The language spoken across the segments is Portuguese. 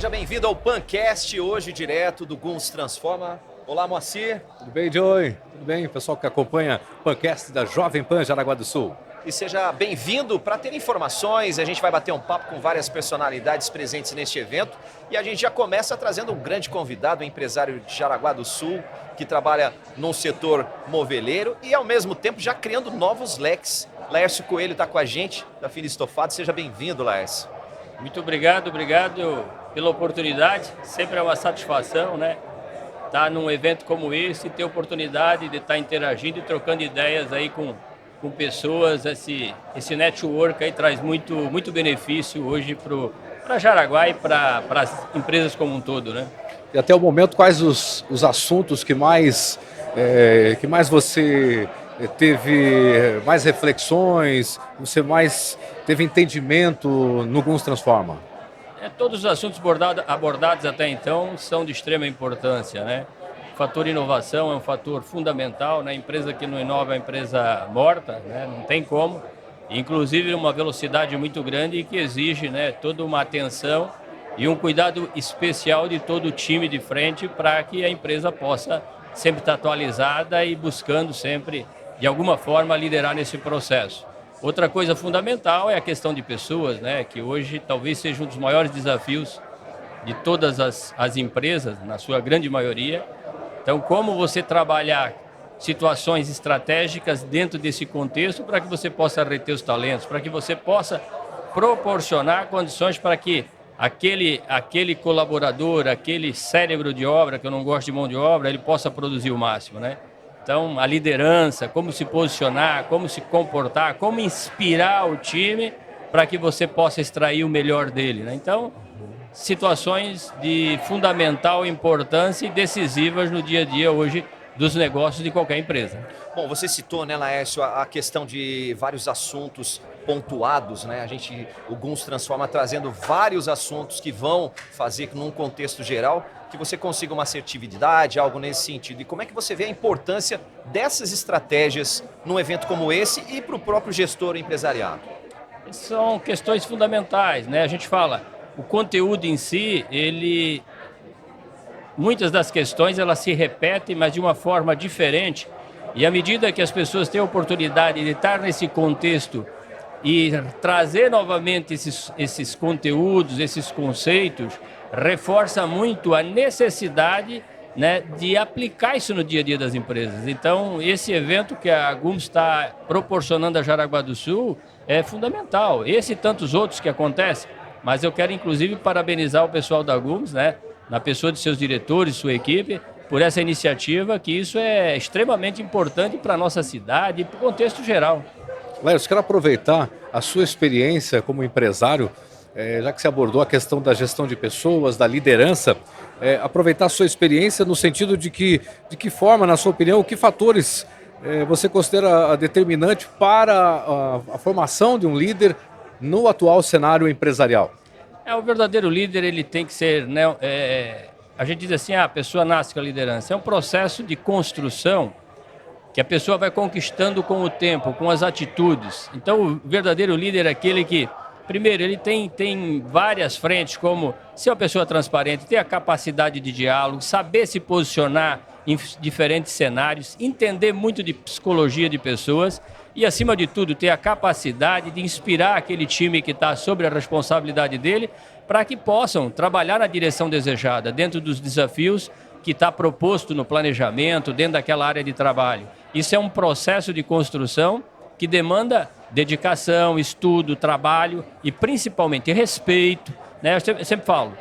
Seja bem-vindo ao Pancast, hoje direto do Guns Transforma. Olá, Moacir. Tudo bem, Joey? Tudo bem, pessoal que acompanha o Pancast da Jovem Pan Jaraguá do Sul. E seja bem-vindo para ter informações, a gente vai bater um papo com várias personalidades presentes neste evento e a gente já começa trazendo um grande convidado, um empresário de Jaraguá do Sul, que trabalha no setor moveleiro e ao mesmo tempo já criando novos leques. Laércio Coelho está com a gente, da Fina Estofado. Seja bem-vindo, Laércio. Muito obrigado pela oportunidade. Sempre é uma satisfação, né? Estar num evento como esse, ter a oportunidade de estar interagindo e trocando ideias aí com pessoas. Esse network aí traz muito benefício hoje para Jaraguá e para as empresas como um todo, né? E até o momento, quais os assuntos que mais você teve mais reflexões, você mais teve entendimento no Guns Transforma? Todos os assuntos abordados até então são de extrema importância, né? O fator inovação é um fator fundamental, né? A empresa que não inova é uma empresa morta, né? Não tem como. Inclusive uma velocidade muito grande e que exige, né, toda uma atenção e um cuidado especial de todo o time de frente para que a empresa possa sempre estar atualizada e buscando sempre, de alguma forma, liderar nesse processo. Outra coisa fundamental é a questão de pessoas, né, que hoje talvez seja um dos maiores desafios de todas as empresas, na sua grande maioria. Então, como você trabalhar situações estratégicas dentro desse contexto para que você possa reter os talentos, para que você possa proporcionar condições para que aquele colaborador, aquele cérebro de obra, que eu não gosto de mão de obra, ele possa produzir o máximo, né? Então, a liderança, como se posicionar, como se comportar, como inspirar o time para que você possa extrair o melhor dele, né? Então, situações de fundamental importância e decisivas no dia a dia hoje dos negócios de qualquer empresa. Bom, você citou, né, Laércio, a questão de vários assuntos pontuados, né? O Guns Transforma trazendo vários assuntos que vão fazer, num contexto geral, que você consiga uma assertividade, algo nesse sentido. E como é que você vê a importância dessas estratégias num evento como esse e para o próprio gestor empresariado? São questões fundamentais, né? A gente fala, o conteúdo em si, muitas das questões elas se repetem, mas de uma forma diferente. E à medida que as pessoas têm a oportunidade de estar nesse contexto e trazer novamente esses conteúdos, esses conceitos, reforça muito a necessidade, né, de aplicar isso no dia a dia das empresas. Então, esse evento que a GUMS está proporcionando a Jaraguá do Sul é fundamental. Esse e tantos outros que acontecem, mas eu quero inclusive parabenizar o pessoal da GUMS, né, na pessoa de seus diretores, sua equipe, por essa iniciativa, que isso é extremamente importante para a nossa cidade e para o contexto geral. Laércio, quero aproveitar a sua experiência como empresário, já que você abordou a questão da gestão de pessoas, da liderança, aproveitar a sua experiência no sentido de que forma, na sua opinião, que fatores você considera determinante para a formação de um líder no atual cenário empresarial? O verdadeiro líder, ele tem que ser, né, a gente diz assim, a pessoa nasce com a liderança. É um processo de construção que a pessoa vai conquistando com o tempo, com as atitudes. Então, o verdadeiro líder é aquele que, primeiro, ele tem várias frentes, como ser uma pessoa transparente, ter a capacidade de diálogo, saber se posicionar em diferentes cenários, entender muito de psicologia de pessoas e, acima de tudo, ter a capacidade de inspirar aquele time que está sob a responsabilidade dele para que possam trabalhar na direção desejada, dentro dos desafios que está proposto no planejamento, dentro daquela área de trabalho. Isso é um processo de construção que demanda dedicação, estudo, trabalho e principalmente respeito, né? Eu sempre falo,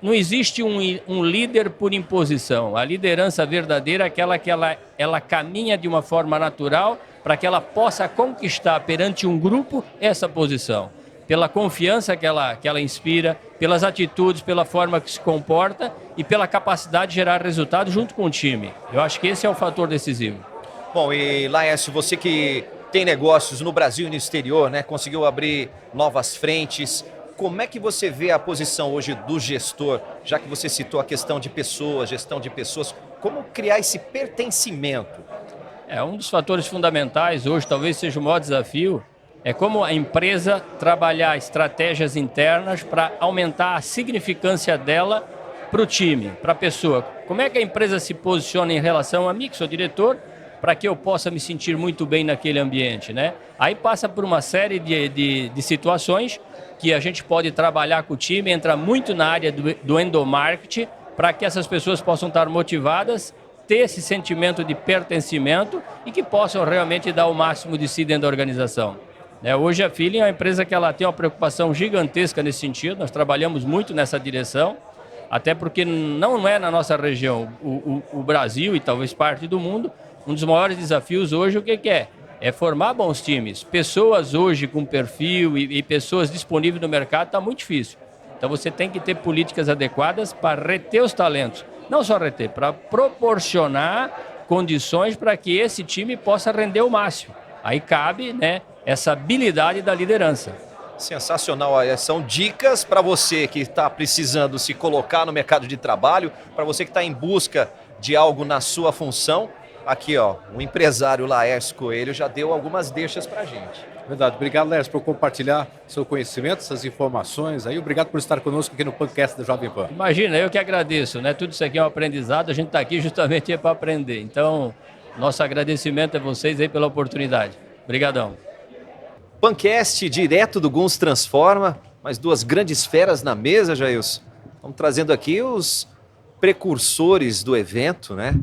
não existe um líder por imposição. A liderança verdadeira é aquela que ela caminha de uma forma natural para que ela possa conquistar perante um grupo essa posição. Pela confiança que ela inspira, pelas atitudes, pela forma que se comporta e pela capacidade de gerar resultado junto com o time. Eu acho que esse é o fator decisivo. Bom, e Laércio, você que tem negócios no Brasil e no exterior, né? Conseguiu abrir novas frentes. Como é que você vê a posição hoje do gestor, já que você citou a questão de pessoas, gestão de pessoas, como criar esse pertencimento? Um dos fatores fundamentais hoje, talvez seja o maior desafio, É como a empresa trabalhar estratégias internas para aumentar a significância dela para o time, para a pessoa. Como é que a empresa se posiciona em relação a mim, que sou diretor, para que eu possa me sentir muito bem naquele ambiente, né? Aí passa por uma série de situações que a gente pode trabalhar com o time, entra muito na área do endomarketing, para que essas pessoas possam estar motivadas, ter esse sentimento de pertencimento e que possam realmente dar o máximo de si dentro da organização. Hoje a Feeling é uma empresa que ela tem uma preocupação gigantesca nesse sentido, nós trabalhamos muito nessa direção, até porque não é na nossa região, o Brasil e talvez parte do mundo, um dos maiores desafios hoje o que é? É formar bons times. Pessoas hoje com perfil e pessoas disponíveis no mercado está muito difícil. Então você tem que ter políticas adequadas para reter os talentos. Não só reter, para proporcionar condições para que esse time possa render o máximo. Aí cabe, né, essa habilidade da liderança. Sensacional. São dicas para você que está precisando se colocar no mercado de trabalho, para você que está em busca de algo na sua função. Aqui, ó, o empresário Laércio Coelho já deu algumas deixas para a gente. Verdade. Obrigado, Laércio, por compartilhar seu conhecimento, essas informações aí. Obrigado por estar conosco aqui no podcast da Jovem Pan. Imagina, eu que agradeço, né? Tudo isso aqui é um aprendizado, a gente está aqui justamente para aprender. Então, nosso agradecimento a vocês aí pela oportunidade. Obrigadão. Pancast direto do Guns Transforma, mais duas grandes feras na mesa, Jailson. Estamos trazendo aqui os precursores do evento, né?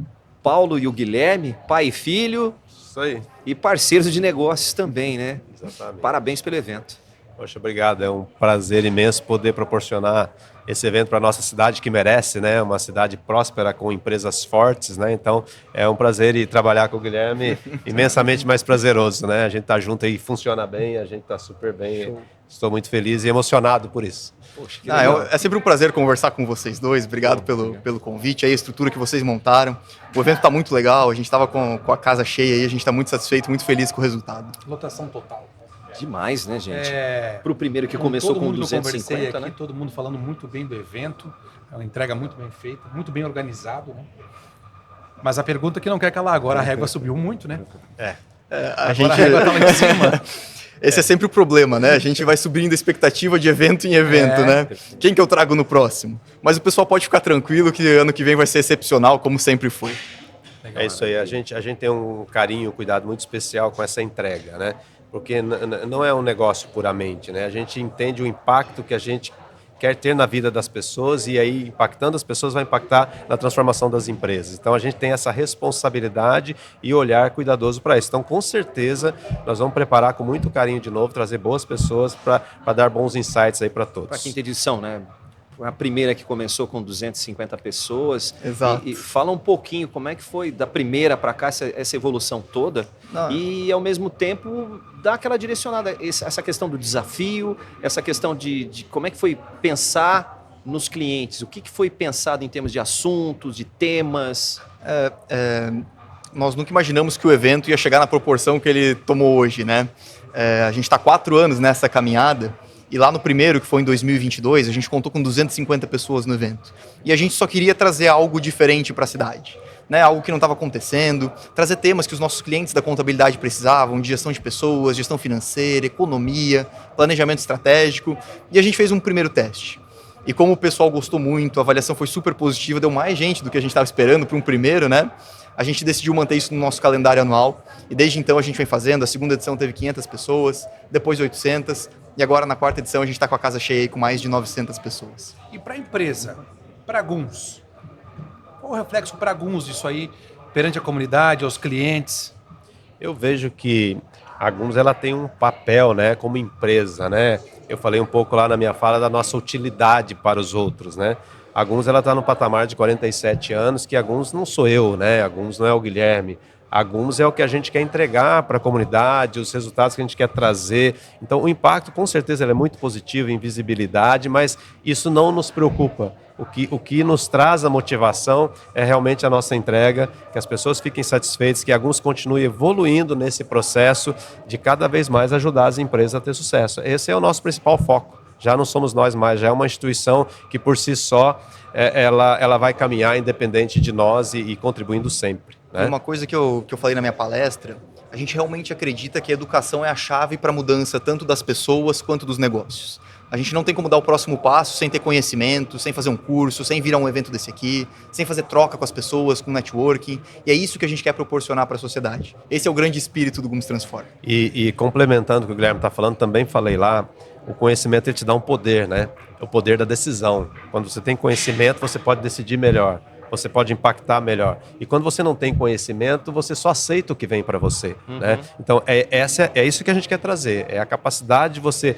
Paulo e o Guilherme, pai e filho. Isso aí. E parceiros de negócios também, né? Exatamente. Parabéns pelo evento. Poxa, obrigado. É um prazer imenso poder proporcionar esse evento para a nossa cidade, que merece, né? Uma cidade próspera com empresas fortes, né? Então, é um prazer ir trabalhar com o Guilherme, imensamente mais prazeroso, né? A gente tá junto aí, funciona bem, a gente tá super bem. Show. Estou muito feliz e emocionado por isso. Poxa, é sempre um prazer conversar com vocês dois. Obrigado pelo convite, aí, a estrutura que vocês montaram. O evento está muito legal, a gente estava com a casa cheia aí, a gente está muito satisfeito, muito feliz com o resultado. Lotação total. Demais, né, gente? Para o primeiro que começou com 250, aqui, né? Todo mundo falando muito bem do evento, é uma entrega muito bem feita, muito bem organizado, né? Mas a pergunta que não quer calar agora, a régua subiu muito, né? A régua tá lá em cima. Esse é sempre o problema, né? A gente vai subindo a expectativa de evento em evento, né? Quem que eu trago no próximo? Mas o pessoal pode ficar tranquilo que ano que vem vai ser excepcional, como sempre foi. Legal, é isso aí, a gente tem um carinho, um cuidado muito especial com essa entrega, né? Porque não é um negócio puramente, né? A gente entende o impacto que a gente quer ter na vida das pessoas e aí, impactando as pessoas, vai impactar na transformação das empresas. Então, a gente tem essa responsabilidade e olhar cuidadoso para isso. Então, com certeza, nós vamos preparar com muito carinho de novo, trazer boas pessoas para dar bons insights aí para todos. Para a quinta edição, né? A primeira que começou com 250 pessoas. Exato. E fala um pouquinho como é que foi da primeira para cá, essa evolução toda. E, ao mesmo tempo, dá aquela direcionada, essa questão do desafio, essa questão de como é que foi pensar nos clientes. O que foi pensado em termos de assuntos, de temas? Nós nunca imaginamos que o evento ia chegar na proporção que ele tomou hoje, né? A gente está 4 anos nessa caminhada. E lá no primeiro, que foi em 2022, a gente contou com 250 pessoas no evento. E a gente só queria trazer algo diferente para a cidade, né? Algo que não estava acontecendo, trazer temas que os nossos clientes da contabilidade precisavam, de gestão de pessoas, gestão financeira, economia, planejamento estratégico. E a gente fez um primeiro teste. E como o pessoal gostou muito, a avaliação foi super positiva, deu mais gente do que a gente estava esperando para um primeiro, né? A gente decidiu manter isso no nosso calendário anual. E desde então a gente vem fazendo. A segunda edição teve 500 pessoas, depois 800... E agora, na 4ª edição, a gente está com a casa cheia aí, com mais de 900 pessoas. E para a empresa, para a Guns, qual o reflexo para a Guns disso aí, perante a comunidade, aos clientes? Eu vejo que a Guns ela tem um papel, né, como empresa, né? Eu falei um pouco lá na minha fala da nossa utilidade para os outros, né? A Guns ela está no patamar de 47 anos, que a Guns não sou eu, né? A Guns não é o Guilherme. A Guns é o que a gente quer entregar para a comunidade, os resultados que a gente quer trazer. Então, o impacto, com certeza, ele é muito positivo em visibilidade, mas isso não nos preocupa. O que nos traz a motivação é realmente a nossa entrega, que as pessoas fiquem satisfeitas, que a Guns continue evoluindo nesse processo de cada vez mais ajudar as empresas a ter sucesso. Esse é o nosso principal foco. Já não somos nós mais, já é uma instituição que, por si só, ela vai caminhar independente de nós e contribuindo sempre. né? Uma coisa que eu falei na minha palestra, a gente realmente acredita que a educação é a chave para a mudança tanto das pessoas quanto dos negócios. A gente não tem como dar o próximo passo sem ter conhecimento, sem fazer um curso, sem vir a um evento desse aqui, sem fazer troca com as pessoas, com networking. E é isso que a gente quer proporcionar para a sociedade. Esse é o grande espírito do Gumes Transforma. E complementando o que o Guilherme está falando, também falei lá, o conhecimento ele te dá um poder, né? É o poder da decisão. Quando você tem conhecimento, você pode decidir melhor. Você pode impactar melhor. E quando você não tem conhecimento, você só aceita o que vem para você. Né? Então, é isso que a gente quer trazer. É a capacidade de você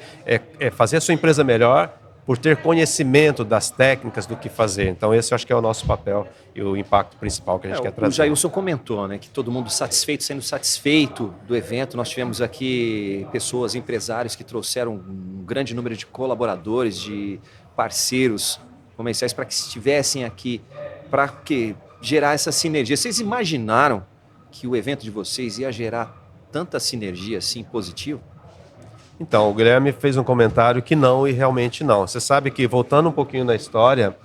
fazer a sua empresa melhor por ter conhecimento das técnicas do que fazer. Então, esse eu acho que é o nosso papel e o impacto principal que a gente quer trazer. O Jailson comentou, né, que todo mundo sendo satisfeito do evento. Nós tivemos aqui pessoas, empresários que trouxeram um grande número de colaboradores, de parceiros comerciais para que estivessem aqui, para gerar essa sinergia. Vocês imaginaram que o evento de vocês ia gerar tanta sinergia assim positiva? Então, o Guilherme fez um comentário que não, e realmente não. Você sabe que, voltando um pouquinho na história,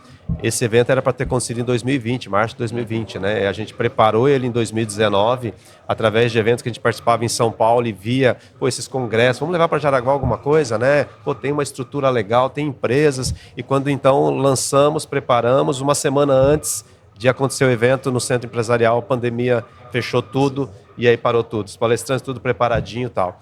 esse evento era para ter acontecido em 2020, março de 2020, né? A gente preparou ele em 2019, através de eventos que a gente participava em São Paulo e via, esses congressos, vamos levar para Jaraguá alguma coisa, né? Tem uma estrutura legal, tem empresas. E quando então lançamos, preparamos, uma semana antes de acontecer o evento no Centro Empresarial, a pandemia fechou tudo e aí parou tudo. Os palestrantes tudo preparadinho e tal.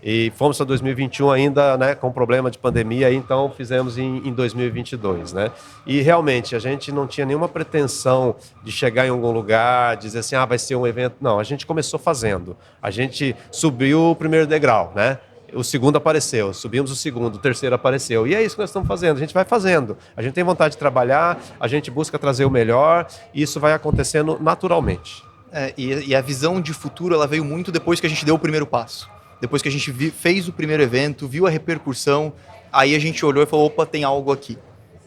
E fomos para 2021 ainda, né, com problema de pandemia, então fizemos em 2022, né? E realmente a gente não tinha nenhuma pretensão de chegar em algum lugar, dizer assim, vai ser um evento. Não, a gente começou fazendo. A gente subiu o primeiro degrau, né? O segundo apareceu, subimos o segundo, o terceiro apareceu. E é isso que nós estamos fazendo, a gente vai fazendo. A gente tem vontade de trabalhar, a gente busca trazer o melhor e isso vai acontecendo naturalmente. E a visão de futuro ela veio muito depois que a gente deu o primeiro passo. Depois que a gente fez o primeiro evento, viu a repercussão, aí a gente olhou e falou, opa, tem algo aqui,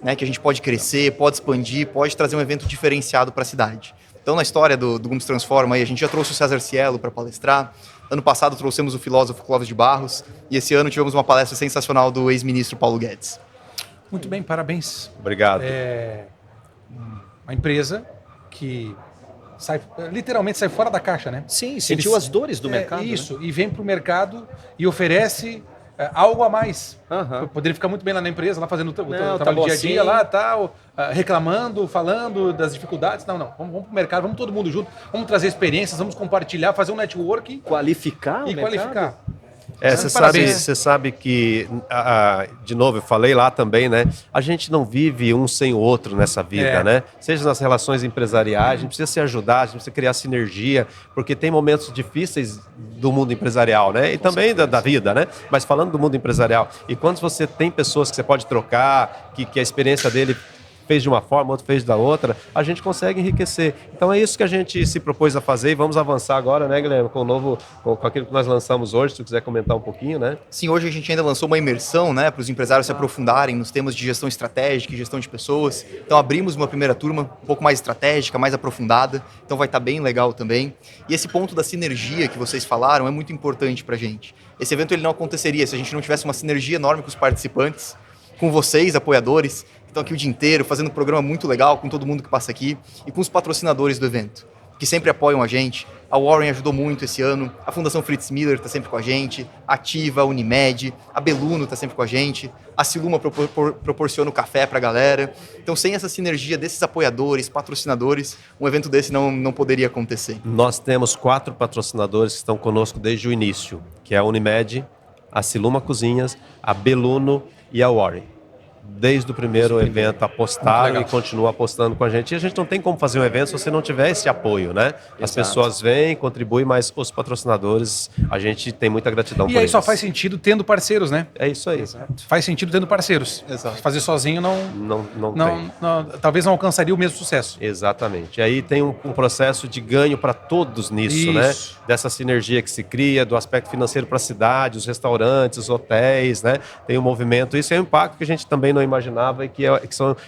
né, que a gente pode crescer, pode expandir, pode trazer um evento diferenciado para a cidade. Então, na história do Gumes Transforma, a gente já trouxe o César Cielo para palestrar, ano passado trouxemos o filósofo Clóvis de Barros, e esse ano tivemos uma palestra sensacional do ex-ministro Paulo Guedes. Muito bem, parabéns. Obrigado. Uma empresa que literalmente sai fora da caixa, né? Sim, sentiu as dores do mercado. Isso, né? E vem para o mercado e oferece algo a mais. Uhum. Poderia ficar muito bem lá na empresa, lá fazendo o trabalho tá dia a dia, assim. lá tal, reclamando, falando das dificuldades. Não. Vamos para o mercado, vamos todo mundo junto, vamos trazer experiências, vamos compartilhar, fazer um networking. Qualificar e qualificar. Você sabe que, de novo, eu falei lá também, né? A gente não vive um sem o outro nessa vida, né? Seja nas relações empresariais, a gente precisa se ajudar, a gente precisa criar sinergia, porque tem momentos difíceis do mundo empresarial, né? E também da vida, né? Mas falando do mundo empresarial, e quando você tem pessoas que você pode trocar, que a experiência dele fez de uma forma, outro fez da outra, a gente consegue enriquecer. Então é isso que a gente se propôs a fazer e vamos avançar agora, né, Guilherme, com aquilo que nós lançamos hoje, se tu quiser comentar um pouquinho, né? Sim, hoje a gente ainda lançou uma imersão, né, para os empresários se aprofundarem nos temas de gestão estratégica e gestão de pessoas. Então abrimos uma primeira turma um pouco mais estratégica, mais aprofundada, então vai estar bem legal também. E esse ponto da sinergia que vocês falaram é muito importante para a gente. Esse evento ele não aconteceria se a gente não tivesse uma sinergia enorme com os participantes, com vocês, apoiadores, que estão aqui o dia inteiro, fazendo um programa muito legal com todo mundo que passa aqui, e com os patrocinadores do evento, que sempre apoiam a gente. A Warren ajudou muito esse ano, a Fundação Fritz Miller está sempre com a gente, a Ativa, a Unimed, a Beluno está sempre com a gente, a Siluma proporciona o café para a galera. Então, sem essa sinergia desses apoiadores, patrocinadores, um evento desse não poderia acontecer. Nós temos 4 patrocinadores que estão conosco desde o início, que é a Unimed, a Siluma Cozinhas, a Beluno e a Warren. Desde o primeiro evento apostaram e continuam apostando com a gente. E a gente não tem como fazer um evento se você não tiver esse apoio, né? As pessoas vêm, contribuem, mas os patrocinadores, a gente tem muita gratidão por eles. E aí só faz sentido tendo parceiros, né? É isso aí. Faz sentido tendo parceiros. Exato. Fazer sozinho tem. Talvez não alcançaria o mesmo sucesso. Exatamente. E aí tem um processo de ganho para todos nisso, né? Dessa sinergia que se cria, do aspecto financeiro para a cidade, os restaurantes, os hotéis, né? Tem um movimento. Isso é um impacto que a gente também não imaginava e que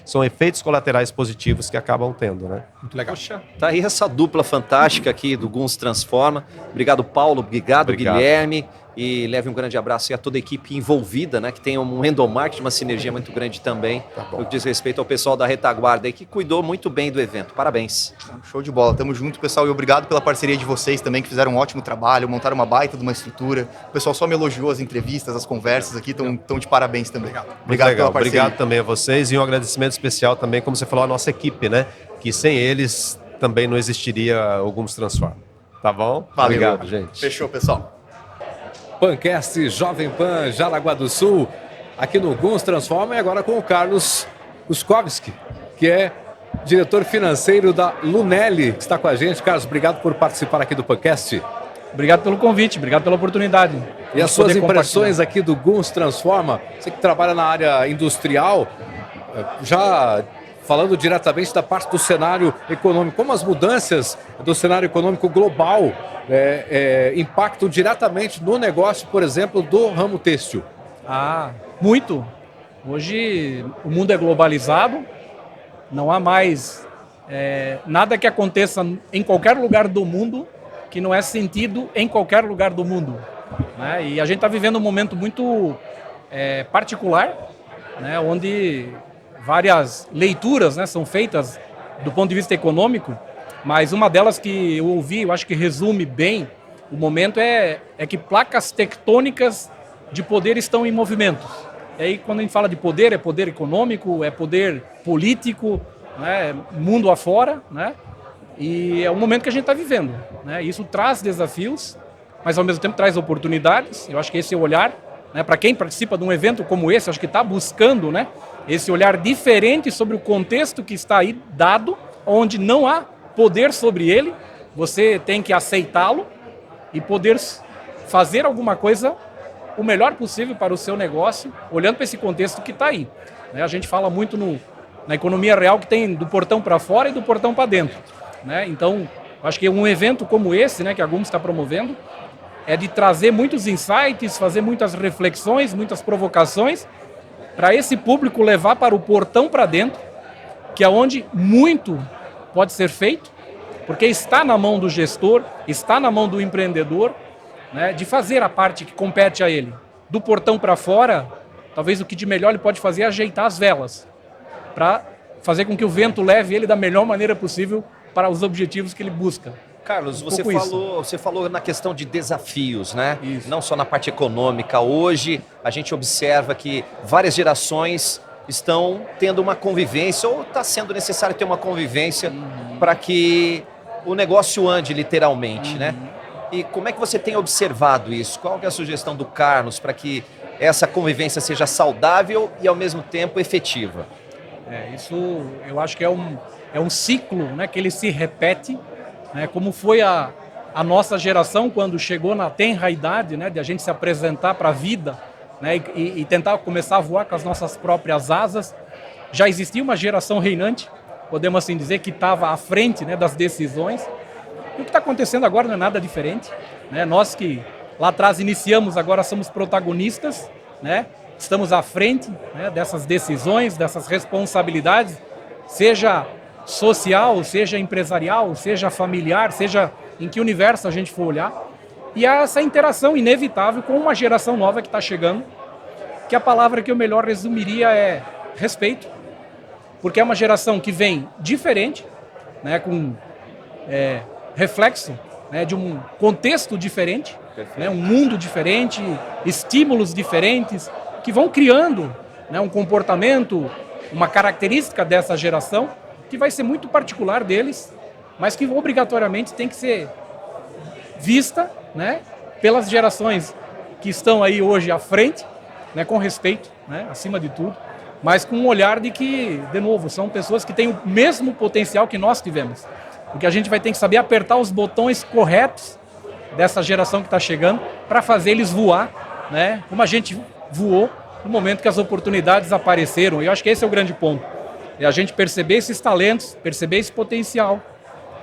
são efeitos colaterais positivos que acabam tendo, né? Muito legal. Poxa, tá aí essa dupla fantástica aqui do Gumes Transforma. Obrigado, Paulo. Obrigado, Guilherme. e leve um grande abraço a toda a equipe envolvida, né, que tem um endomarketing, uma sinergia muito grande também, no que diz respeito ao pessoal da retaguarda aí, que cuidou muito bem do evento. Parabéns. Show de bola, tamo junto, pessoal, e obrigado pela parceria de vocês também, que fizeram um ótimo trabalho, montaram uma baita de uma estrutura. O pessoal só me elogiou as entrevistas, as conversas aqui, estão de parabéns também. Obrigado pela parceria. Obrigado também a vocês e um agradecimento especial também, como você falou, à nossa equipe, né? Que sem eles também não existiria o Gums Transforma. Tá bom? Valeu. Obrigado, gente. Fechou, pessoal. Pancast Jovem Pan Jaraguá do Sul, aqui no Gums Transforma, e agora com o Carlos Kuskowski, que é diretor financeiro da Lunelli, que está com a gente. Carlos, obrigado por participar aqui do Pancast. Obrigado pelo convite, obrigado pela oportunidade. E as suas impressões aqui do Gums Transforma, você que trabalha na área industrial, já falando diretamente da parte do cenário econômico, como as mudanças do cenário econômico global impactam diretamente no negócio, por exemplo, do ramo têxtil? Muito. Hoje o mundo é globalizado, não há mais nada que aconteça em qualquer lugar do mundo que não é sentido em qualquer lugar do mundo, né? E a gente está vivendo um momento muito particular, né, onde várias leituras, né, são feitas do ponto de vista econômico, mas uma delas que eu ouvi, eu acho que resume bem o momento, é que placas tectônicas de poder estão em movimento. E aí, quando a gente fala de poder, é poder econômico, é poder político, né, mundo afora, né? E é o momento que a gente está vivendo, né? Isso traz desafios, mas ao mesmo tempo traz oportunidades. Eu acho que esse é o olhar, né, para quem participa de um evento como esse, acho que está buscando, né, esse olhar diferente sobre o contexto que está aí dado, onde não há poder sobre ele, você tem que aceitá-lo e poder fazer alguma coisa o melhor possível para o seu negócio, olhando para esse contexto que está aí, né? A gente fala muito na economia real que tem do portão para fora e do portão para dentro, né? Então, acho que um evento como esse, né, que a Gums está promovendo, é de trazer muitos insights, fazer muitas reflexões, muitas provocações, para esse público levar para o portão para dentro, que é onde muito pode ser feito, porque está na mão do gestor, está na mão do empreendedor, né, de fazer a parte que compete a ele. Do portão para fora, talvez o que de melhor ele pode fazer é ajeitar as velas, para fazer com que o vento leve ele da melhor maneira possível para os objetivos que ele busca. Carlos, você falou na questão de desafios, né? Isso. Não só na parte econômica. Hoje a gente observa que várias gerações estão tendo uma convivência, ou está sendo necessário ter uma convivência para que o negócio ande literalmente, né? E como é que você tem observado isso? Qual que é a sugestão do Carlos para que essa convivência seja saudável e ao mesmo tempo efetiva? Isso eu acho que é um ciclo, né, que ele se repete, né, como foi a nossa geração quando chegou na tenra idade, né, de a gente se apresentar para a vida, né, e tentar começar a voar com as nossas próprias asas. Já existia uma geração reinante, podemos assim dizer, que estava à frente, né, das decisões. E o que está acontecendo agora não é nada diferente, né? Nós que lá atrás iniciamos, agora somos protagonistas, né? Estamos à frente, né, dessas decisões, dessas responsabilidades, seja social, seja empresarial, seja familiar, seja em que universo a gente for olhar. E há essa interação inevitável com uma geração nova que está chegando, que a palavra que eu melhor resumiria é respeito, porque é uma geração que vem diferente, né, com reflexo, né, de um contexto diferente, né, um mundo diferente, estímulos diferentes, que vão criando, né, um comportamento, uma característica dessa geração que vai ser muito particular deles, mas que obrigatoriamente tem que ser vista, né, pelas gerações que estão aí hoje à frente, né, com respeito, né, acima de tudo, mas com um olhar de que, de novo, são pessoas que têm o mesmo potencial que nós tivemos. Porque a gente vai ter que saber apertar os botões corretos dessa geração que está chegando para fazer eles voar, né, como a gente voou no momento que as oportunidades apareceram. E eu acho que esse é o grande ponto. É a gente perceber esses talentos, perceber esse potencial,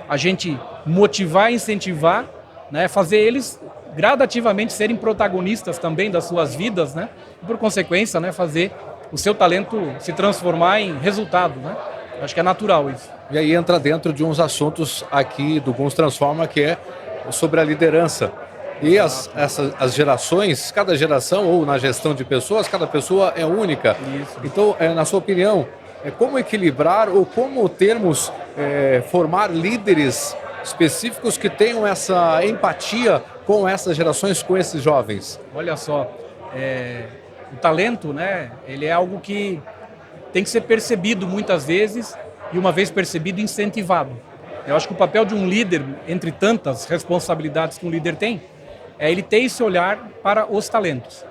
a gente motivar, incentivar, né, fazer eles gradativamente serem protagonistas também das suas vidas, né, e por consequência, né, fazer o seu talento se transformar em resultado, né? Acho que é natural isso. E aí entra dentro de uns assuntos aqui do Gums Transforma, que é sobre a liderança. E as gerações, cada geração, ou na gestão de pessoas, cada pessoa é única. Isso. Então, na sua opinião, como equilibrar ou como termos, formar líderes específicos que tenham essa empatia com essas gerações, com esses jovens? Olha só, o talento, né, ele é algo que tem que ser percebido muitas vezes e, uma vez percebido, incentivado. Eu acho que o papel de um líder, entre tantas responsabilidades que um líder tem, é ele ter esse olhar para os talentos.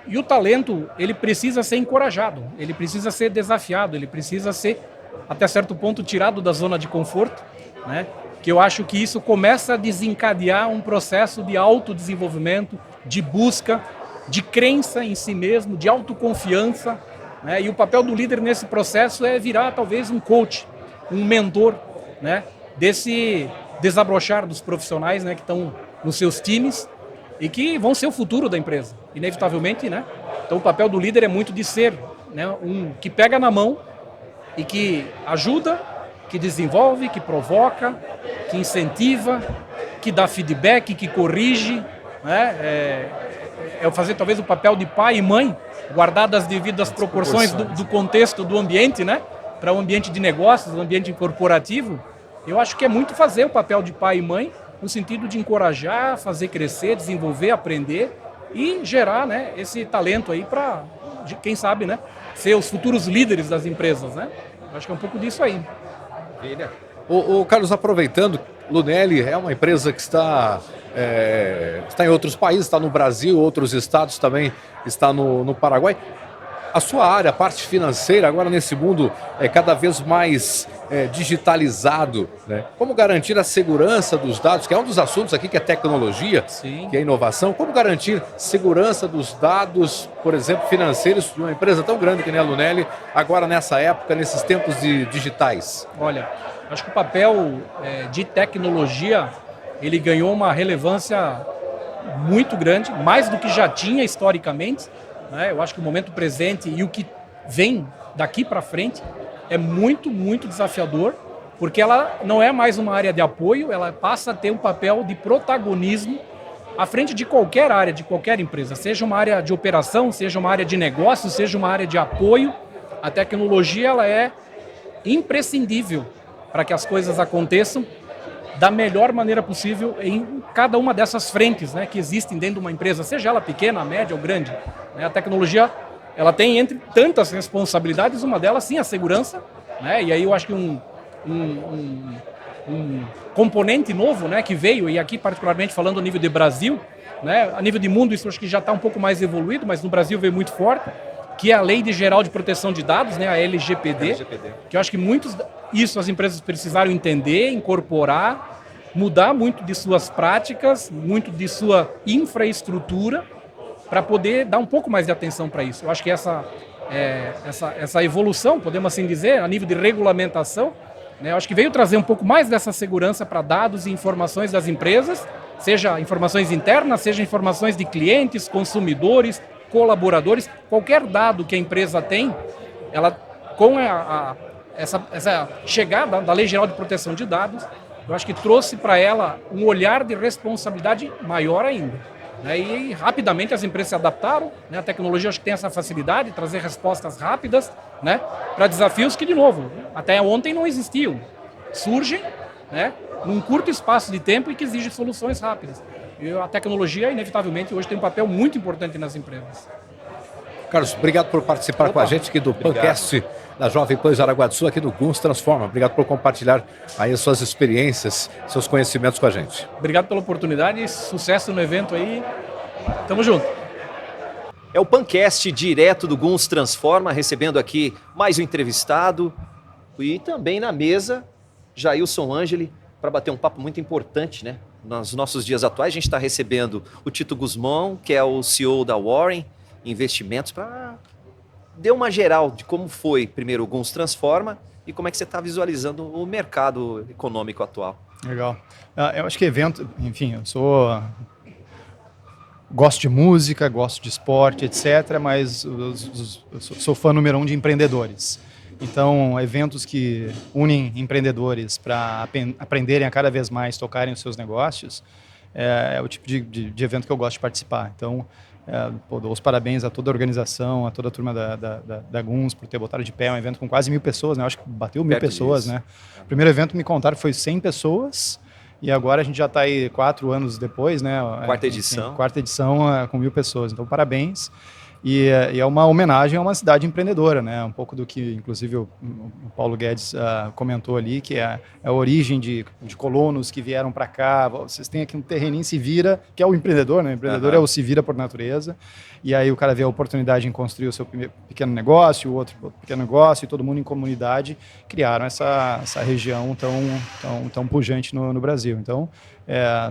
E o talento, ele precisa ser encorajado, ele precisa ser desafiado, ele precisa ser, até certo ponto, tirado da zona de conforto, né? Que eu acho que isso começa a desencadear um processo de autodesenvolvimento, de busca, de crença em si mesmo, de autoconfiança, né? E o papel do líder nesse processo é virar talvez um coach, um mentor, né? Desse desabrochar dos profissionais, né, que estão nos seus times e que vão ser o futuro da empresa, inevitavelmente, né? Então o papel do líder é muito de ser, né, um que pega na mão e que ajuda, que desenvolve, que provoca, que incentiva, que dá feedback, que corrige, né? É fazer talvez o papel de pai e mãe, guardadas as devidas proporções do contexto do ambiente, né? Para o ambiente de negócios, o ambiente corporativo. Eu acho que é muito fazer o papel de pai e mãe, no sentido de encorajar, fazer crescer, desenvolver, aprender e gerar, né, esse talento aí para, quem sabe, né, ser os futuros líderes das empresas, né? Eu acho que é um pouco disso aí. O Carlos, aproveitando, Lunelli é uma empresa que está em outros países, está no Brasil, outros estados também, está no Paraguai. A sua área, a parte financeira, agora nesse mundo cada vez mais digitalizado, né? Como garantir a segurança dos dados, que é um dos assuntos aqui, que é tecnologia, Sim. que é inovação. Como garantir segurança dos dados, por exemplo, financeiros de uma empresa tão grande que nem a Lunelli, agora nessa época, nesses tempos digitais? Olha, acho que o papel de tecnologia, ele ganhou uma relevância muito grande, mais do que já tinha historicamente, né? Eu acho que o momento presente e o que vem daqui para frente é muito, muito desafiador, porque ela não é mais uma área de apoio, ela passa a ter um papel de protagonismo à frente de qualquer área, de qualquer empresa, seja uma área de operação, seja uma área de negócio, seja uma área de apoio. A tecnologia, ela é imprescindível para que as coisas aconteçam da melhor maneira possível em cada uma dessas frentes, né, que existem dentro de uma empresa, seja ela pequena, média ou grande. A tecnologia, ela tem, entre tantas responsabilidades, uma delas sim a segurança, né? E aí eu acho que um componente novo, né, que veio, e aqui particularmente falando a nível de Brasil, né, a nível de mundo isso acho que já está um pouco mais evoluído, mas no Brasil veio muito forte, que é a Lei Geral de Proteção de Dados, né, a LGPD, que eu acho que isso as empresas precisaram entender, incorporar, mudar muito de suas práticas, muito de sua infraestrutura, para poder dar um pouco mais de atenção para isso. Eu acho que essa evolução, podemos assim dizer, a nível de regulamentação, né, eu acho que veio trazer um pouco mais dessa segurança para dados e informações das empresas, seja informações internas, seja informações de clientes, consumidores, colaboradores, qualquer dado que a empresa tem, ela com essa chegada da Lei Geral de Proteção de Dados, eu acho que trouxe para ela um olhar de responsabilidade maior ainda. E rapidamente as empresas se adaptaram, né? A tecnologia acho que tem essa facilidade de trazer respostas rápidas, né, para desafios que, de novo, até ontem não existiam. Surgem, né, num curto espaço de tempo e que exigem soluções rápidas. E a tecnologia, inevitavelmente, hoje tem um papel muito importante nas empresas. Carlos, obrigado por participar com a gente aqui do Pancast da Jovem Pan Jaraguá do Sul, aqui no Guns Transforma. Obrigado por compartilhar aí as suas experiências, seus conhecimentos com a gente. Obrigado pela oportunidade, sucesso no evento aí. Tamo junto. É o Pancast direto do Guns Transforma, recebendo aqui mais um entrevistado e também na mesa, Jailson Angeli, para bater um papo muito importante, né? Nos nossos dias atuais, a gente está recebendo o Tito Guzmão, que é o CEO da Warren Investimentos, para dar uma geral de como foi primeiro o Guns Transforma e como é que você está visualizando o mercado econômico atual. Legal. Eu acho que evento, enfim, gosto de música, gosto de esporte, etc., mas eu sou fã número 1 de empreendedores. Então, eventos que unem empreendedores para aprenderem a cada vez mais tocarem os seus negócios, é o tipo de evento que eu gosto de participar. Então, dou os parabéns a toda a organização, a toda a turma da Guns por ter botado de pé um evento com quase 1.000 pessoas, né? Eu acho que bateu 1.000 pessoas, né? O primeiro evento me contaram foi 100 pessoas e agora a gente já está aí 4 anos depois, né? Quarta edição. Enfim, quarta edição com 1.000 pessoas. Então, parabéns. E é uma homenagem a uma cidade empreendedora, né? Um pouco do que, inclusive, o Paulo Guedes comentou ali, que é a origem de colonos que vieram para cá. Vocês têm aqui um terreninho, se vira, que é o empreendedor, né? O empreendedor é o se vira por natureza. E aí o cara vê a oportunidade em construir o seu pequeno negócio, o outro pequeno negócio, e todo mundo em comunidade criaram essa região tão pujante no Brasil. Então,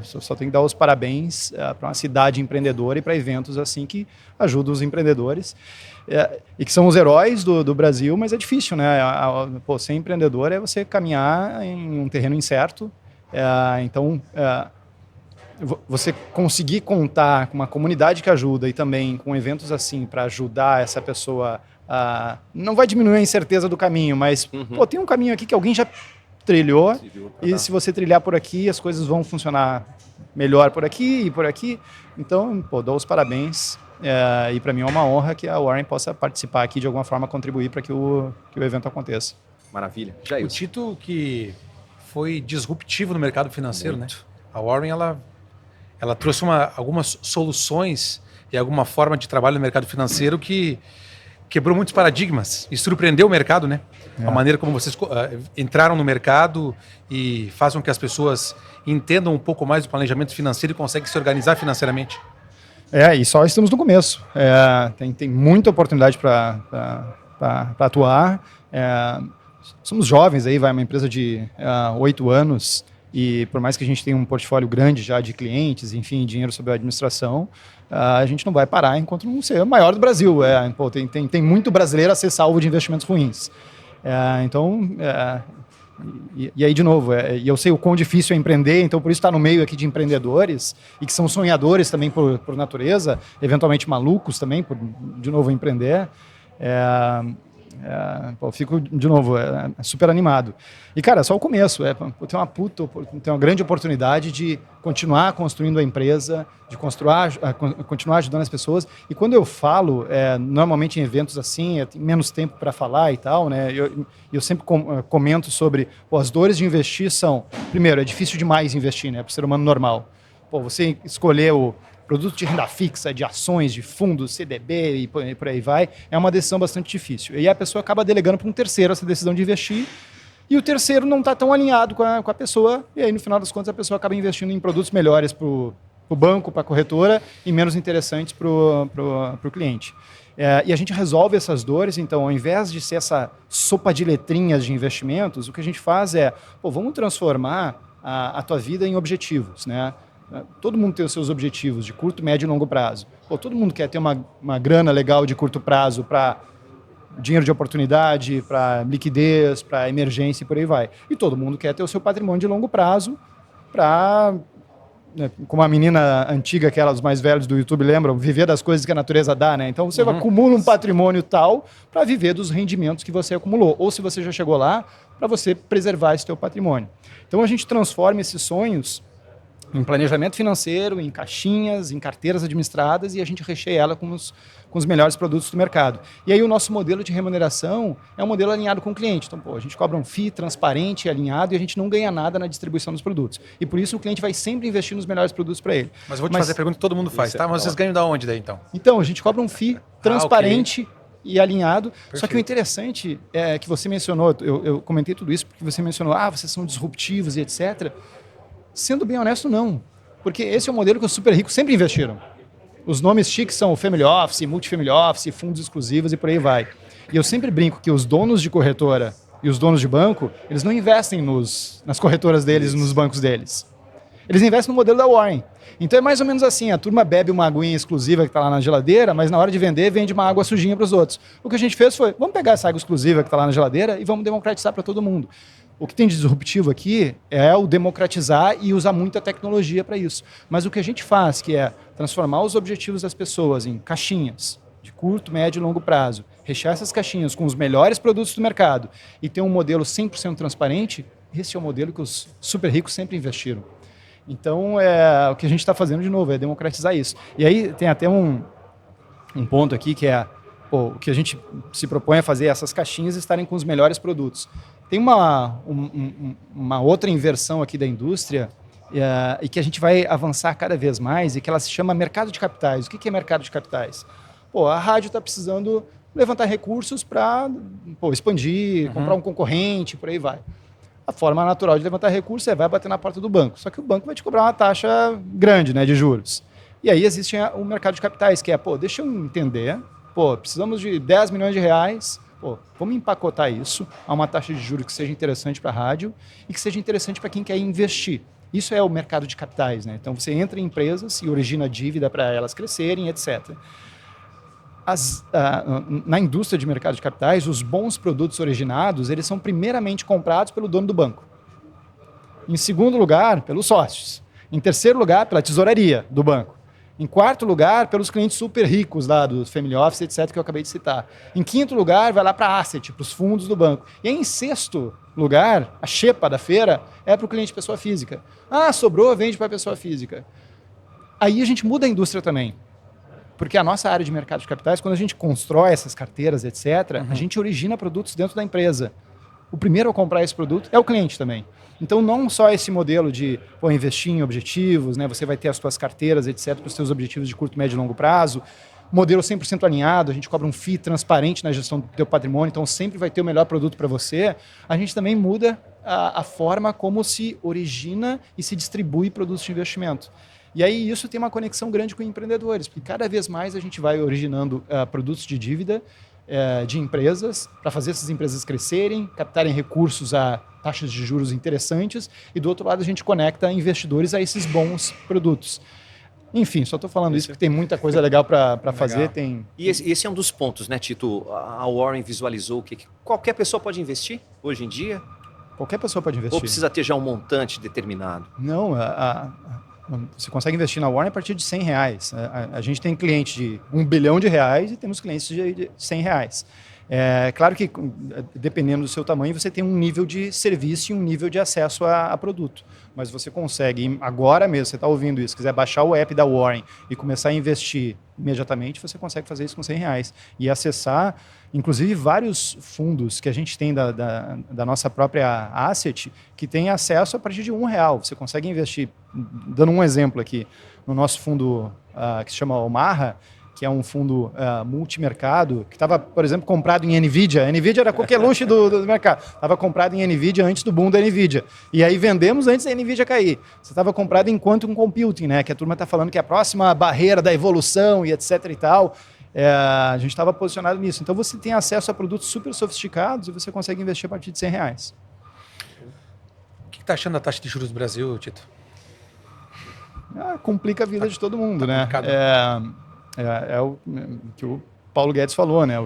só tem que dar os parabéns para uma cidade empreendedora e para eventos assim que ajudam os empreendedores e que são os heróis do Brasil, mas é difícil, né? Ser empreendedor é você caminhar em um terreno incerto, então você conseguir contar com uma comunidade que ajuda e também com eventos assim para ajudar essa pessoa não vai diminuir a incerteza do caminho, mas tem um caminho aqui que alguém já trilhou, e se você trilhar por aqui, as coisas vão funcionar melhor por aqui e por aqui. Então, dou os parabéns. E para mim é uma honra que a Warren possa participar aqui de alguma forma, contribuir para que o evento aconteça. Maravilha. O Tito que foi disruptivo no mercado financeiro, né? A Warren, ela trouxe algumas soluções e alguma forma de trabalho no mercado financeiro que quebrou muitos paradigmas e surpreendeu o mercado, né? A maneira como vocês entraram no mercado e fazem com que as pessoas entendam um pouco mais do planejamento financeiro e conseguem se organizar financeiramente. E só estamos no começo. Tem muita oportunidade para atuar. Somos jovens aí, uma empresa de 8 anos, e por mais que a gente tenha um portfólio grande já de clientes, enfim, dinheiro sob a administração, a gente não vai parar enquanto não ser o maior do Brasil. Tem muito brasileiro a ser salvo de investimentos ruins. E aí, de novo, e eu sei o quão difícil é empreender, então por isso está no meio aqui de empreendedores e que são sonhadores também por natureza, eventualmente malucos também, por, de novo, empreender. Eu fico, de novo, super animado. E, cara, é só o começo. Tem uma grande oportunidade de continuar construindo a empresa, de continuar ajudando as pessoas. E quando eu falo, normalmente em eventos assim, eu tenho menos tempo para falar e tal, né? Eu sempre comento sobre as dores de investir são, primeiro, é difícil demais investir, né? Para o ser humano normal. Você escolher o produto de renda fixa, de ações, de fundos, CDB e por aí vai, é uma decisão bastante difícil. E a pessoa acaba delegando para um terceiro essa decisão de investir, e o terceiro não está tão alinhado com a pessoa, e aí no final das contas a pessoa acaba investindo em produtos melhores para o banco, para a corretora, e menos interessantes para o cliente. E a gente resolve essas dores, então ao invés de ser essa sopa de letrinhas de investimentos, o que a gente faz é, vamos transformar a tua vida em objetivos, né? Todo mundo tem os seus objetivos de curto, médio e longo prazo. Todo mundo quer ter uma grana legal de curto prazo para dinheiro de oportunidade, para liquidez, para emergência e por aí vai. E todo mundo quer ter o seu patrimônio de longo prazo para, como a menina antiga, aquelas mais velhas do YouTube lembram, viver das coisas que a natureza dá, né? Então você acumula um patrimônio tal para viver dos rendimentos que você acumulou. Ou se você já chegou lá, para você preservar esse teu patrimônio. Então a gente transforma esses sonhos em planejamento financeiro, em caixinhas, em carteiras administradas, e a gente recheia ela com os melhores produtos do mercado. E aí o nosso modelo de remuneração é um modelo alinhado com o cliente. Então, a gente cobra um FII transparente e alinhado, e a gente não ganha nada na distribuição dos produtos. E por isso o cliente vai sempre investir nos melhores produtos para ele. Mas eu vou te fazer a pergunta que todo mundo faz, tá? Mas vocês ganham da onde daí, então? Então, a gente cobra um FII transparente e alinhado. Perfeito. Só que o interessante é que você mencionou, eu comentei tudo isso porque você mencionou, vocês são disruptivos e etc. Sendo bem honesto, não. Porque esse é o modelo que os super ricos sempre investiram. Os nomes chiques são o Family Office, Multifamily Office, fundos exclusivos e por aí vai. E eu sempre brinco que os donos de corretora e os donos de banco, eles não investem nas corretoras deles, nos bancos deles. Eles investem no modelo da Warren. Então é mais ou menos assim, a turma bebe uma aguinha exclusiva que está lá na geladeira, mas na hora de vender, vende uma água sujinha para os outros. O que a gente fez foi, vamos pegar essa água exclusiva que está lá na geladeira e vamos democratizar para todo mundo. O que tem de disruptivo aqui é o democratizar e usar muita tecnologia para isso. Mas o que a gente faz, que é transformar os objetivos das pessoas em caixinhas de curto, médio e longo prazo, rechear essas caixinhas com os melhores produtos do mercado e ter um modelo 100% transparente, esse é o modelo que os super ricos sempre investiram. Então, o que a gente está fazendo de novo é democratizar isso. E aí tem até um ponto aqui que é o que a gente se propõe a fazer, essas caixinhas estarem com os melhores produtos. Tem uma outra inversão aqui da indústria e que a gente vai avançar cada vez mais e que ela se chama mercado de capitais. O que é mercado de capitais? A rádio está precisando levantar recursos para expandir, comprar um concorrente, por aí vai. A forma natural de levantar recursos vai bater na porta do banco. Só que o banco vai te cobrar uma taxa grande, né, de juros. E aí existe o mercado de capitais, que é, deixa eu entender, precisamos de 10 milhões de reais, vamos empacotar isso a uma taxa de juros que seja interessante para a rádio e que seja interessante para quem quer investir. Isso é o mercado de capitais, né? Então você entra em empresas e origina dívida para elas crescerem, etc. Na indústria de mercado de capitais, os bons produtos originados, eles são primeiramente comprados pelo dono do banco. Em segundo lugar, pelos sócios. Em terceiro lugar, pela tesouraria do banco. Em quarto lugar, pelos clientes super ricos lá do Family Office, etc., que eu acabei de citar. Em quinto lugar, vai lá para a asset, para os fundos do banco. E aí, em sexto lugar, a xepa da feira é para o cliente pessoa física. Sobrou, vende para a pessoa física. Aí a gente muda a indústria também. Porque a nossa área de mercado de capitais, quando a gente constrói essas carteiras, etc., a gente origina produtos dentro da empresa. O primeiro a comprar esse produto é o cliente também. Então, não só esse modelo de investir em objetivos, né? Você vai ter as suas carteiras, etc., para os seus objetivos de curto, médio e longo prazo. Modelo 100% alinhado, a gente cobra um FII transparente na gestão do teu patrimônio, então sempre vai ter o melhor produto para você. A gente também muda a forma como se origina e se distribui produtos de investimento. E aí isso tem uma conexão grande com empreendedores, porque cada vez mais a gente vai originando produtos de dívida de empresas para fazer essas empresas crescerem, captarem recursos a taxas de juros interessantes e do outro lado a gente conecta investidores a esses bons produtos. Enfim, só estou falando isso porque tem muita coisa legal para fazer. E esse é um dos pontos, né, Tito? A Warren visualizou que qualquer pessoa pode investir hoje em dia? Qualquer pessoa pode investir. Ou precisa ter já um montante determinado? Não, você consegue investir na Warren a partir de R$100. A gente tem cliente de R$1 bilhão e temos clientes de R$100. É claro que, dependendo do seu tamanho, você tem um nível de serviço e um nível de acesso a produto. Mas você consegue, agora mesmo, você está ouvindo isso, quiser baixar o app da Warren e começar a investir imediatamente, você consegue fazer isso com R$100. E acessar, inclusive, vários fundos que a gente tem da nossa própria asset, que tem acesso a partir de R$1. Você consegue investir, dando um exemplo aqui, no nosso fundo que se chama Omaha, que é um fundo multimercado, que estava, por exemplo, comprado em NVIDIA. A NVIDIA era coqueluche do mercado. Estava comprado em NVIDIA antes do boom da NVIDIA. E aí vendemos antes da NVIDIA cair. Você estava comprado em Quantum Computing, né? Que a turma está falando que é a próxima barreira da evolução e etc e tal. A gente estava posicionado nisso. Então você tem acesso a produtos super sofisticados e você consegue investir a partir de R$100. O que está achando da taxa de juros do Brasil, Tito? Complica a vida de todo mundo, né? É o que o Paulo Guedes falou, né?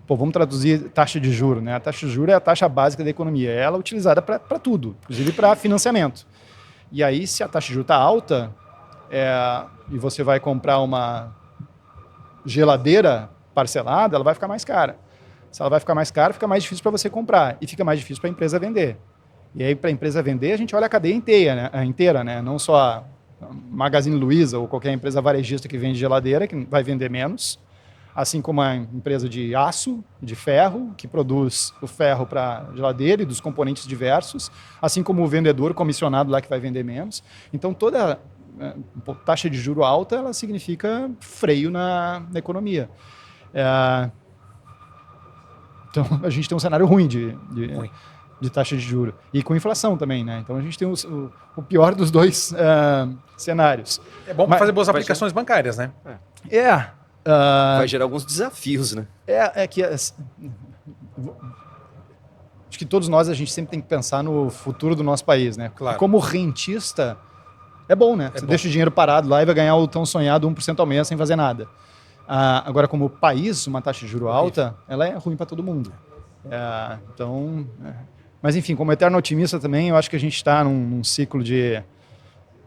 Vamos traduzir taxa de juros, né? A taxa de juros é a taxa básica da economia. Ela é utilizada para tudo, inclusive para financiamento. E aí, se a taxa de juros está alta e você vai comprar uma geladeira parcelada, ela vai ficar mais cara. Se ela vai ficar mais cara, fica mais difícil para você comprar e fica mais difícil para a empresa vender. E aí, para a empresa vender, a gente olha a cadeia inteira, né? Não só Magazine Luiza ou qualquer empresa varejista que vende geladeira, que vai vender menos, assim como a empresa de aço, de ferro, que produz o ferro para geladeira e dos componentes diversos, assim como o vendedor comissionado lá que vai vender menos. Então, toda taxa de juro alta, ela significa freio na economia. Então, a gente tem um cenário ruim de taxa de juros. E com inflação também, né? Então a gente tem o pior dos dois cenários. É bom para fazer boas aplicações bancárias, né? Vai gerar alguns desafios, né? Acho que todos nós, a gente sempre tem que pensar no futuro do nosso país, né? Claro. Como rentista, é bom, né? Você deixa o dinheiro parado lá e vai ganhar o tão sonhado 1% ao mês sem fazer nada. Agora, como país, uma taxa de juros alta, ela é ruim para todo mundo. Mas, enfim, como eterno otimista também, eu acho que a gente está num ciclo de...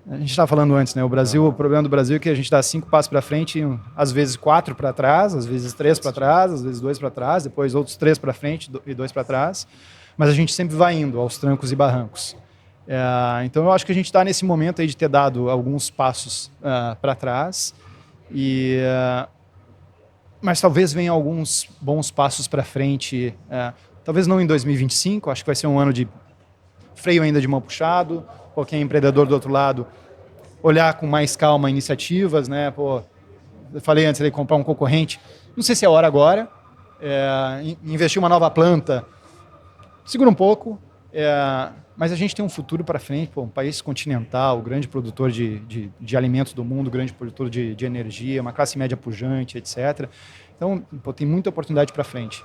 A gente estava falando antes, né? O problema do Brasil é que a gente dá 5 passos para frente, às vezes 4 para trás, às vezes 3 para trás, às vezes 2 para trás, depois outros 3 para frente e 2 para trás. Mas a gente sempre vai indo aos trancos e barrancos. Então eu acho que a gente está nesse momento aí de ter dado alguns passos para trás, mas talvez venham alguns bons passos para frente, talvez não em 2025, acho que vai ser um ano de freio ainda de mão puxado, qualquer empreendedor do outro lado olhar com mais calma iniciativas, né? Pô, eu falei antes de comprar um concorrente, não sei se é a hora agora, investir uma nova planta, segura um pouco, mas a gente tem um futuro para frente, pô, um país continental, grande produtor de alimentos do mundo, grande produtor de energia, uma classe média pujante, etc. Então, pô, tem muita oportunidade para frente.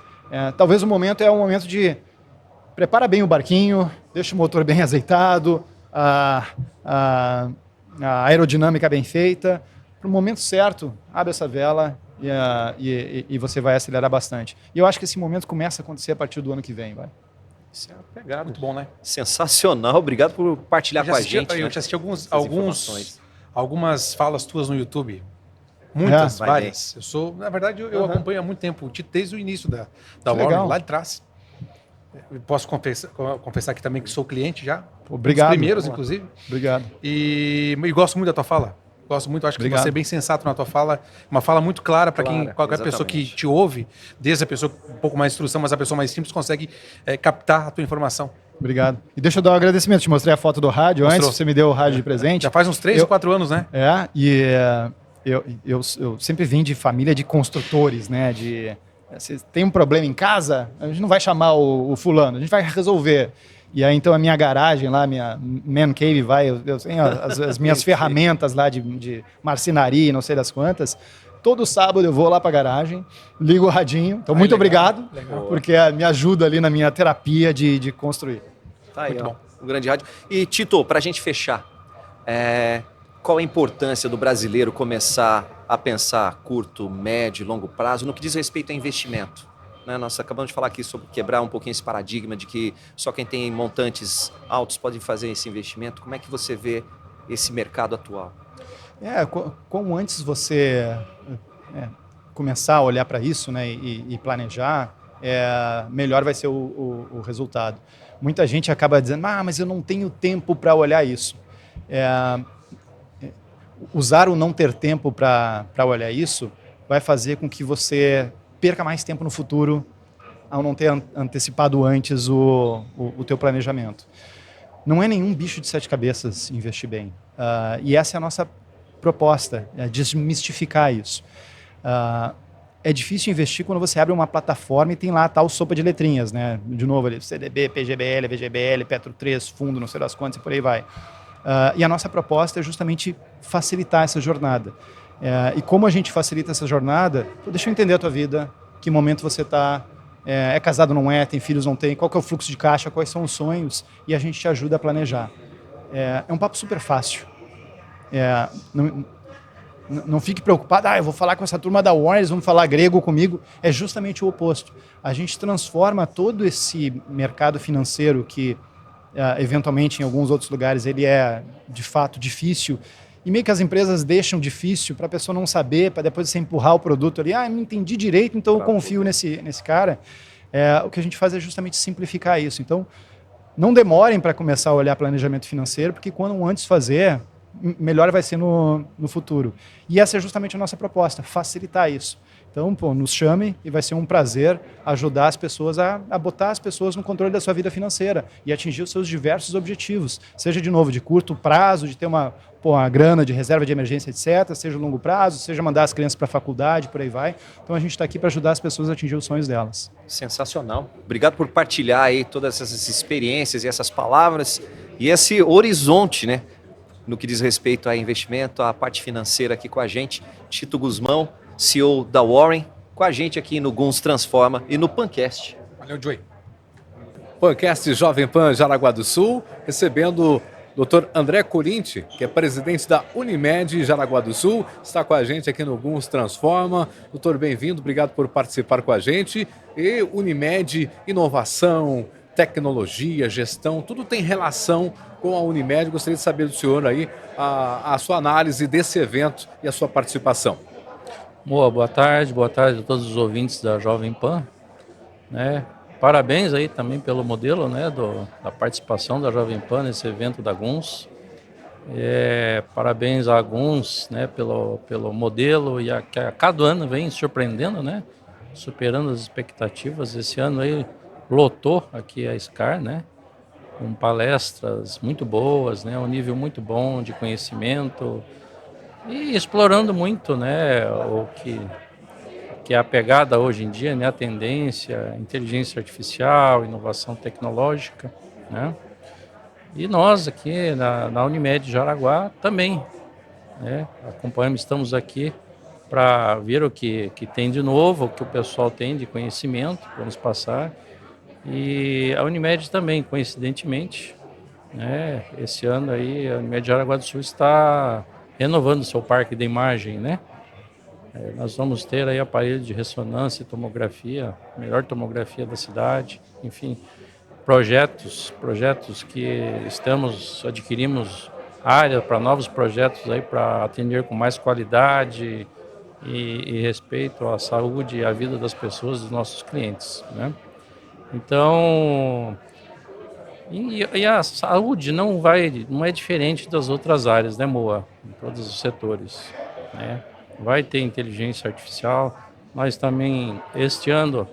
Talvez o momento é um momento de prepara bem o barquinho, deixa o motor bem azeitado, a aerodinâmica bem feita, para o momento certo, abre essa vela e você vai acelerar bastante. E eu acho que esse momento começa a acontecer a partir do ano que vem, vai. Isso é uma pegada. Muito bom, né? Sensacional, obrigado por partilhar com a gente. Eu já assisti algumas falas tuas no YouTube. Muitas, várias. Na verdade, eu acompanho há muito tempo, desde o início da Warren, lá de trás. Eu posso confessar aqui também que sou cliente já. Obrigado. Um dos primeiros, inclusive. Obrigado. E gosto muito da tua fala. Gosto muito, acho que você é bem sensato na tua fala. Uma fala muito clara para qualquer pessoa que te ouve, desde a pessoa com um pouco mais de instrução, mas a pessoa mais simples consegue captar a tua informação. Obrigado. E deixa eu dar um agradecimento. Te mostrei a foto do rádio antes, você me deu o rádio de presente. Já faz uns 3 ou 4 anos, né? Eu sempre vim de família de construtores, né? Você tem um problema em casa, a gente não vai chamar o fulano, a gente vai resolver. E aí, então, a minha garagem lá, minha man cave, eu tenho as minhas ferramentas lá de marcenaria, não sei das quantas. Todo sábado eu vou lá para a garagem, ligo o radinho. Então, muito obrigado, porque me ajuda ali na minha terapia de construir. Tá aí, muito bom. Um grande rádio. E, Tito, para a gente fechar, qual a importância do brasileiro começar a pensar curto, médio, longo prazo no que diz respeito a investimento? Nós acabamos de falar aqui sobre quebrar um pouquinho esse paradigma de que só quem tem montantes altos pode fazer esse investimento. Como é que você vê esse mercado atual? Como antes você começar a olhar para isso, né, e planejar, melhor vai ser o resultado. Muita gente acaba dizendo, mas eu não tenho tempo para olhar isso. Usar o não ter tempo para olhar isso vai fazer com que você perca mais tempo no futuro ao não ter antecipado antes o teu planejamento. Não é nenhum bicho de 7 cabeças investir bem. E essa é a nossa proposta, desmistificar isso. É difícil investir quando você abre uma plataforma e tem lá a tal sopa de letrinhas, né? De novo ali, CDB, PGBL, VGBL, Petro 3, fundo, não sei das quantas e por aí vai. E a nossa proposta é justamente facilitar essa jornada. E como a gente facilita essa jornada, deixa eu entender a tua vida, que momento você está, é casado, não é, tem filhos, não tem, qual que é o fluxo de caixa, quais são os sonhos, e a gente te ajuda a planejar. É um papo super fácil. Não fique preocupado, eu vou falar com essa turma da Warren, eles vão falar grego comigo. É justamente o oposto. A gente transforma todo esse mercado financeiro que, eventualmente, em alguns outros lugares, ele é, de fato, difícil. E meio que as empresas deixam difícil para a pessoa não saber, para depois você empurrar o produto ali. Não entendi direito, então eu confio nesse cara. O que a gente faz é justamente simplificar isso. Então, não demorem para começar a olhar planejamento financeiro, porque quando antes fazer, melhor vai ser no futuro. E essa é justamente a nossa proposta, facilitar isso. Então, nos chame e vai ser um prazer ajudar as pessoas a botar as pessoas no controle da sua vida financeira e atingir os seus diversos objetivos. Seja, de novo, de curto prazo, de ter uma grana de reserva de emergência, etc. Seja longo prazo, seja mandar as crianças para a faculdade, por aí vai. Então, a gente está aqui para ajudar as pessoas a atingir os sonhos delas. Sensacional. Obrigado por partilhar aí todas essas experiências e essas palavras e esse horizonte, né? No que diz respeito a investimento, a parte financeira aqui com a gente. Tito Guzmão, CEO da Warren, com a gente aqui no Guns Transforma e no Pancast. Valeu, Joey. Pancast Jovem Pan Jaraguá do Sul, recebendo o Dr. André Corinti, que é presidente da Unimed Jaraguá do Sul, está com a gente aqui no Guns Transforma. Doutor, bem-vindo, obrigado por participar com a gente. E Unimed, inovação, tecnologia, gestão, tudo tem relação com a Unimed. Gostaria de saber do senhor aí a sua análise desse evento e a sua participação. Boa tarde a todos os ouvintes da Jovem Pan. Parabéns aí também pelo modelo, né, da participação da Jovem Pan nesse evento da Guns. Parabéns a Guns, né, pelo modelo e que a cada ano vem surpreendendo, né, superando as expectativas. Esse ano aí lotou aqui a SCAR, né, com palestras muito boas, né, um nível muito bom de conhecimento e explorando muito, né, o que é a pegada hoje em dia, né, a tendência, inteligência artificial, inovação tecnológica, né. E nós aqui na Unimed de Jaraguá também, né, acompanhamos, estamos aqui para ver o que tem de novo, o que o pessoal tem de conhecimento para nos passar. E a Unimed também, coincidentemente, né, esse ano aí a Unimed de Jaraguá do Sul está renovando seu parque de imagem, né? Nós vamos ter aí aparelho de ressonância e tomografia, melhor tomografia da cidade, enfim, projetos que adquirimos área para novos projetos aí para atender com mais qualidade e respeito à saúde e à vida das pessoas, dos nossos clientes, né? Então, e a saúde não é diferente das outras áreas, né, Moa? Em todos os setores, né? Vai ter inteligência artificial. Nós também, este ano,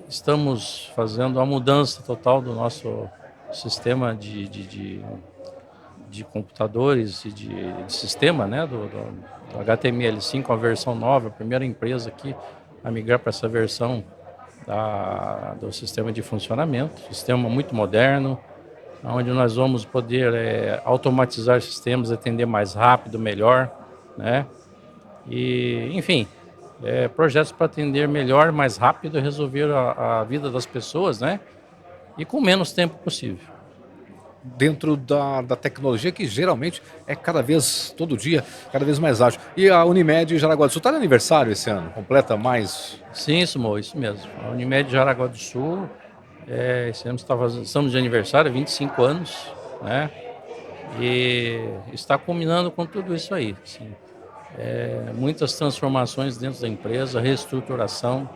estamos fazendo a mudança total do nosso sistema de computadores e de sistema, né, do HTML5, a versão nova, a primeira empresa aqui a migrar para essa versão do sistema de funcionamento, sistema muito moderno, onde nós vamos poder automatizar sistemas, atender mais rápido, melhor, né? E, enfim, projetos para atender melhor, mais rápido e resolver a vida das pessoas, né? E com menos tempo possível. Dentro da tecnologia que geralmente é cada vez, todo dia, cada vez mais ágil. E a Unimed Jaraguá do Sul está de aniversário esse ano, completa mais... Sim, isso mesmo. A Unimed Jaraguá do Sul, esse ano estamos de aniversário, 25 anos, né? E está culminando com tudo isso aí, assim. Muitas transformações dentro da empresa, reestruturação,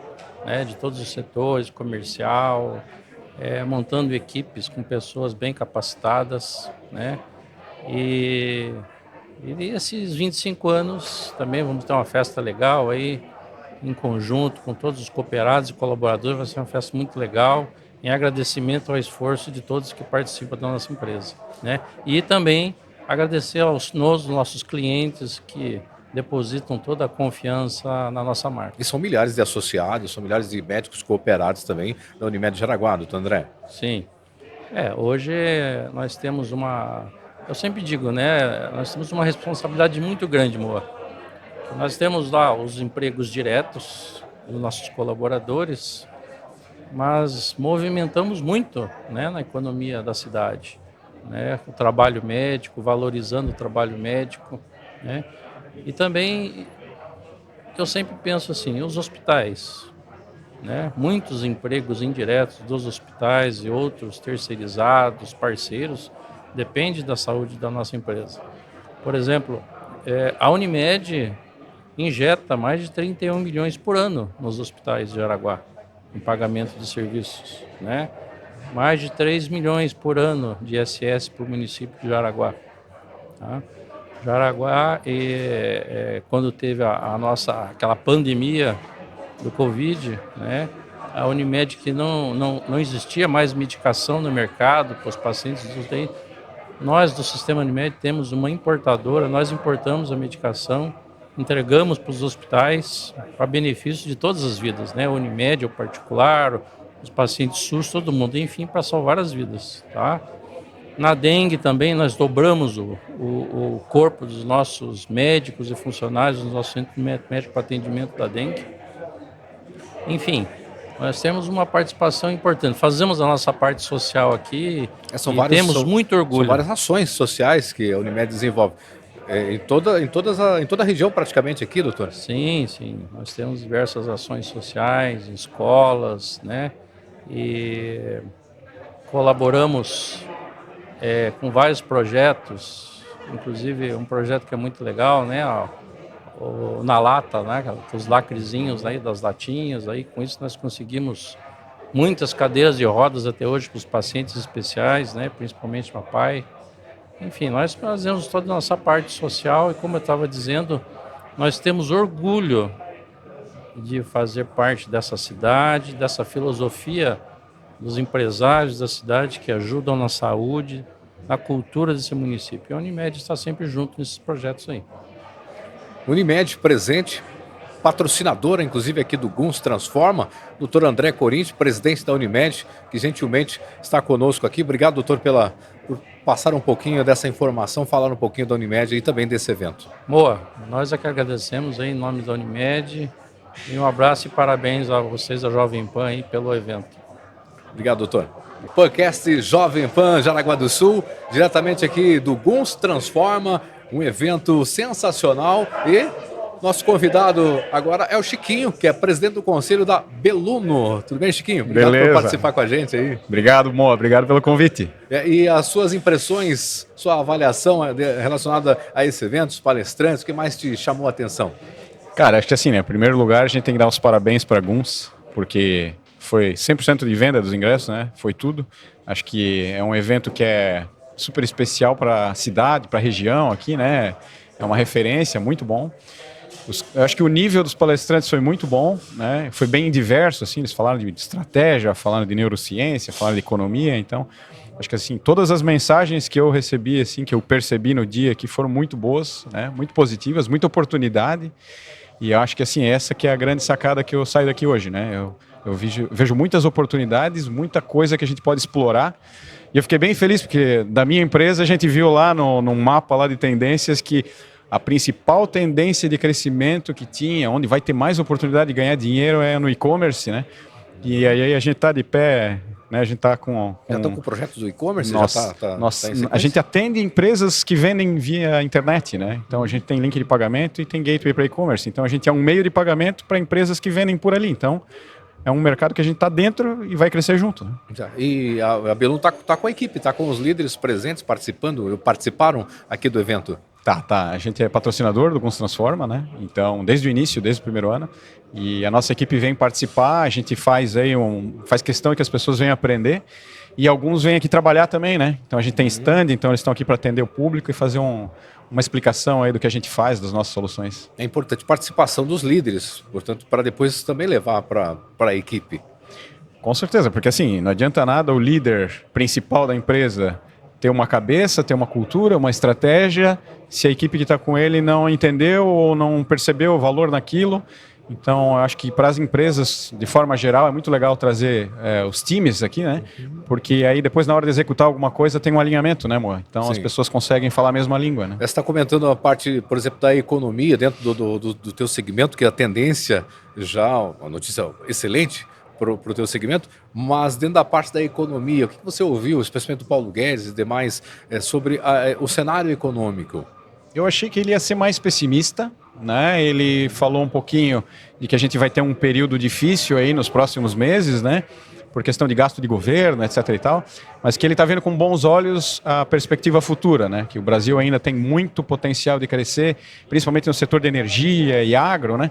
né, de todos os setores, comercial, montando equipes com pessoas bem capacitadas, né? E esses 25 anos também vamos ter uma festa legal aí, em conjunto com todos os cooperados e colaboradores, vai ser uma festa muito legal, em agradecimento ao esforço de todos que participam da nossa empresa, né? E também agradecer aos nossos clientes que depositam toda a confiança na nossa marca. E são milhares de associados, são milhares de médicos cooperados também da Unimed Jaraguá, doutor André. Sim. Hoje nós temos eu sempre digo, né, nós temos uma responsabilidade muito grande, Moa. Nós temos lá os empregos diretos dos nossos colaboradores, mas movimentamos muito, né, na economia da cidade, né, o trabalho médico, valorizando o trabalho médico, né? E também eu sempre penso assim, os hospitais, né? Muitos empregos indiretos dos hospitais e outros terceirizados, parceiros, depende da saúde da nossa empresa. Por exemplo, a Unimed injeta mais de 31 milhões por ano nos hospitais de Jaraguá, em pagamento de serviços, né? Mais de 3 milhões por ano de ISS para o município de Jaraguá, tá? Jaraguá, quando teve aquela pandemia do Covid, né, a Unimed, que não existia mais medicação no mercado para os pacientes, nós do Sistema Unimed temos uma importadora, nós importamos a medicação, entregamos para os hospitais para benefício de todas as vidas, né, a Unimed, o particular, os pacientes SUS, todo mundo, enfim, para salvar as vidas, tá? Na dengue também nós dobramos o corpo dos nossos médicos e funcionários do nosso centro médico para atendimento da dengue. Enfim, nós temos uma participação importante. Fazemos a nossa parte social aqui e temos muito orgulho. São várias ações sociais que a Unimed desenvolve. Em toda a região praticamente aqui, doutor? Sim. Nós temos diversas ações sociais, escolas, né? E colaboramos com vários projetos, inclusive um projeto que é muito legal, né? na lata, né? Os lacrezinhos aí das latinhas, aí com isso nós conseguimos muitas cadeiras de rodas até hoje para os pacientes especiais, né? Principalmente papai. Enfim, nós fazemos toda a nossa parte social e, como eu estava dizendo, nós temos orgulho de fazer parte dessa cidade, dessa filosofia dos empresários da cidade que ajudam na saúde, na cultura desse município. E a Unimed está sempre junto nesses projetos aí. Unimed presente, patrocinadora, inclusive, aqui do Guns Transforma, doutor André Corinti, presidente da Unimed, que gentilmente está conosco aqui. Obrigado, doutor, por passar um pouquinho dessa informação, falar um pouquinho da Unimed e também desse evento. Boa, nós é que agradecemos aí em nome da Unimed e um abraço e parabéns a vocês da Jovem Pan aí pelo evento. Obrigado, doutor. Podcast Jovem Pan Jaraguá do Sul, diretamente aqui do Guns Transforma, um evento sensacional e nosso convidado agora é o Chiquinho, que é presidente do conselho da Beluno. Tudo bem, Chiquinho? Obrigado por participar com a gente aí. Obrigado, Mo. Obrigado pelo convite. E as suas impressões, sua avaliação relacionada a esse evento, os palestrantes, o que mais te chamou a atenção? Cara, acho que assim, né? Em primeiro lugar, a gente tem que dar os parabéns para a Guns, porque foi 100% de venda dos ingressos, né? Foi tudo. Acho que é um evento que é super especial para a cidade, para a região aqui, né? É uma referência, muito bom. Eu acho que o nível dos palestrantes foi muito bom, né? Foi bem diverso, assim, eles falaram de estratégia, falaram de neurociência, falaram de economia, então acho que assim, todas as mensagens que eu recebi, assim, que eu percebi no dia aqui foram muito boas, né? Muito positivas, muita oportunidade, e eu acho que assim, essa que é a grande sacada que eu saio daqui hoje, né? Eu vejo muitas oportunidades, muita coisa que a gente pode explorar. E eu fiquei bem feliz porque da minha empresa a gente viu lá no mapa lá de tendências que a principal tendência de crescimento que tinha, onde vai ter mais oportunidade de ganhar dinheiro é no e-commerce, né? E aí a gente está de pé, né? A gente está com... Já estão com projetos do e-commerce? A gente atende empresas que vendem via internet, né? Então a gente tem link de pagamento e tem gateway para e-commerce. Então a gente é um meio de pagamento para empresas que vendem por ali. Então é um mercado que a gente está dentro e vai crescer junto. Né? E a Beluno está com a equipe, está com os líderes presentes participaram aqui do evento? Tá. A gente é patrocinador do Guns Transforma, né? Então, desde o início, desde o primeiro ano. E a nossa equipe vem participar, a gente faz questão que as pessoas venham aprender. E alguns vêm aqui trabalhar também, né? Então a gente tem stand, então eles estão aqui para atender o público e fazer uma explicação aí do que a gente faz, das nossas soluções. É importante a participação dos líderes, portanto, para depois também levar para a equipe. Com certeza, porque assim, não adianta nada o líder principal da empresa ter uma cabeça, ter uma cultura, uma estratégia, se a equipe que está com ele não entendeu ou não percebeu o valor naquilo. Então, eu acho que para as empresas, de forma geral, é muito legal trazer os times aqui, né? Porque aí depois, na hora de executar alguma coisa, tem um alinhamento, né, amor? Então, Sim. As pessoas conseguem falar a mesma língua, né? Você está comentando a parte, por exemplo, da economia dentro do teu segmento, que a tendência já, uma notícia excelente para o teu segmento, mas dentro da parte da economia, o que você ouviu, especialmente do Paulo Guedes e demais, sobre o cenário econômico? Eu achei que ele ia ser mais pessimista, né? Ele falou um pouquinho de que a gente vai ter um período difícil aí nos próximos meses, né? Por questão de gasto de governo, etc. e tal, mas que ele está vendo com bons olhos a perspectiva futura, né? Que o Brasil ainda tem muito potencial de crescer, principalmente no setor de energia e agro, né?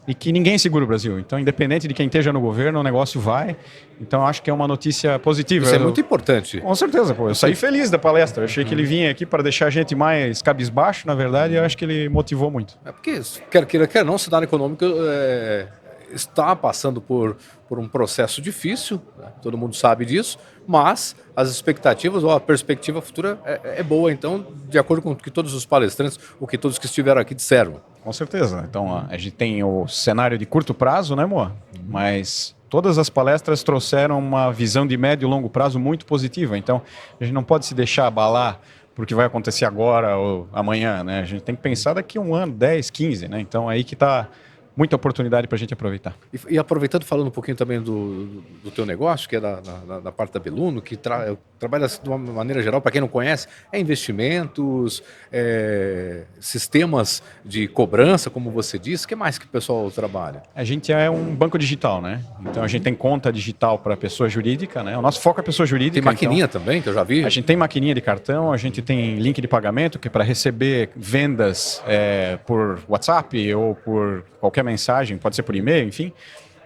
E que ninguém segura o Brasil. Então, independente de quem esteja no governo, o negócio vai. Então, acho que é uma notícia positiva. Isso é muito importante. Com certeza, pô. Eu saí feliz da palestra. Eu achei que ele vinha aqui para deixar a gente mais cabisbaixo, na verdade, e eu acho que ele motivou muito. É porque, quer não, o cenário econômico está passando por um processo difícil, né? Todo mundo sabe disso, mas as expectativas ou a perspectiva futura é boa, então, de acordo com o que todos os palestrantes, o que todos que estiveram aqui disseram. Com certeza. Então, a gente tem o cenário de curto prazo, né, amor? Mas todas as palestras trouxeram uma visão de médio e longo prazo muito positiva. Então, a gente não pode se deixar abalar por que vai acontecer agora ou amanhã, né? A gente tem que pensar daqui a um ano, 10, 15, né? Então, aí que está muita oportunidade para a gente aproveitar. E aproveitando, falando um pouquinho também do teu negócio, que é da parte da Beluno, que trabalha de uma maneira geral, para quem não conhece, investimentos, sistemas de cobrança, como você disse. O que mais que o pessoal trabalha? A gente é um banco digital, né? Então a gente tem conta digital para pessoa jurídica, né? O nosso foco é pessoa jurídica. Tem maquininha também, que eu já vi? A gente tem maquininha de cartão, a gente tem link de pagamento, que é para receber vendas por WhatsApp ou por qualquer mensagem, pode ser por e-mail, enfim.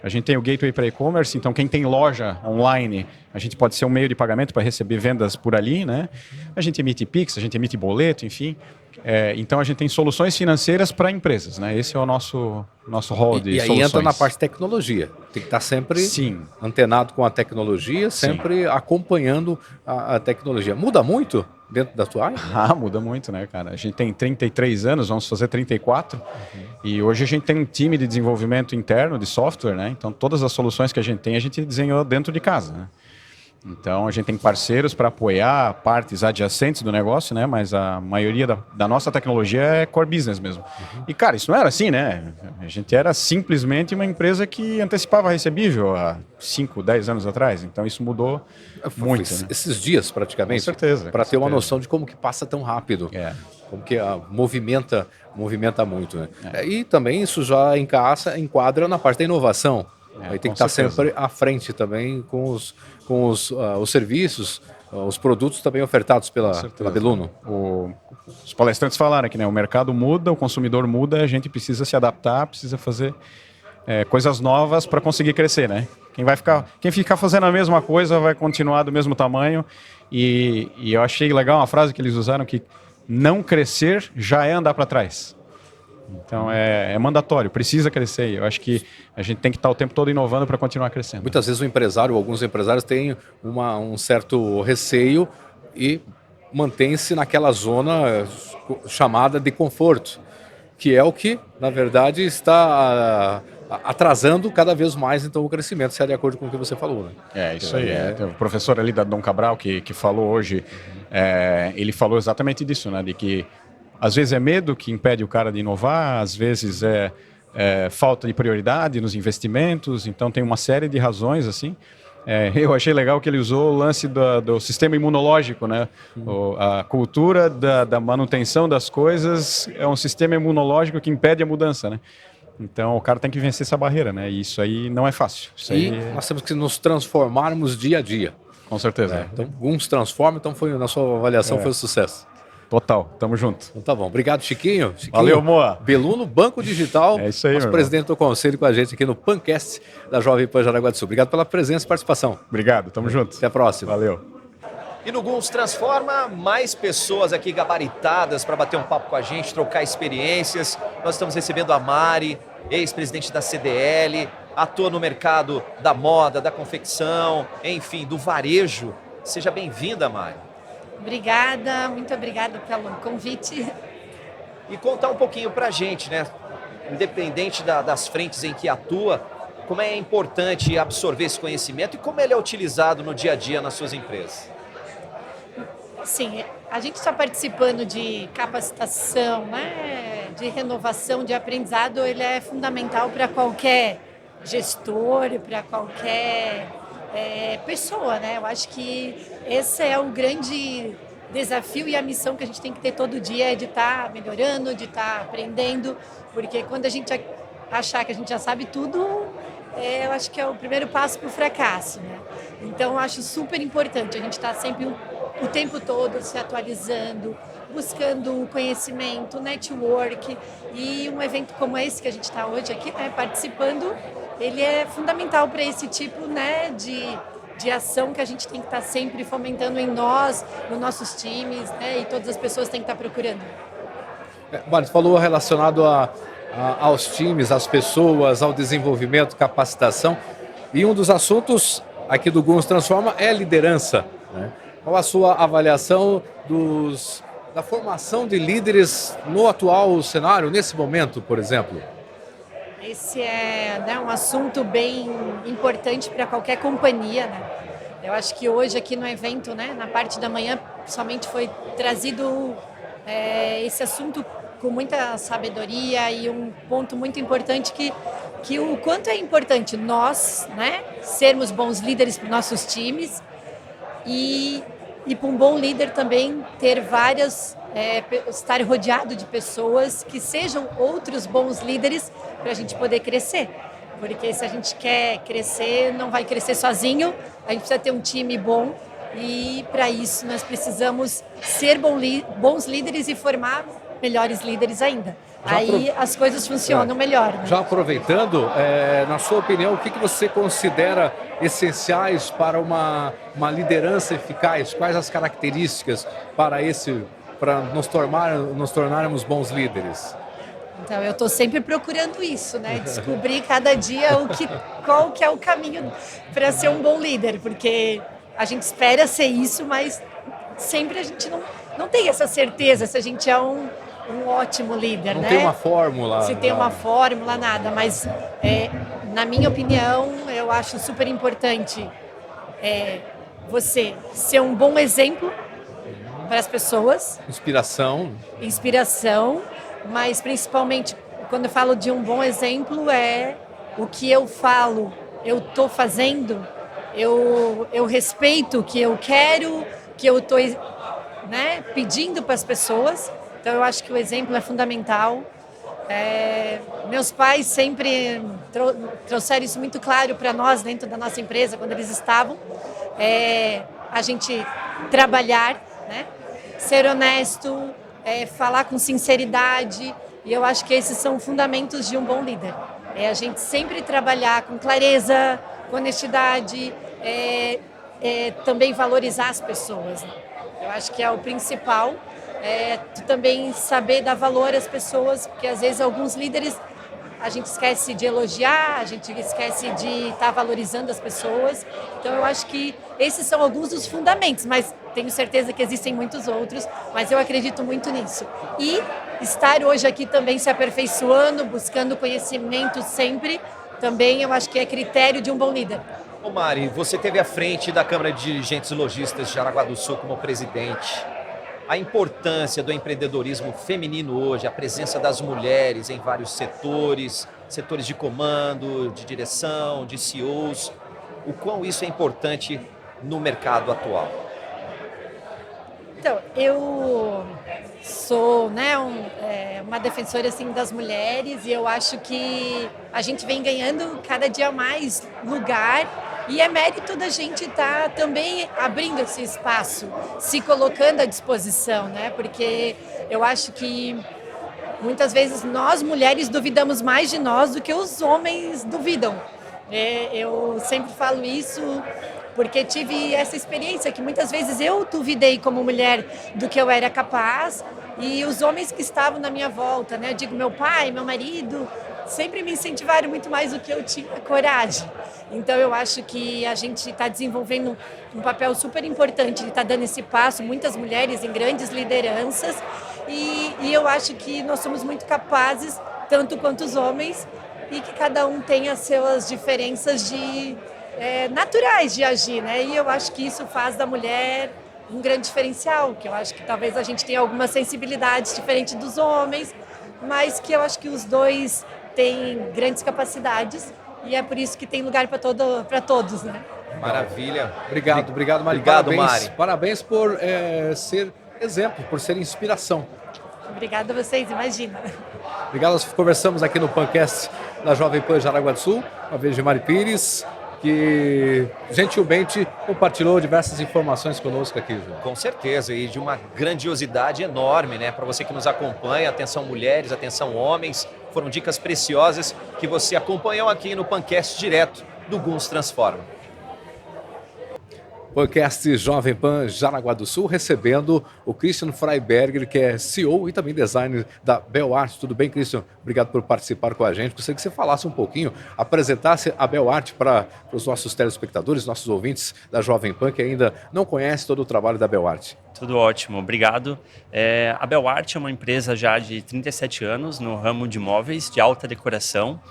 A gente tem o gateway para e-commerce, então quem tem loja online, a gente pode ser um meio de pagamento para receber vendas por ali, né? A gente emite Pix, a gente emite boleto, enfim. Então a gente tem soluções financeiras para empresas, né? Esse é o nosso hall de soluções. E aí entra na parte de tecnologia. Tem que estar sempre antenado com a tecnologia, sempre acompanhando a tecnologia. Muda muito dentro da tua área? Muda muito, né, cara? A gente tem 33 anos, vamos fazer 34. E hoje a gente tem um time de desenvolvimento interno de software, né? Então todas as soluções que a gente desenhou dentro de casa, né? Então a gente tem parceiros para apoiar partes adjacentes do negócio, né? Mas a maioria da nossa tecnologia é core business mesmo. E cara, isso não era assim, né? A gente era simplesmente uma empresa que antecipava recebível há 5, 10 anos atrás. Então isso mudou muito. Né? Esses dias praticamente. Com certeza. Para ter uma noção de como que passa tão rápido. Como que movimenta muito, né? E também isso já enquadra na parte da inovação. Aí tem que estar sempre à frente também com os serviços, os produtos também ofertados pela Beluno. Os palestrantes falaram aqui, né? O mercado muda, o consumidor muda, a gente precisa se adaptar, precisa fazer coisas novas para conseguir crescer, né? Quem ficar fazendo a mesma coisa vai continuar do mesmo tamanho. E eu achei legal uma frase que eles usaram, que não crescer já é andar para trás. Então é mandatório, precisa crescer. Eu acho que a gente tem que estar o tempo todo inovando para continuar crescendo. Muitas vezes alguns empresários têm um certo receio e mantém-se naquela zona chamada de conforto, que é o que, na verdade, está atrasando cada vez mais então, o crescimento, se é de acordo com o que você falou. Né? Isso aí. O professor ali da Dom Cabral, que falou hoje, ele falou exatamente disso, né? De que às vezes é medo que impede o cara de inovar, às vezes é falta de prioridade nos investimentos, então tem uma série de razões assim. Eu achei legal que ele usou o lance do sistema imunológico, né? A cultura da manutenção das coisas é um sistema imunológico que impede a mudança, né? Então o cara tem que vencer essa barreira, né? E isso aí não é fácil. Nós temos que nos transformarmos dia a dia. Com certeza. Então, alguns transformam, então na sua avaliação foi um sucesso. Total, tamo junto. Então tá bom. Obrigado, Chiquinho. Valeu, Moa. Beluno, Banco Digital. É isso aí, nosso presidente do conselho com a gente aqui no Pancast da Jovem Pan Jaraguá do Sul. Obrigado pela presença e participação. Obrigado, tamo junto. Até a próxima. Valeu. E no Guns Transforma, mais pessoas aqui gabaritadas para bater um papo com a gente, trocar experiências. Nós estamos recebendo a Mari, ex-presidente da CDL, atua no mercado da moda, da confecção, enfim, do varejo. Seja bem-vinda, Mari. Obrigada, muito obrigada pelo convite. E contar um pouquinho pra gente, né? Independente das frentes em que atua, como é importante absorver esse conhecimento e como ele é utilizado no dia a dia nas suas empresas. Sim, a gente está participando de capacitação, né? De renovação, de aprendizado, ele é fundamental para qualquer gestor, para qualquer pessoa, né? Eu acho que esse é o grande desafio e a missão que a gente tem que ter todo dia, é de estar melhorando, de estar aprendendo, porque quando a gente achar que a gente já sabe tudo, eu acho que é o primeiro passo para o fracasso, né? Então, eu acho super importante a gente estar sempre o tempo todo se atualizando, buscando conhecimento, network, e um evento como esse que a gente está hoje aqui, né, participando, ele é fundamental para esse tipo, né, de ação que a gente tem que estar sempre fomentando em nós, nos nossos times, né, e todas as pessoas têm que estar procurando. Mário, você falou relacionado aos times, às pessoas, ao desenvolvimento, capacitação, e um dos assuntos aqui do Guns Transforma é a liderança, né? Qual a sua avaliação da formação de líderes no atual cenário, nesse momento, por exemplo? Esse é, né, um assunto bem importante para qualquer companhia, né? Eu acho que hoje aqui no evento, né, na parte da manhã, somente foi trazido esse assunto com muita sabedoria e um ponto muito importante que o quanto é importante nós, né, sermos bons líderes para os nossos times e para um bom líder também ter estar rodeado de pessoas que sejam outros bons líderes para a gente poder crescer. Porque se a gente quer crescer, não vai crescer sozinho, a gente precisa ter um time bom e para isso nós precisamos ser bons líderes e formar melhores líderes ainda. Aí as coisas funcionam melhor. Né? Já aproveitando, na sua opinião, o que você considera essenciais para uma liderança eficaz? Quais as características para nos tornarmos bons líderes? Então, eu estou sempre procurando isso, né? Descobrir cada dia qual que é o caminho para ser um bom líder, porque a gente espera ser isso, mas sempre a gente não tem essa certeza se a gente é um ótimo líder, né? Não tem uma fórmula. Se tem uma fórmula, nada, mas na minha opinião, eu acho super importante você ser um bom exemplo para as pessoas. Inspiração, mas principalmente quando eu falo de um bom exemplo o que eu falo, eu estou fazendo, eu respeito o que eu quero, que eu estou pedindo para as pessoas. Então eu acho que o exemplo é fundamental. Meus pais sempre trouxeram isso muito claro para nós dentro da nossa empresa quando eles estavam. A gente trabalhar, né? Ser honesto, falar com sinceridade, e eu acho que esses são fundamentos de um bom líder. A gente sempre trabalhar com clareza, com honestidade, também valorizar as pessoas. Né? Eu acho que é o principal, tu também saber dar valor às pessoas, porque às vezes alguns líderes a gente esquece de elogiar, a gente esquece de estar valorizando as pessoas. Então eu acho que esses são alguns dos fundamentos, mas tenho certeza que existem muitos outros, mas eu acredito muito nisso. E estar hoje aqui também se aperfeiçoando, buscando conhecimento sempre, também eu acho que é critério de um bom líder. Ô Mari, você esteve à frente da Câmara de Dirigentes Lojistas de Jaraguá do Sul como presidente. A importância do empreendedorismo feminino hoje, a presença das mulheres em vários setores de comando, de direção, de CEOs, o quão isso é importante no mercado atual? Então, eu sou uma defensora assim, das mulheres e eu acho que a gente vem ganhando cada dia mais lugar e é mérito da gente estar também abrindo esse espaço, se colocando à disposição, né? Porque eu acho que muitas vezes nós mulheres duvidamos mais de nós do que os homens duvidam. Eu sempre falo isso porque tive essa experiência que muitas vezes eu duvidei como mulher do que eu era capaz e os homens que estavam na minha volta, né? Eu digo, meu pai, meu marido, sempre me incentivaram muito mais do que eu tinha coragem. Então eu acho que a gente está desenvolvendo um papel super importante de estar dando esse passo, muitas mulheres em grandes lideranças e eu acho que nós somos muito capazes, tanto quanto os homens, e que cada um tem as suas diferenças naturais de agir, né? E eu acho que isso faz da mulher um grande diferencial, que eu acho que talvez a gente tenha algumas sensibilidades diferentes dos homens, mas que eu acho que os dois têm grandes capacidades e é por isso que tem lugar para todos, né? Maravilha. Obrigado, Mari. Obrigado, Parabéns, Mari. Parabéns por ser exemplo, por ser inspiração. Obrigada a vocês, imagina. Obrigado, nós conversamos aqui no Pancast da Jovem Pan Jaraguá do Sul, uma vez de Mari Pires, que gentilmente compartilhou diversas informações conosco aqui, João. Com certeza, e de uma grandiosidade enorme, né? Para você que nos acompanha, atenção mulheres, atenção homens, foram dicas preciosas que você acompanhou aqui no Pancast direto do Guns Transforma. Podcast Jovem Pan Jaraguá do Sul, recebendo o Christian Freiberger, que é CEO e também designer da BelArt. Tudo bem, Christian? Obrigado por participar com a gente. Gostaria que você falasse um pouquinho, apresentasse a BelArt para os nossos telespectadores, nossos ouvintes da Jovem Pan, que ainda não conhecem todo o trabalho da BelArt. Tudo ótimo, obrigado. A BelArt é uma empresa já de 37 anos no ramo de móveis de alta decoração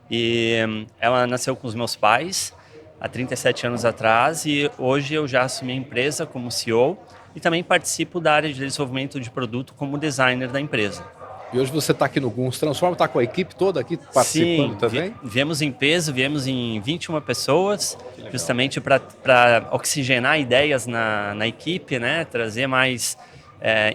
e ela nasceu com os meus pais há 37 anos atrás e hoje eu já assumi a empresa como CEO. e também participo da área de desenvolvimento de produto como designer da empresa. E hoje você está aqui no Guns Transforma, está com a equipe toda aqui participando também? Viemos em peso, viemos em 21 pessoas, justamente para oxigenar ideias na equipe, né? Trazer mais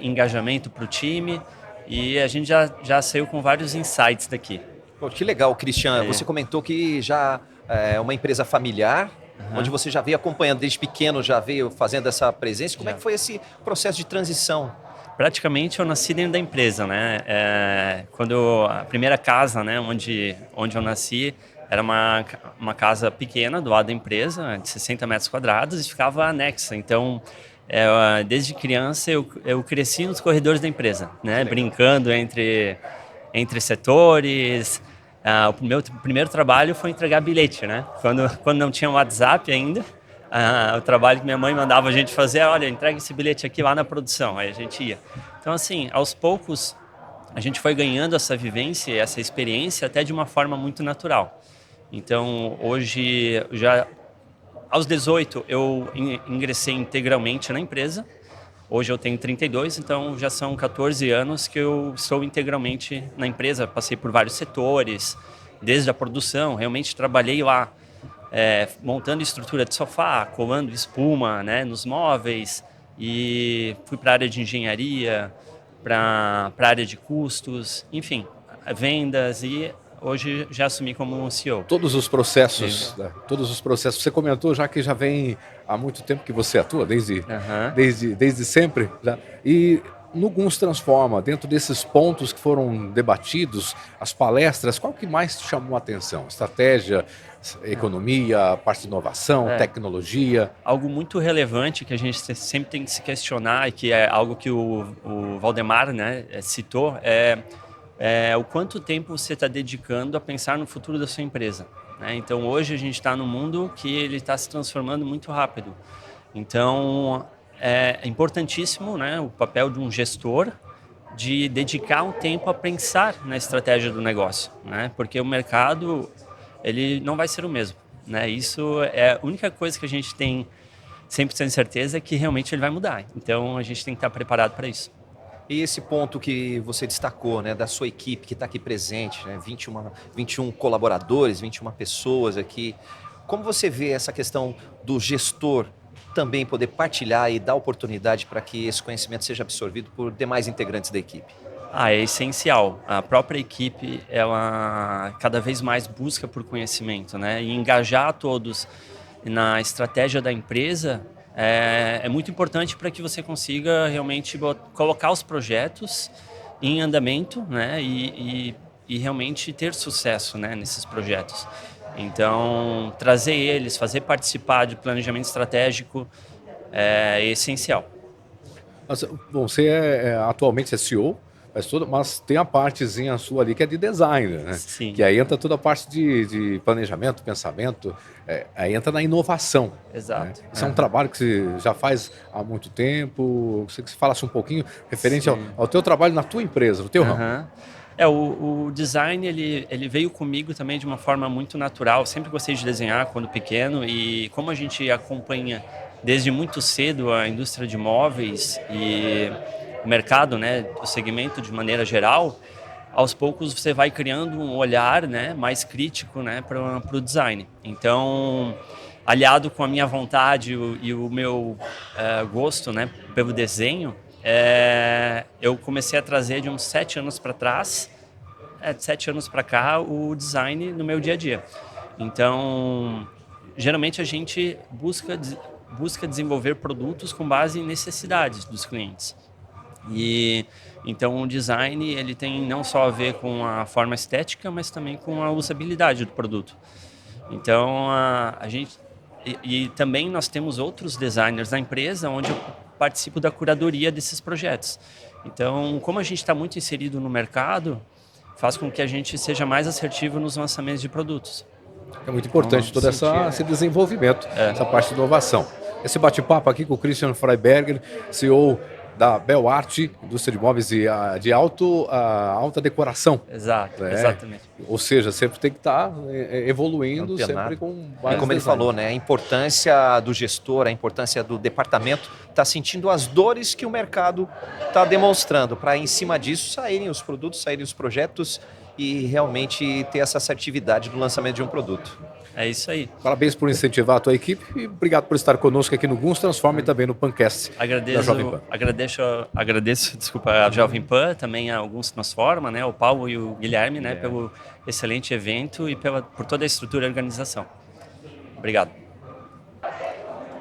engajamento para o time, e a gente já saiu com vários insights daqui. Pô, que legal, Christian. Você comentou que já é uma empresa familiar, onde você já veio acompanhando desde pequeno, já veio fazendo essa presença. Como é que foi esse processo de transição? Praticamente eu nasci dentro da empresa, né? Quando a primeira casa, né, onde eu nasci, era uma casa pequena do lado da empresa, de 60 metros quadrados, e ficava anexa. Então, desde criança eu cresci nos corredores da empresa, né? Brincando entre setores. O meu primeiro trabalho foi entregar bilhete, né? Quando não tinha WhatsApp ainda. O trabalho que minha mãe mandava a gente fazer, olha, entrega esse bilhete aqui lá na produção, aí a gente ia. Então, assim, aos poucos, a gente foi ganhando essa vivência, essa experiência, até de uma forma muito natural. Então, hoje, aos 18, eu ingressei integralmente na empresa. Hoje eu tenho 32, então já são 14 anos que eu estou integralmente na empresa. Passei por vários setores, desde a produção, realmente trabalhei lá, montando estrutura de sofá, colando espuma, né, nos móveis, e fui para a área de engenharia, para a área de custos, enfim, vendas, e hoje já assumi como CEO. Todos os processos, né? Todos os processos. Você comentou já que já vem há muito tempo que você atua, desde sempre. Né? E no Guns Transforma, dentro desses pontos que foram debatidos, as palestras, qual que mais te chamou a atenção? Estratégia, economia, parte de inovação, tecnologia? Algo muito relevante que a gente sempre tem que se questionar, e que é algo que o Valdemar, né, citou, o quanto tempo você está dedicando a pensar no futuro da sua empresa. Né? Então, hoje a gente está num mundo que ele está se transformando muito rápido. Então, é importantíssimo, né, o papel de um gestor de dedicar um tempo a pensar na estratégia do negócio, né? Porque o mercado ele não vai ser o mesmo. Né? Isso é a única coisa que a gente tem 100% de certeza, é que realmente ele vai mudar. Então, a gente tem que estar preparado para isso. E esse ponto que você destacou, né, da sua equipe que está aqui presente, né, 21 colaboradores, 21 pessoas aqui, como você vê essa questão do gestor também poder partilhar e dar oportunidade para que esse conhecimento seja absorvido por demais integrantes da equipe? É essencial. A própria equipe, ela cada vez mais busca por conhecimento, né, e engajar todos na estratégia da empresa é muito importante para que você consiga realmente colocar os projetos em andamento, né, e realmente ter sucesso, né, nesses projetos. Então, trazer eles, fazer participar de planejamento estratégico é essencial. Bom, você atualmente é CEO, mas tem a partezinha sua ali que é de design, né? Sim. Que aí entra toda a parte de planejamento, pensamento, aí entra na inovação. Exato. Né? Isso é um trabalho que você já faz há muito tempo. Gostaria que você falasse um pouquinho referente ao teu trabalho na tua empresa, no teu ramo. O design ele veio comigo também de uma forma muito natural. Eu sempre gostei de desenhar quando pequeno, e como a gente acompanha desde muito cedo a indústria de móveis e o mercado, né, o segmento de maneira geral, aos poucos você vai criando um olhar, né, mais crítico, né, para o design. Então, aliado com a minha vontade e o meu gosto, né, pelo desenho, eu comecei a trazer de uns 7 anos para trás, de 7 anos para cá, o design no meu dia a dia. Então, geralmente a gente busca desenvolver produtos com base em necessidades dos clientes. E então o design ele tem não só a ver com a forma estética, mas também com a usabilidade do produto. Então a gente e também nós temos outros designers na empresa onde eu participo da curadoria desses projetos. Então, como a gente está muito inserido no mercado, faz com que a gente seja mais assertivo nos lançamentos de produtos. É muito importante todo esse desenvolvimento, essa parte de inovação. Esse bate-papo aqui com o Christian Freiberger, CEO da Bel Art, indústria de móveis de alta decoração. Exato, exatamente. Ou seja, sempre tem que estar evoluindo, Antenado. sempre com E vários como ele designs. falou, né, a importância do gestor, a importância do departamento, está sentindo as dores que o mercado está demonstrando, para em cima disso saírem os produtos, saírem os projetos e realmente ter essa assertividade do lançamento de um produto. É isso aí. Parabéns por incentivar a tua equipe e obrigado por estar conosco aqui no Guns Transforma e também no Pancast da Jovem Pan. Agradeço, desculpa, a Jovem Pan, também a Alguns Transforma, né, o Paulo e o Guilherme, né, pelo excelente evento e por toda a estrutura e organização. Obrigado.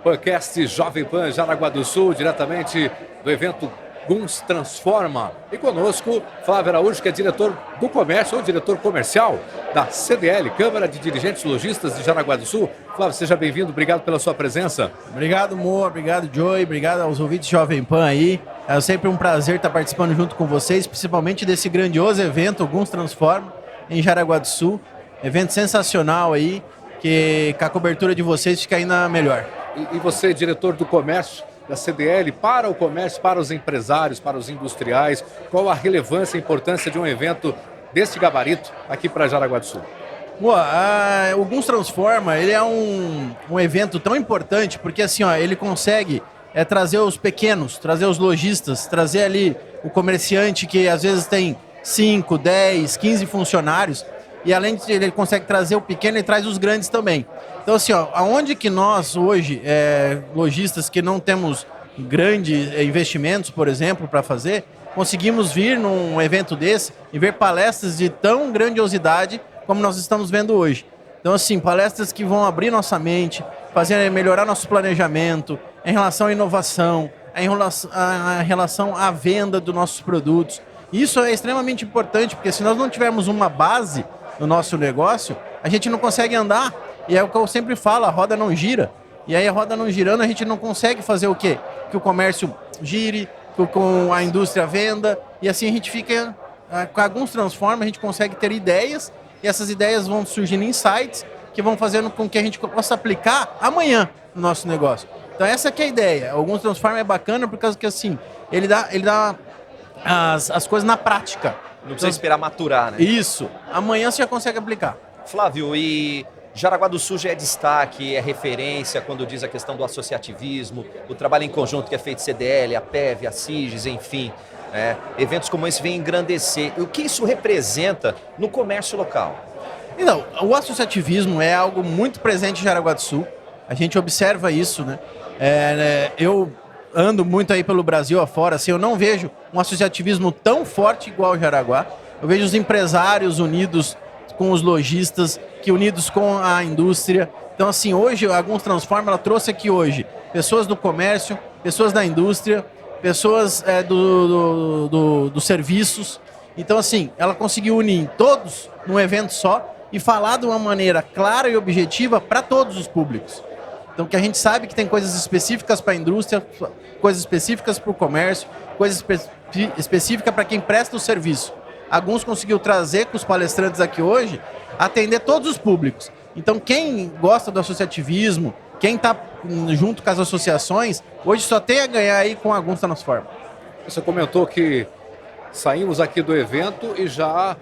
Pancast Jovem Pan Jaraguá do Sul, diretamente do evento Guns Transforma. E conosco, Flávio Araújo, que é diretor do comércio, ou diretor comercial da CDL, Câmara de Dirigentes Lojistas de Jaraguá do Sul. Flávio, seja bem-vindo, obrigado pela sua presença. Obrigado, Mo, obrigado, Joey, obrigado aos ouvintes Jovem Pan aí. É sempre um prazer estar participando junto com vocês, principalmente desse grandioso evento, o Guns Transforma, em Jaraguá do Sul. Evento sensacional aí, que com a cobertura de vocês fica ainda melhor. E você, diretor do comércio da CDL, para o comércio, para os empresários, para os industriais, qual a relevância e importância de um evento desse gabarito aqui para Jaraguá do Sul? O Guns Transforma, ele é um evento tão importante, porque assim, ó, ele consegue trazer os pequenos, trazer os lojistas, trazer ali o comerciante que às vezes tem 5, 10, 15 funcionários, e além de ele consegue trazer o pequeno, ele traz os grandes também. Então assim, ó, aonde que nós hoje, lojistas que não temos grandes investimentos, por exemplo, para fazer, conseguimos vir num evento desse e ver palestras de tão grandiosidade como nós estamos vendo hoje. Então assim, palestras que vão abrir nossa mente, melhorar nosso planejamento, em relação à inovação, em relação à venda dos nossos produtos. Isso é extremamente importante, porque se nós não tivermos uma base no nosso negócio, a gente não consegue andar. E é o que eu sempre falo, a roda não gira. E aí a roda não girando, a gente não consegue fazer o quê? Que o comércio gire, que a indústria venda, e assim a gente fica, com alguns transforma, a gente consegue ter ideias, e essas ideias vão surgindo insights, que vão fazendo com que a gente possa aplicar amanhã no nosso negócio. Então essa que é a ideia. Alguns transforma é bacana, por causa que assim, ele dá as coisas na prática. Não precisa esperar maturar, né? Isso. Amanhã você já consegue aplicar. Flávio, e Jaraguá do Sul já é destaque, é referência quando diz a questão do associativismo, o trabalho em conjunto que é feito CDL, a PEV, a CIGES, enfim. Eventos como esse vêm engrandecer. O que isso representa no comércio local? Então, o associativismo é algo muito presente em Jaraguá do Sul. A gente observa isso, né? Eu ando muito aí pelo Brasil afora, assim, eu não vejo um associativismo tão forte igual o Jaraguá. Eu vejo os empresários unidos com os lojistas, unidos com a indústria. Então, assim, hoje a Guns Transforma, ela trouxe aqui hoje pessoas do comércio, pessoas da indústria, pessoas dos serviços. Então, assim, ela conseguiu unir todos num evento só e falar de uma maneira clara e objetiva para todos os públicos. Então, que a gente sabe que tem coisas específicas para a indústria, coisas específicas para o comércio, coisas específicas para quem presta o serviço. Alguns conseguiu trazer com os palestrantes aqui hoje, atender todos os públicos. Então, quem gosta do associativismo, quem está junto com as associações, hoje só tem a ganhar aí com a Guns Transforma. Você comentou que saímos aqui do evento e já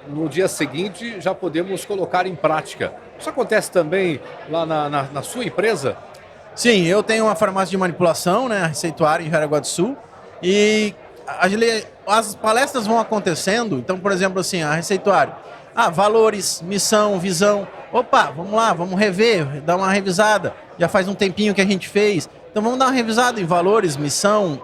no dia seguinte já podemos colocar em prática. Isso acontece também lá na sua empresa? Sim, eu tenho uma farmácia de manipulação, né, a Receituário em Jaraguá do Sul, e as palestras vão acontecendo. Então, por exemplo, assim, a Receituário, valores, missão, visão. Opa, vamos lá, vamos rever, dar uma revisada. Já faz um tempinho que a gente fez. Então vamos dar uma revisada em valores, missão,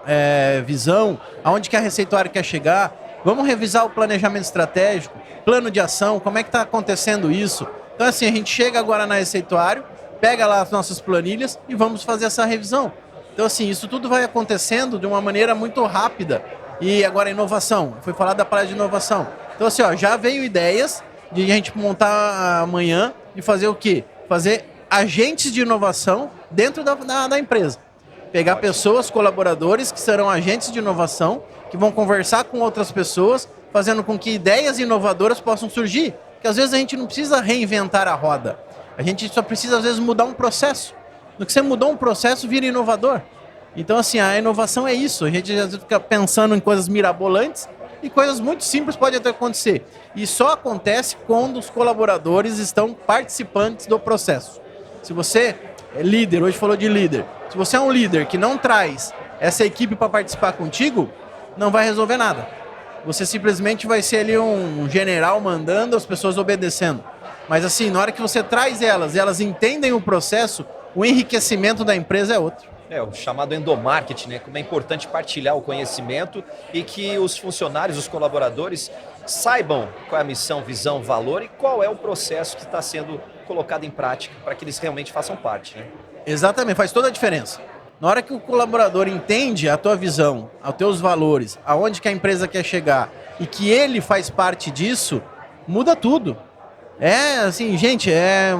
visão, aonde que a Receituário quer chegar. Vamos revisar o planejamento estratégico, plano de ação, como é que está acontecendo isso. Então assim, a gente chega agora na Receituário, pega lá as nossas planilhas e vamos fazer essa revisão. Então assim, isso tudo vai acontecendo de uma maneira muito rápida. E agora inovação, foi falado da palestra de inovação. Então assim, já veio ideias de a gente montar amanhã e fazer o quê? Fazer agentes de inovação dentro da empresa. Pegar pessoas, colaboradores que serão agentes de inovação, que vão conversar com outras pessoas, fazendo com que ideias inovadoras possam surgir. Porque às vezes a gente não precisa reinventar a roda. A gente só precisa, às vezes, mudar um processo. No que você mudou um processo, vira inovador. Então, assim, a inovação é isso. A gente às vezes fica pensando em coisas mirabolantes e coisas muito simples podem até acontecer. E só acontece quando os colaboradores estão participantes do processo. Se você é líder, hoje falou de líder, se você é um líder que não traz essa equipe para participar contigo, não vai resolver nada. Você simplesmente vai ser ali um general mandando, as pessoas obedecendo. Mas assim, na hora que você traz elas, e elas entendem o processo, o enriquecimento da empresa é outro. O chamado endomarketing, né? Como é importante partilhar o conhecimento e que os funcionários, os colaboradores, saibam qual é a missão, visão, valor e qual é o processo que está sendo colocado em prática para que eles realmente façam parte, né? Exatamente, faz toda a diferença. Na hora que o colaborador entende a tua visão, os teus valores, aonde que a empresa quer chegar e que ele faz parte disso, muda tudo. É assim, gente,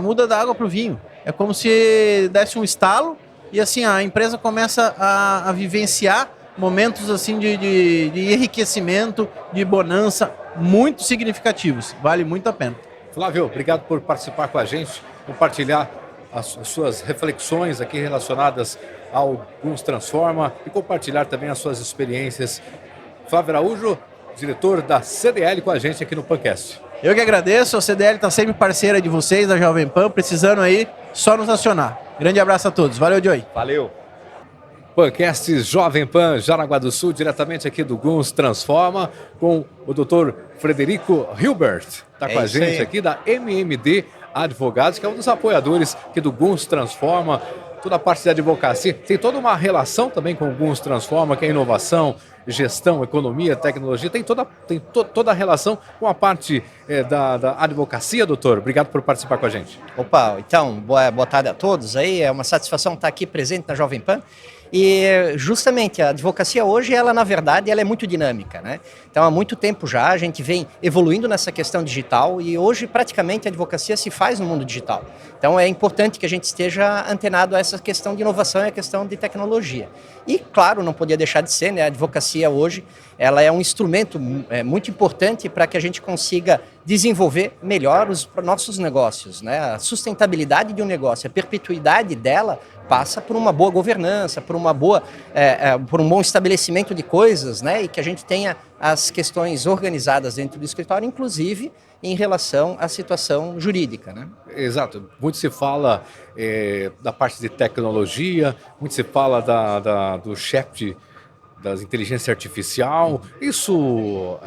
muda da água para o vinho. É como se desse um estalo e assim a empresa começa a vivenciar momentos assim de enriquecimento, de bonança muito significativos. Vale muito a pena. Flávio, obrigado por participar com a gente, compartilhar as suas reflexões aqui relacionadas ao Guns Transforma e compartilhar também as suas experiências. Flávio Araújo, diretor da CDL, com a gente aqui no Pancast. Eu que agradeço, a CDL está sempre parceira de vocês, da Jovem Pan, precisando aí, só nos acionar. Grande abraço a todos, valeu, Joey. Valeu. Pancast Jovem Pan, Jaraguá do Sul, diretamente aqui do Guns Transforma, com o Dr. Frederico Hilbert, está com a gente aqui da MMD Advogados, que é um dos apoiadores aqui do Guns Transforma, toda a parte da advocacia. Tem toda uma relação também com o Guns Transforma, que é inovação, gestão, economia, tecnologia, tem toda a relação com a parte da advocacia, doutor. Obrigado por participar com a gente. Opa, então, boa tarde a todos aí, é uma satisfação estar aqui presente na Jovem Pan. E justamente a advocacia hoje, ela na verdade, ela é muito dinâmica, né? Então há muito tempo já a gente vem evoluindo nessa questão digital e hoje praticamente a advocacia se faz no mundo digital. Então é importante que a gente esteja antenado a essa questão de inovação e a questão de tecnologia. E claro, não podia deixar de ser, né? A advocacia hoje, ela é um instrumento muito importante para que a gente consiga desenvolver melhor os nossos negócios, né? A sustentabilidade de um negócio, a perpetuidade dela passa por uma boa governança, por um bom estabelecimento de coisas, né? E que a gente tenha as questões organizadas dentro do escritório, inclusive em relação à situação jurídica, né? Exato. Muito se fala da parte de tecnologia, muito se fala do chat das inteligência artificial. Isso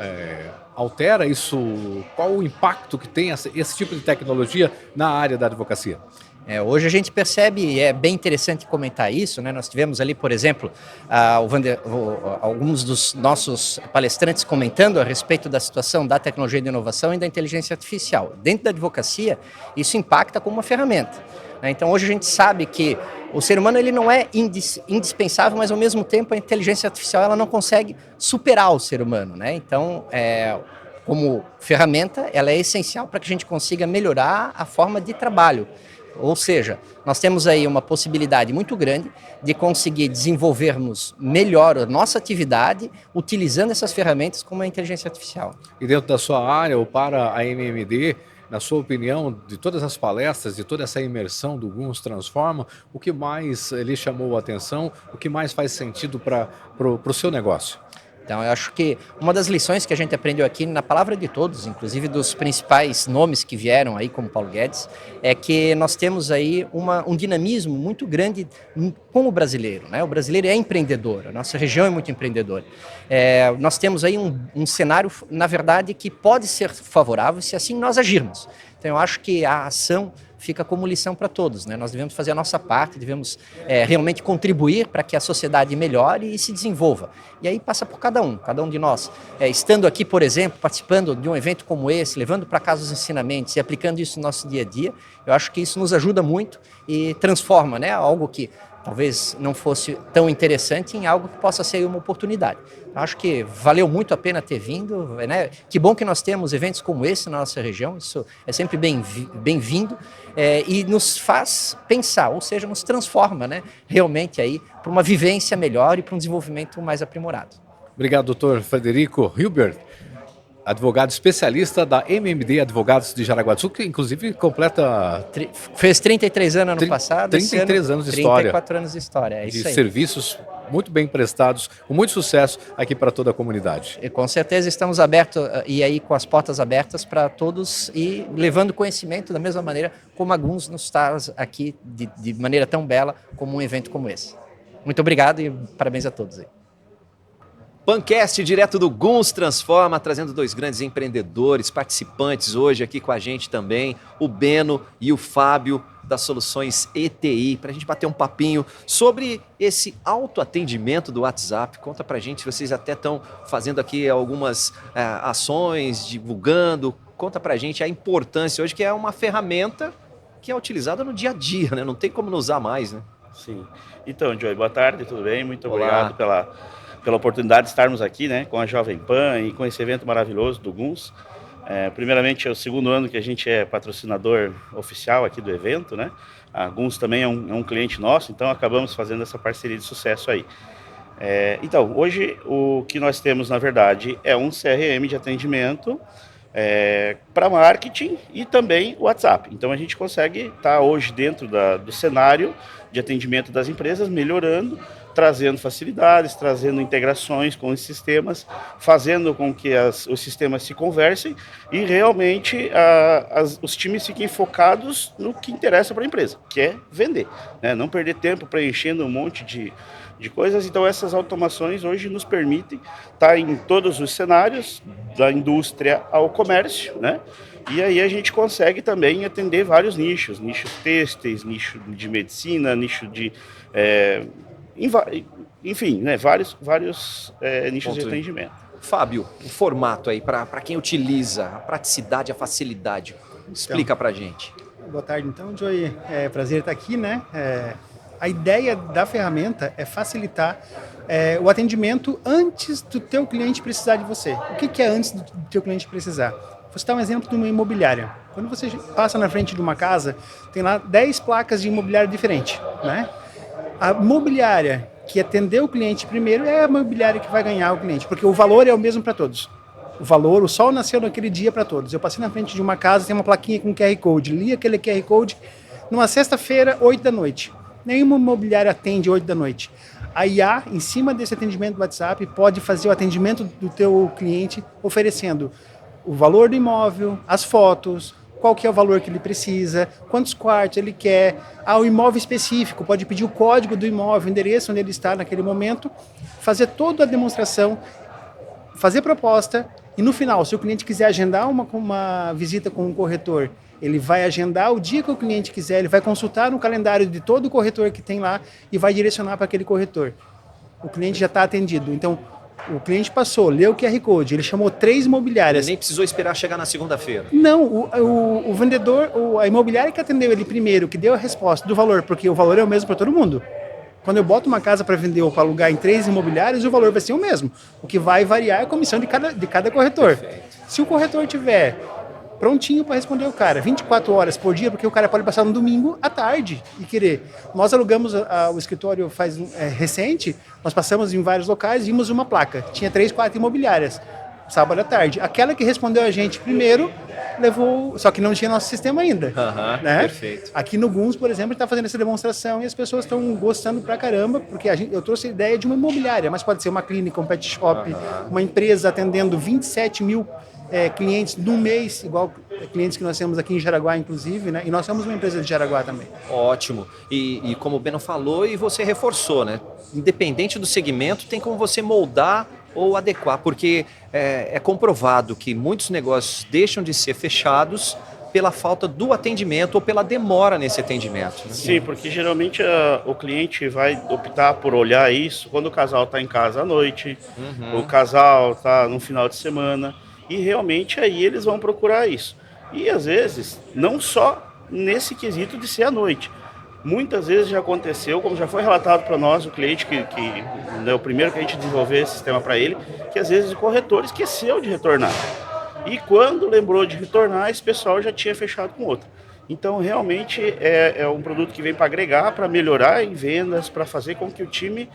altera isso? Qual o impacto que tem esse tipo de tecnologia na área da advocacia? Hoje a gente percebe, e é bem interessante comentar isso, né? Nós tivemos ali, por exemplo, alguns dos nossos palestrantes comentando a respeito da situação da tecnologia de inovação e da inteligência artificial. Dentro da advocacia, isso impacta como uma ferramenta, né? Então hoje a gente sabe que o ser humano ele não é indispensável, mas ao mesmo tempo a inteligência artificial ela não consegue superar o ser humano, né? Então, como ferramenta, ela é essencial para que a gente consiga melhorar a forma de trabalho. Ou seja, nós temos aí uma possibilidade muito grande de conseguir desenvolvermos melhor a nossa atividade utilizando essas ferramentas como a inteligência artificial. E dentro da sua área ou para a MMD, na sua opinião, de todas as palestras, de toda essa imersão do Guns Transforma, o que mais lhe chamou a atenção, o que mais faz sentido para o seu negócio? Então, eu acho que uma das lições que a gente aprendeu aqui na palavra de todos, inclusive dos principais nomes que vieram aí, como Paulo Guedes, é que nós temos aí um dinamismo muito grande com o brasileiro, né? O brasileiro é empreendedor, a nossa região é muito empreendedora. Nós temos aí um cenário, na verdade, que pode ser favorável se assim nós agirmos. Então, eu acho que a ação fica como lição para todos, né? Nós devemos fazer a nossa parte, devemos realmente contribuir para que a sociedade melhore e se desenvolva. E aí passa por cada um de nós. Estando aqui, por exemplo, participando de um evento como esse, levando para casa os ensinamentos e aplicando isso no nosso dia a dia, eu acho que isso nos ajuda muito e transforma, né, algo que talvez não fosse tão interessante em algo que possa ser uma oportunidade. Eu acho que valeu muito a pena ter vindo, né? Que bom que nós temos eventos como esse na nossa região, isso é sempre bem-vindo e nos faz pensar, ou seja, nos transforma, né, realmente aí para uma vivência melhor e para um desenvolvimento mais aprimorado. Obrigado, doutor Frederico Hilbert. advogado especialista da MMD Advogados de Jaraguá do Sul, que inclusive completa... Fez 33 anos ano passado. 33 anos de história. 34 anos de história, é isso aí. De serviços muito bem prestados, com muito sucesso aqui para toda a comunidade. E com certeza estamos abertos, e aí com as portas abertas para todos e levando conhecimento da mesma maneira como alguns nos traz aqui de maneira tão bela como um evento como esse. Muito obrigado e parabéns a todos aí. Pancast direto do Guns Transforma, trazendo dois grandes empreendedores, participantes hoje aqui com a gente também, o Beno e o Fábio das Soluções ETI, para a gente bater um papinho sobre esse autoatendimento do WhatsApp. Conta pra gente, vocês até estão fazendo aqui algumas ações, divulgando. Conta pra gente a importância hoje, que é uma ferramenta que é utilizada no dia a dia, né? Não tem como não usar mais, né? Sim. Então, Joey, boa tarde, tudo bem? Muito Olá. obrigado pela oportunidade de estarmos aqui, né, com a Jovem Pan e com esse evento maravilhoso do Guns. Primeiramente, é o segundo ano que a gente é patrocinador oficial aqui do evento, né? A Guns também é um cliente nosso, então acabamos fazendo essa parceria de sucesso aí. Então, hoje o que nós temos, na verdade, é um CRM de atendimento para marketing e também WhatsApp. Então, a gente consegue estar hoje dentro do cenário de atendimento das empresas, melhorando, trazendo facilidades, trazendo integrações com os sistemas, fazendo com que os sistemas se conversem e realmente os times fiquem focados no que interessa para a empresa, que é vender, né? Não perder tempo preenchendo um monte de coisas. Então essas automações hoje nos permitem estar em todos os cenários, da indústria ao comércio, né? E aí a gente consegue também atender vários nichos têxteis, nicho de medicina, nicho de... enfim, né, vários nichos de atendimento. Fábio, o formato aí, para quem utiliza, a praticidade, a facilidade, explica pra gente. Boa tarde então, Joey, é prazer estar aqui, né? A ideia da ferramenta é facilitar o atendimento antes do teu cliente precisar de você. O que é antes do teu cliente precisar? Vou citar um exemplo de uma imobiliária. Quando você passa na frente de uma casa, tem lá 10 placas de imobiliária diferente, né? A imobiliária que atendeu o cliente primeiro é a imobiliária que vai ganhar o cliente, porque o valor é o mesmo para todos. O sol nasceu naquele dia para todos. Eu passei na frente de uma casa, tem uma plaquinha com QR Code, li aquele QR Code numa sexta-feira, 8 da noite. Nenhuma imobiliária atende 8 da noite. A IA, em cima desse atendimento do WhatsApp, pode fazer o atendimento do teu cliente oferecendo o valor do imóvel, as fotos, qual que é o valor que ele precisa, quantos quartos ele quer, o imóvel específico, pode pedir o código do imóvel, o endereço onde ele está naquele momento, fazer toda a demonstração, fazer proposta e no final, se o cliente quiser agendar uma visita com um corretor, ele vai agendar o dia que o cliente quiser, ele vai consultar no calendário de todo o corretor que tem lá e vai direcionar para aquele corretor. O cliente já está atendido. Então, o cliente passou, leu o QR Code, ele chamou 3 imobiliárias. Ele nem precisou esperar chegar na segunda-feira. Não, o vendedor, a imobiliária que atendeu ele primeiro, que deu a resposta do valor, porque o valor é o mesmo para todo mundo. Quando eu boto uma casa para vender ou para alugar em 3 imobiliários, o valor vai ser o mesmo. O que vai variar é a comissão de cada corretor. Perfeito. Se o corretor tiver prontinho para responder o cara, 24 horas por dia, porque o cara pode passar no domingo à tarde e querer. Nós alugamos o escritório recente, nós passamos em vários locais e vimos uma placa. Tinha 3, 4 imobiliárias, sábado à tarde. Aquela que respondeu a gente primeiro, levou... Só que não tinha nosso sistema ainda. Né? Perfeito. Aqui no Guns, por exemplo, está fazendo essa demonstração e as pessoas estão gostando pra caramba, porque eu trouxe a ideia de uma imobiliária, mas pode ser uma clínica, um pet shop, uma empresa atendendo 27 mil clientes no mês, igual clientes que nós temos aqui em Jaraguá, inclusive, né? E nós somos uma empresa de Jaraguá também. Ótimo. E como o Beno falou e você reforçou, né? Independente do segmento, tem como você moldar ou adequar, porque é comprovado que muitos negócios deixam de ser fechados pela falta do atendimento ou pela demora nesse atendimento. Né? Sim, porque geralmente o cliente vai optar por olhar isso quando o casal está em casa à noite, o casal está no final de semana, e realmente aí eles vão procurar isso. E às vezes, não só nesse quesito de ser à noite. Muitas vezes já aconteceu, como já foi relatado para nós, o cliente que né, o primeiro que a gente desenvolveu esse sistema para ele, que às vezes o corretor esqueceu de retornar. E quando lembrou de retornar, esse pessoal já tinha fechado com outro. Então, realmente, é um produto que vem para agregar, para melhorar em vendas, para fazer com que o time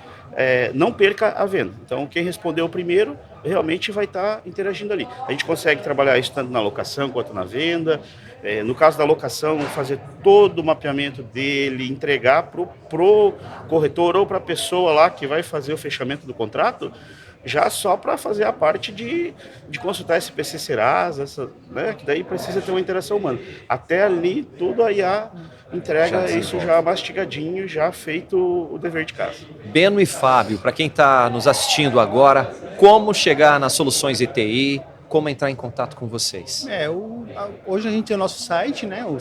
não perca a venda. Então, quem respondeu primeiro realmente vai estar interagindo ali. A gente consegue trabalhar isso tanto na locação quanto na venda. No caso da locação, fazer todo o mapeamento dele, entregar para o corretor ou para a pessoa lá que vai fazer o fechamento do contrato, já só para fazer a parte de consultar SPC Serasa, né, que daí precisa ter uma interação humana. Até ali, tudo a IA entrega isso já mastigadinho, já feito o dever de casa. Beno e Fábio, para quem está nos assistindo agora, como chegar nas soluções ETI, como entrar em contato com vocês? Hoje a gente tem o nosso site, né, o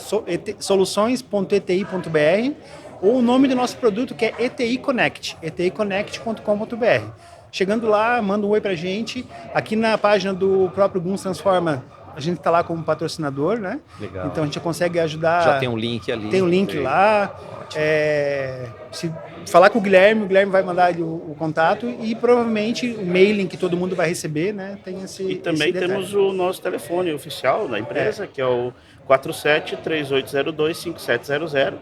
soluções.eti.br, ou o nome do nosso produto que é ETI Connect, eticonnect.com.br. Chegando lá, manda um oi pra gente. Aqui na página do próprio Guns Transforma, a gente está lá como patrocinador, né? Legal. Então a gente consegue ajudar. Já tem um link ali. Tem um link lá. Se falar com o Guilherme vai mandar o contato e provavelmente o mailing que todo mundo vai receber, né? Tem esse. E também temos o nosso telefone oficial da empresa, que é o 47-3802-5700.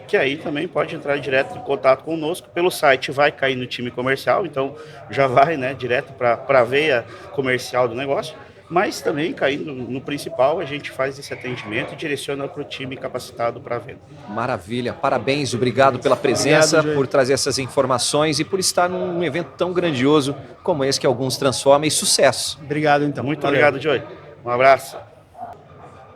Que aí também pode entrar direto em contato conosco. Pelo site vai cair no time comercial, então já vai, né, direto para a veia comercial do negócio. Mas também caindo no principal, a gente faz esse atendimento e direciona para o time capacitado para a venda. Maravilha, parabéns, obrigado pela presença, Obrigado, por trazer essas informações e por estar num evento tão grandioso como esse que Alguns Transforma, e sucesso. Obrigado, então. Muito obrigado, Joey. Um abraço.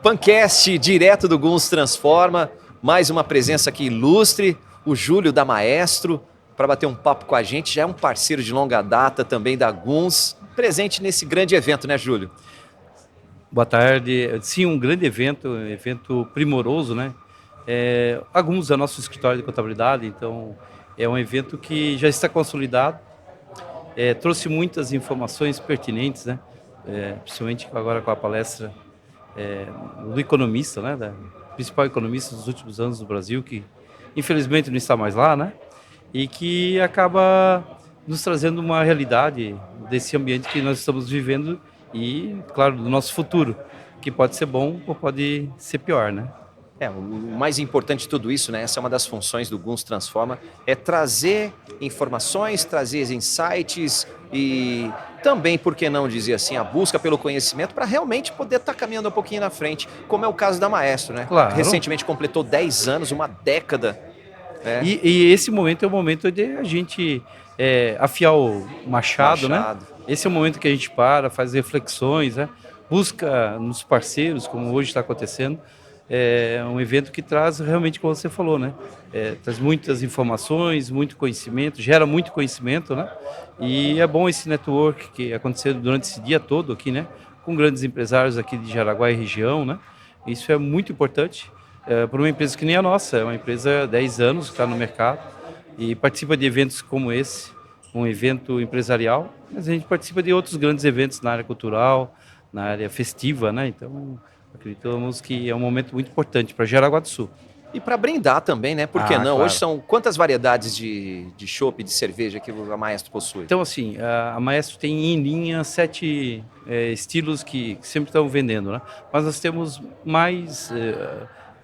Pancast, direto do Guns Transforma, mais uma presença aqui ilustre, o Júlio da Maestro, para bater um papo com a gente, já é um parceiro de longa data também da Guns, presente nesse grande evento, né, Júlio? Boa tarde. Sim, um grande evento primoroso, né? A Guns é nosso escritório de contabilidade, então é um evento que já está consolidado, trouxe muitas informações pertinentes, né? Principalmente agora com a palestra do economista, né? Principal economista dos últimos anos do Brasil, que infelizmente não está mais lá, né? E que acaba nos trazendo uma realidade desse ambiente que nós estamos vivendo e, claro, do nosso futuro, que pode ser bom ou pode ser pior, né? O mais importante de tudo isso, né? Essa é uma das funções do Guns Transforma, é trazer informações, trazer insights e também, por que não dizer assim, a busca pelo conhecimento para realmente poder estar caminhando um pouquinho na frente, como é o caso da Maestro, né? Claro. Recentemente completou 10 anos, uma década. Né? E esse momento é o momento de a gente afiar o machado, né? Esse é o momento que a gente faz reflexões, né? Busca nos parceiros, como hoje está acontecendo. É um evento que traz realmente, como você falou, né? Traz muitas informações, muito conhecimento, gera muito conhecimento, né? E é bom esse network que aconteceu durante esse dia todo aqui, né? Com grandes empresários aqui de Jaraguá e região, né? Isso é muito importante para uma empresa que nem a nossa, é uma empresa há 10 anos que está no mercado e participa de eventos como esse, um evento empresarial, mas a gente participa de outros grandes eventos na área cultural, na área festiva, né? Então, acreditamos que é um momento muito importante para Jaraguá do Sul. E para brindar também, né? Por que não? Claro. Hoje são quantas variedades de chopp, de cerveja que a Maestro possui? Então, assim, a Maestro tem em linha 7 estilos que sempre estão vendendo, né? Mas nós temos mais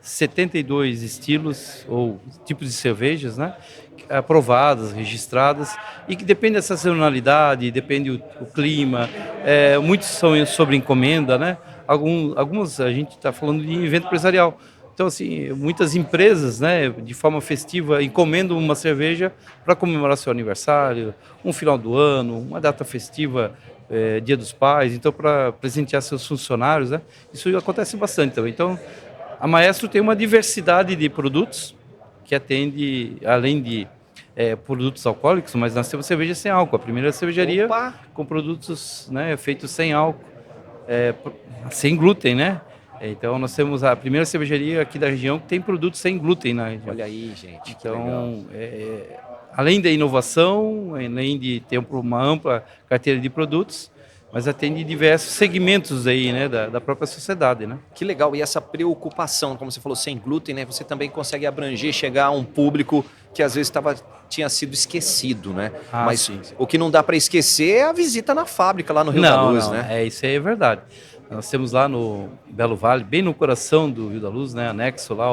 72 estilos ou tipos de cervejas, né? Aprovadas, registradas, e que depende da sazonalidade, depende o clima, muitos são sobre encomenda, né? Algumas a gente está falando de evento empresarial. Então, assim, muitas empresas, né, de forma festiva, encomendam uma cerveja para comemorar seu aniversário, um final do ano, uma data festiva, Dia dos Pais, então para presentear seus funcionários, né? Isso acontece bastante também. Então, a Maestro tem uma diversidade de produtos que atende, além de produtos alcoólicos, mas nós temos cerveja sem álcool. A primeira cervejaria com produtos, né, feitos sem álcool, sem glúten, né? Então nós temos a primeira cervejaria aqui da região que tem produtos sem glúten na região. Olha aí, gente. Então, além da inovação, além de ter uma ampla carteira de produtos, mas atende diversos segmentos aí, né, da própria sociedade, né? Que legal, e essa preocupação, como você falou, sem glúten, né? Você também consegue abranger, chegar a um público que às vezes tinha sido esquecido, né? Mas sim. o que não dá para esquecer é a visita na fábrica lá no Rio da Luz, né? Isso aí é verdade. Nós temos lá no Belo Vale, bem no coração do Rio da Luz, né, anexo lá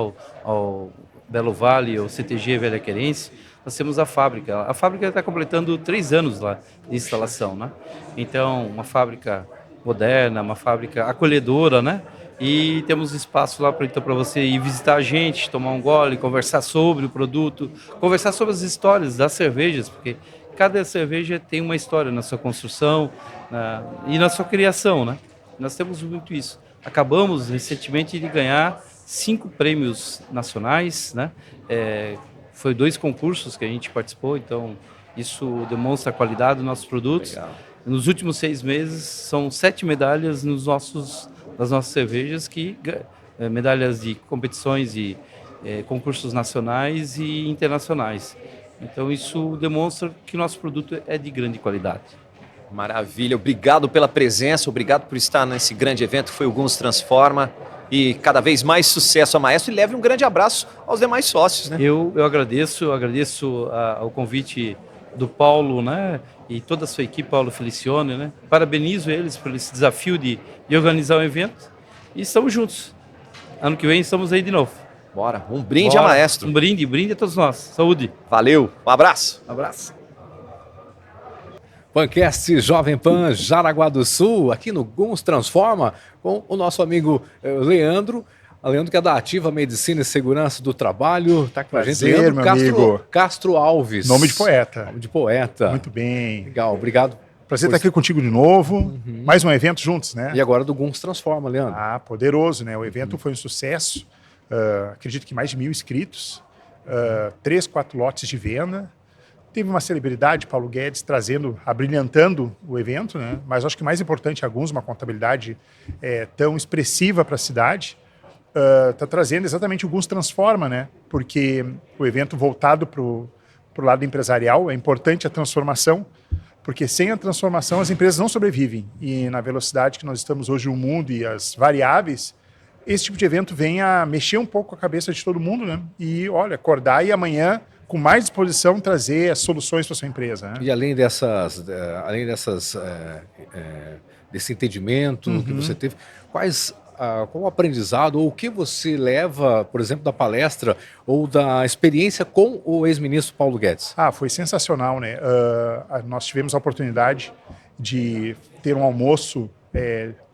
ao Belo Vale, ao CTG Velha Querense, nós temos a fábrica. A fábrica está completando 3 anos lá de instalação, né? Então, uma fábrica moderna, uma fábrica acolhedora, né? E temos espaço lá para você ir visitar a gente, tomar um gole, conversar sobre o produto, conversar sobre as histórias das cervejas, porque cada cerveja tem uma história na sua construção e na sua criação, né? Nós temos muito isso. Acabamos recentemente de ganhar 5 prêmios nacionais, né? Foi 2 concursos que a gente participou, então isso demonstra a qualidade dos nossos produtos. Legal. Nos últimos 6 meses, são 7 medalhas das nossas cervejas, medalhas de competições e concursos nacionais e internacionais. Então isso demonstra que nosso produto é de grande qualidade. Maravilha, obrigado pela presença, obrigado por estar nesse grande evento que foi o Guns Transforma. E cada vez mais sucesso a Maestro, e leve um grande abraço aos demais sócios, né? Eu agradeço o convite do Paulo, né? E toda a sua equipe, Paulo Felicione, né? Parabenizo eles por esse desafio de organizar o evento. E estamos juntos. Ano que vem estamos aí de novo. Bora, um brinde a Maestro. Um brinde a todos nós. Saúde. Valeu, um abraço. Um abraço. Pancast Jovem Pan Jaraguá do Sul, aqui no Guns Transforma, com o nosso amigo Leandro. Leandro, que é da Ativa Medicina e Segurança do Trabalho. Está com a gente, Leandro Castro Alves. Nome de poeta. Nome de poeta. Muito bem. Legal, obrigado. Prazer estar aqui contigo de novo. Mais um evento juntos, né? E agora do Guns Transforma, Leandro. Poderoso, né? O evento foi um sucesso. Acredito que mais de 1.000 inscritos. 3, 4 lotes de venda. Teve uma celebridade, Paulo Guedes, abrilhantando o evento, né? Mas acho que mais importante, alguns, uma contabilidade tão expressiva para a cidade, está trazendo exatamente o Guns Transforma, né? Porque o evento voltado para o lado empresarial, é importante a transformação, porque sem a transformação as empresas não sobrevivem. E na velocidade que nós estamos hoje no mundo e as variáveis, esse tipo de evento vem a mexer um pouco a cabeça de todo mundo, né? E, olha, acordar e amanhã, com mais disposição, trazer as soluções para a sua empresa. Né? E desse entendimento que você teve, qual o aprendizado ou o que você leva, por exemplo, da palestra ou da experiência com o ex-ministro Paulo Guedes? Foi sensacional, né? Nós tivemos a oportunidade de ter um almoço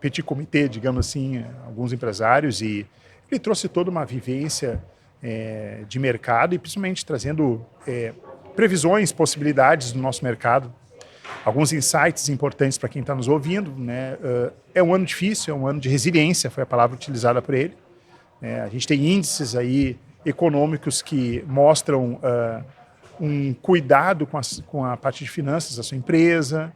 petit comité, digamos assim, alguns empresários, e ele trouxe toda uma vivência de mercado e principalmente trazendo previsões, possibilidades do nosso mercado, alguns insights importantes para quem está nos ouvindo, né? É um ano difícil, é um ano de resiliência, foi a palavra utilizada por ele. A gente tem índices aí econômicos que mostram um cuidado com a parte de finanças da sua empresa,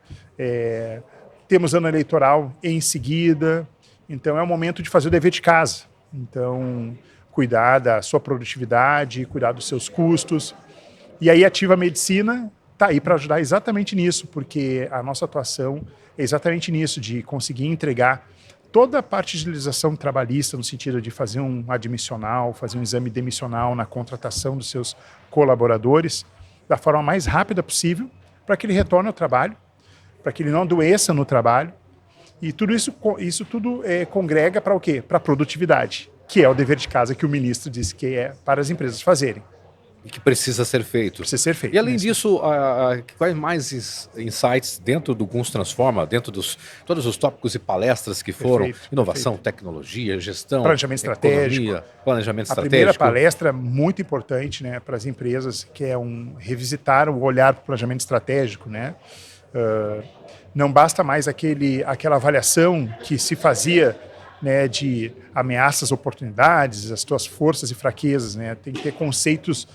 temos ano eleitoral em seguida, então é o momento de fazer o dever de casa. Então, cuidar da sua produtividade, cuidar dos seus custos. E aí a Ativa Medicina está aí para ajudar exatamente nisso, porque a nossa atuação é exatamente nisso, de conseguir entregar toda a parte de legislação trabalhista, no sentido de fazer um admissional, fazer um exame demissional na contratação dos seus colaboradores, da forma mais rápida possível, para que ele retorne ao trabalho, para que ele não adoeça no trabalho. E tudo isso tudo congrega para o quê? Para a produtividade, que é o dever de casa que o ministro disse que é para as empresas fazerem. E que precisa ser feito. Precisa ser feito. E além disso, quais mais insights dentro do Guns Transforma, dentro dos todos os tópicos e palestras que foram? Perfeito, inovação, tecnologia, gestão, planejamento estratégico. Planejamento estratégico. A primeira palestra muito importante, né, para as empresas, que é revisitar o olhar para o planejamento estratégico, né? Não basta mais aquela avaliação que se fazia, né, de ameaças, oportunidades, as tuas forças e fraquezas, né? Tem que ter conceitos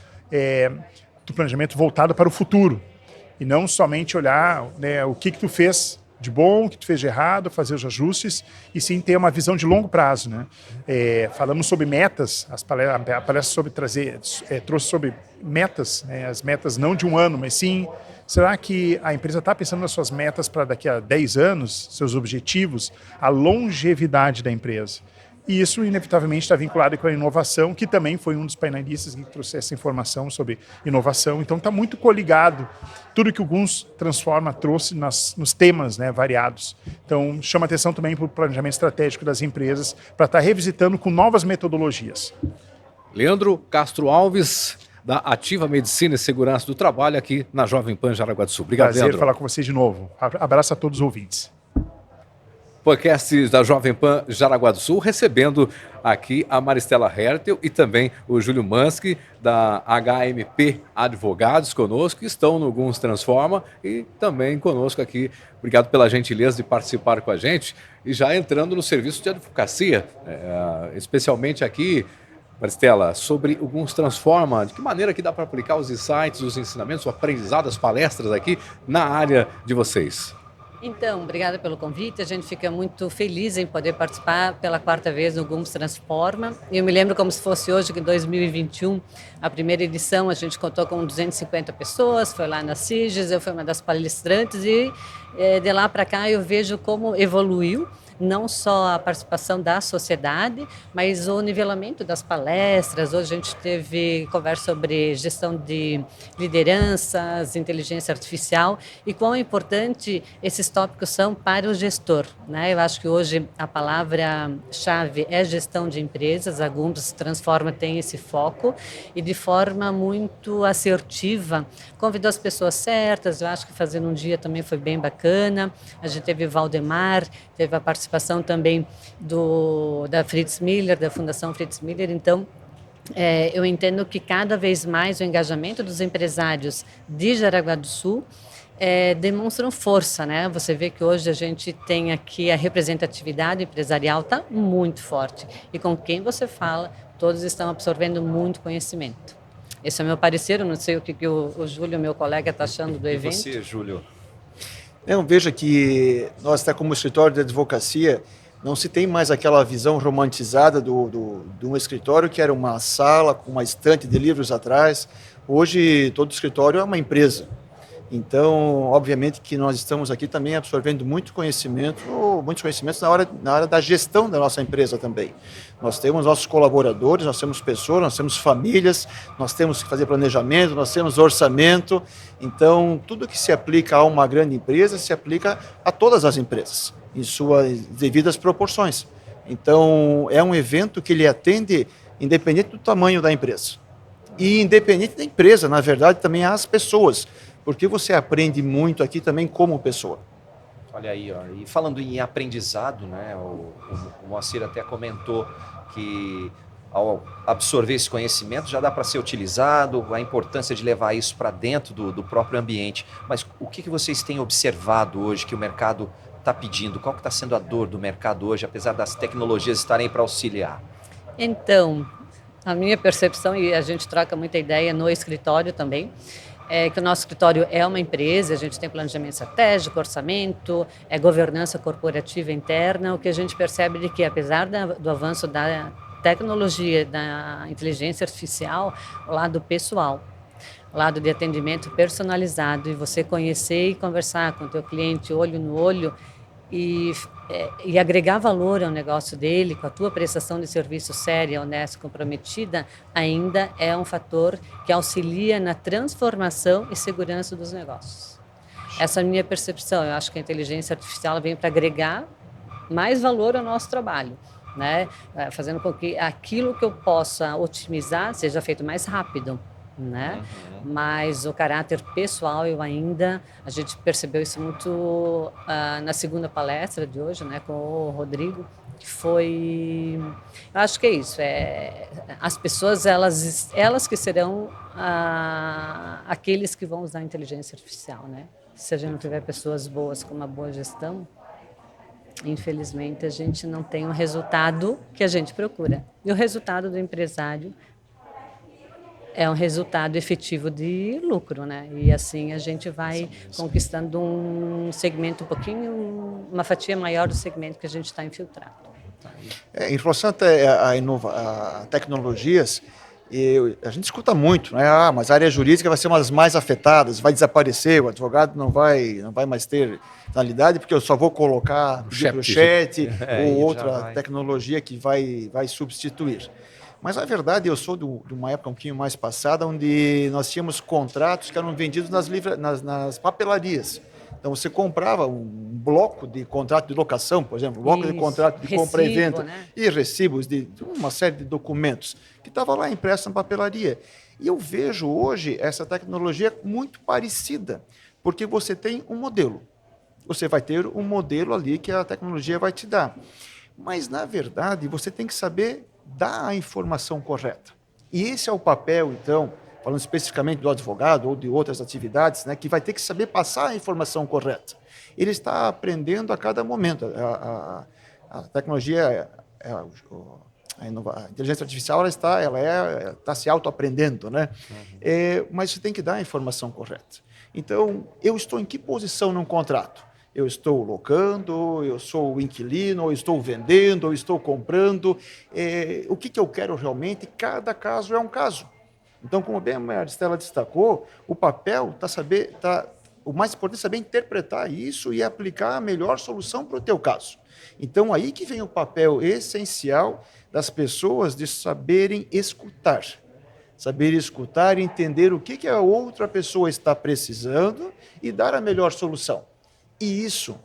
do planejamento voltado para o futuro e não somente olhar, né, o que tu fez de bom, o que tu fez de errado, fazer os ajustes, e sim ter uma visão de longo prazo, né? Falamos sobre metas, a palestra trouxe sobre metas, né, as metas não de um ano, mas sim, será que a empresa está pensando nas suas metas para daqui a 10 anos, seus objetivos, a longevidade da empresa? E isso, inevitavelmente, está vinculado com a inovação, que também foi um dos painelistas que trouxe essa informação sobre inovação. Então, está muito coligado tudo que o Guns Transforma trouxe nos temas, né, variados. Então, chama atenção também para o planejamento estratégico das empresas, para estar revisitando com novas metodologias. Leandro Castro Alves, da Ativa Medicina e Segurança do Trabalho aqui na Jovem Pan Jaraguá do Sul. Obrigado, Prazer Leandro. falar com vocês de novo. Abraço a todos os ouvintes. Podcast da Jovem Pan Jaraguá do Sul, recebendo aqui a Maristela Hertel e também o Júlio Mansky, da HMP Advogados, conosco, que estão no Guns Transforma e também conosco aqui. Obrigado pela gentileza de participar com a gente e já entrando no serviço de advocacia, especialmente aqui, Maristela, sobre o Guns Transforma, de que maneira que dá para aplicar os insights, os ensinamentos, o aprendizado, as palestras aqui na área de vocês. Então, obrigada pelo convite. A gente fica muito feliz em poder participar pela 4ª vez no GUMS Transforma. Eu me lembro como se fosse hoje, que em 2021, a primeira edição, a gente contou com 250 pessoas, foi lá na CIGES, eu fui uma das palestrantes e de lá para cá eu vejo como evoluiu não só a participação da sociedade, mas o nivelamento das palestras. Hoje a gente teve conversa sobre gestão de lideranças, inteligência artificial e quão importante esses tópicos são para o gestor, né? Eu acho que hoje a palavra-chave é gestão de empresas. A GUMS Transforma tem esse foco e de forma muito assertiva convidou as pessoas certas. Eu acho que fazendo um dia também foi bem bacana. A gente teve o Valdemar, teve a participação também da Fritz Miller, da Fundação Fritz Miller. Então, eu entendo que cada vez mais o engajamento dos empresários de Jaraguá do Sul demonstram força, né? Você vê que hoje a gente tem aqui a representatividade empresarial está muito forte e com quem você fala, todos estão absorvendo muito conhecimento. Esse é o meu parecer. Eu não sei o que o Júlio, meu colega, está achando do evento. E você, Júlio? Veja que nós, até como escritório de advocacia, não se tem mais aquela visão romantizada de um escritório que era uma sala com uma estante de livros atrás. Hoje, todo escritório é uma empresa. Então, obviamente que nós estamos aqui também absorvendo muitos conhecimentos na hora da gestão da nossa empresa também. Nós temos nossos colaboradores, nós temos pessoas, nós temos famílias, nós temos que fazer planejamento, nós temos orçamento. Então, tudo que se aplica a uma grande empresa se aplica a todas as empresas, em suas devidas proporções. Então, é um evento que ele atende independente do tamanho da empresa. E independente da empresa, na verdade, também às pessoas, porque você aprende muito aqui também como pessoa. Olha aí, ó. E falando em aprendizado, né, o Moacir até comentou que ao absorver esse conhecimento já dá para ser utilizado, a importância de levar isso para dentro do próprio ambiente. Mas o que vocês têm observado hoje que o mercado está pedindo? Qual que está sendo a dor do mercado hoje, apesar das tecnologias estarem aí para auxiliar? Então, a minha percepção, e a gente troca muita ideia no escritório também, é que o nosso escritório é uma empresa, a gente tem planejamento estratégico, orçamento, governança corporativa interna. O que a gente percebe é que, apesar do avanço da tecnologia, da inteligência artificial, o lado pessoal, o lado de atendimento personalizado, e você conhecer e conversar com o teu cliente olho no olho e agregar valor ao negócio dele, com a tua prestação de serviço séria, honesta, comprometida, ainda é um fator que auxilia na transformação e segurança dos negócios. Essa é a minha percepção. Eu acho que a inteligência artificial vem para agregar mais valor ao nosso trabalho, né? Fazendo com que aquilo que eu possa otimizar seja feito mais rápido, né? Mas o caráter pessoal, a gente percebeu isso muito na segunda palestra de hoje, né, com o Rodrigo, que foi, eu acho que é isso, as pessoas, elas que serão aqueles que vão usar a inteligência artificial, né? Se a gente não tiver pessoas boas com uma boa gestão, infelizmente a gente não tem o resultado que a gente procura. E o resultado do empresário é um resultado efetivo de lucro, né? E assim a gente vai conquistando um segmento uma fatia maior do segmento que a gente está infiltrado. Em relação a tecnologias, a gente escuta muito, né? Mas a área jurídica vai ser uma das mais afetadas, vai desaparecer, o advogado não vai mais ter finalidade, porque eu só vou colocar o chat ou outra tecnologia que vai substituir. Mas, na verdade, eu sou de uma época um pouquinho mais passada, onde nós tínhamos contratos que eram vendidos nas papelarias. Então você comprava um bloco de contrato de locação, por exemplo, um bloco de Isso. contrato de compra e Recibo, venda né? e recibos de uma série de documentos que estava lá impresso na papelaria. E eu vejo hoje essa tecnologia muito parecida, porque você tem um modelo. Você vai ter um modelo ali que a tecnologia vai te dar. Mas, na verdade, você tem que saber dar a informação correta. E esse é o papel, então, falando especificamente do advogado ou de outras atividades, né, que vai ter que saber passar a informação correta. Ele está aprendendo a cada momento. A tecnologia, a inteligência artificial, ela está se autoaprendendo, né? Mas você tem que dar a informação correta. Então, eu estou em que posição num contrato? Eu estou locando, eu sou o inquilino, ou estou vendendo, ou estou comprando. O que eu quero realmente? Cada caso é um caso. Então, como bem a Maristela destacou, o papel o mais importante é saber interpretar isso e aplicar a melhor solução para o teu caso. Então, aí que vem o papel essencial das pessoas de saberem escutar. Saber escutar e entender o que a outra pessoa está precisando e dar a melhor solução. E isso,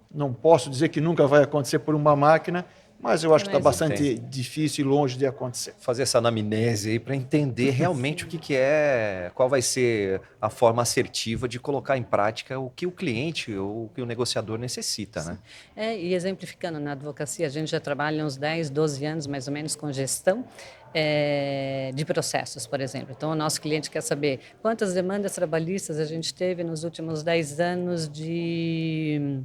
não posso dizer que nunca vai acontecer por uma máquina, mas eu acho que está bastante difícil e longe de acontecer. Fazer essa anamnese aí para entender realmente o que é, qual vai ser a forma assertiva de colocar em prática o que o cliente ou o que o negociador necessita, né? E exemplificando, na advocacia, a gente já trabalha uns 10, 12 anos, mais ou menos, com gestão de processos, por exemplo. Então, o nosso cliente quer saber quantas demandas trabalhistas a gente teve nos últimos 10 anos de...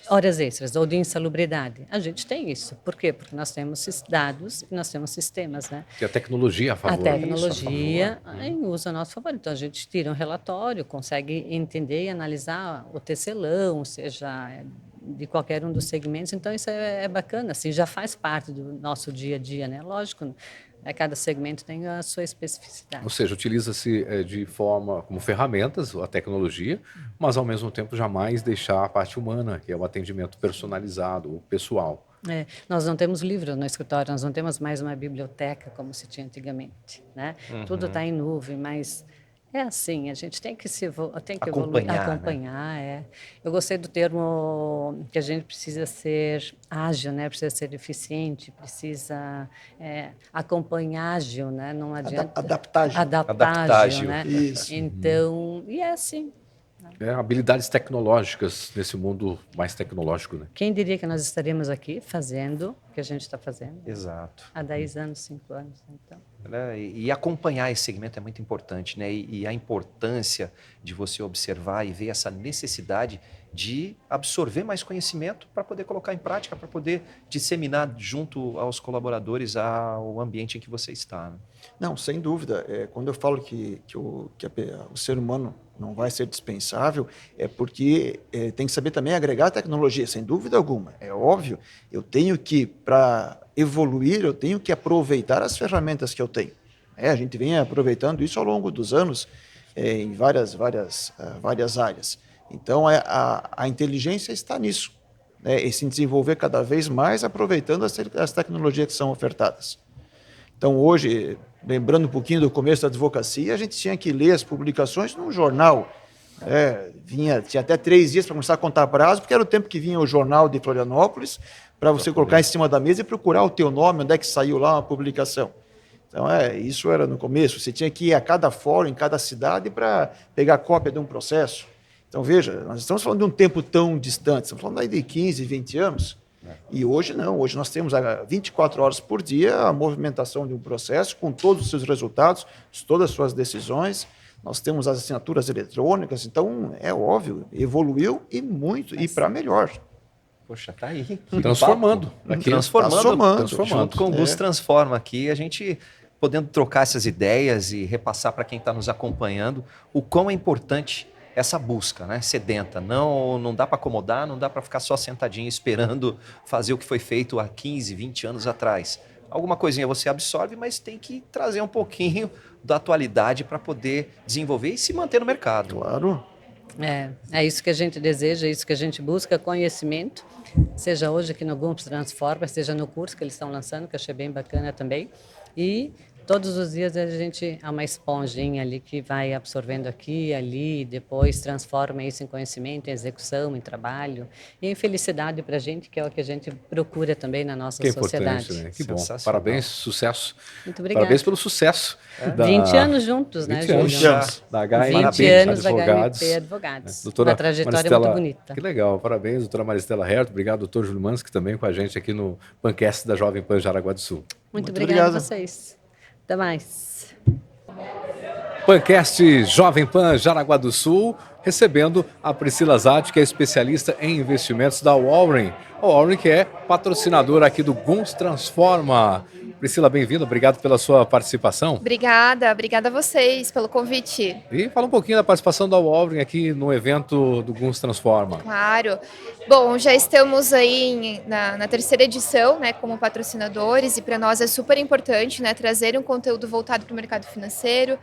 horas extras ou de insalubridade. A gente tem isso. Por quê? Porque nós temos dados e nós temos sistemas, né? E a tecnologia a favor. A tecnologia usa a nosso favor. Então, a gente tira um relatório, consegue entender e analisar o tecelão, seja de qualquer um dos segmentos. Então, isso é bacana, assim, já faz parte do nosso dia a dia, né? Lógico, cada segmento tem a sua especificidade. Ou seja, utiliza-se de forma como ferramentas a tecnologia, mas ao mesmo tempo jamais deixar a parte humana, que é o atendimento personalizado, o pessoal. Nós não temos livros no escritório, nós não temos mais uma biblioteca como se tinha antigamente, né? Tudo está em nuvem, mas é assim, a gente tem que evoluir, acompanhar. Né? Eu gostei do termo que a gente precisa ser ágil, né? Precisa ser eficiente, precisa acompanhar ágil, né? Não adianta... Adaptágil, né? Isso. Então, e é assim. Habilidades tecnológicas nesse mundo mais tecnológico, né? Quem diria que nós estaríamos aqui fazendo o que a gente está fazendo? Exato. Há 10 anos, 5 anos, então. E acompanhar esse segmento é muito importante, né? E a importância de você observar e ver essa necessidade de absorver mais conhecimento para poder colocar em prática, para poder disseminar junto aos colaboradores ao ambiente em que você está. Né? Não, sem dúvida. Quando eu falo que o ser humano não vai ser dispensável, é porque tem que saber também agregar tecnologia, sem dúvida alguma. É óbvio, eu tenho que, para evoluir, eu tenho que aproveitar as ferramentas que eu tenho. A gente vem aproveitando isso ao longo dos anos em várias áreas. Então, a inteligência está nisso, né? E se desenvolver cada vez mais aproveitando as tecnologias que são ofertadas. Então, hoje, lembrando um pouquinho do começo da advocacia, a gente tinha que ler as publicações num jornal. Tinha até 3 dias para começar a contar prazo, porque era o tempo que vinha o jornal de Florianópolis, para você colocar em cima da mesa e procurar o teu nome, onde é que saiu lá uma publicação. Então, isso era no começo. Você tinha que ir a cada fórum, em cada cidade, para pegar cópia de um processo. Então, veja, nós estamos falando de um tempo tão distante, estamos falando aí de 15, 20 anos. E hoje não, hoje nós temos 24 horas por dia a movimentação de um processo com todos os seus resultados, todas as suas decisões. Nós temos as assinaturas eletrônicas, então é óbvio, evoluiu e muito, e para melhor. Poxa, tá aí. Transformando. Transformando. Junto com o Gus Transforma aqui, a gente podendo trocar essas ideias e repassar para quem está nos acompanhando o quão é importante essa busca, né, sedenta. Não dá para acomodar, não dá para ficar só sentadinho esperando fazer o que foi feito há 15, 20 anos atrás. Alguma coisinha você absorve, mas tem que trazer um pouquinho da atualidade para poder desenvolver e se manter no mercado. Claro. É isso que a gente deseja, é isso que a gente busca, conhecimento, seja hoje aqui no Gumps Transforma, seja no curso que eles estão lançando, que eu achei bem bacana também, e Todos os dias a gente é uma esponjinha ali que vai absorvendo aqui, ali, depois transforma isso em conhecimento, em execução, em trabalho e em felicidade para a gente, que é o que a gente procura também na nossa Que sociedade. importante, né? Que bom. Parabéns, sucesso. Muito obrigada. Parabéns pelo sucesso. 20 anos juntos, né, 20 anos Júlio? juntos. Da HMP 20 anos da Advogados. HMP Advogados. Doutora Uma trajetória Maristela, muito bonita. Que legal, parabéns, doutora Maristela Herto. Obrigado, doutor Júlio Mansky, também com a gente aqui no Pancast da Jovem Pan Jaraguá do Sul. Muito obrigada a vocês. Até mais. Pancast Jovem Pan Jaraguá do Sul, recebendo a Priscila Zatti, que é especialista em investimentos da Warren. A Warren que é patrocinadora aqui do Guns Transforma. Priscila, bem-vinda, obrigado pela sua participação. Obrigada a vocês pelo convite. E fala um pouquinho da participação da Warren aqui no evento do Guns Transforma. Claro. Bom, já estamos aí na terceira edição, né, como patrocinadores, e para nós é super importante, né, trazer um conteúdo voltado para o mercado financeiro,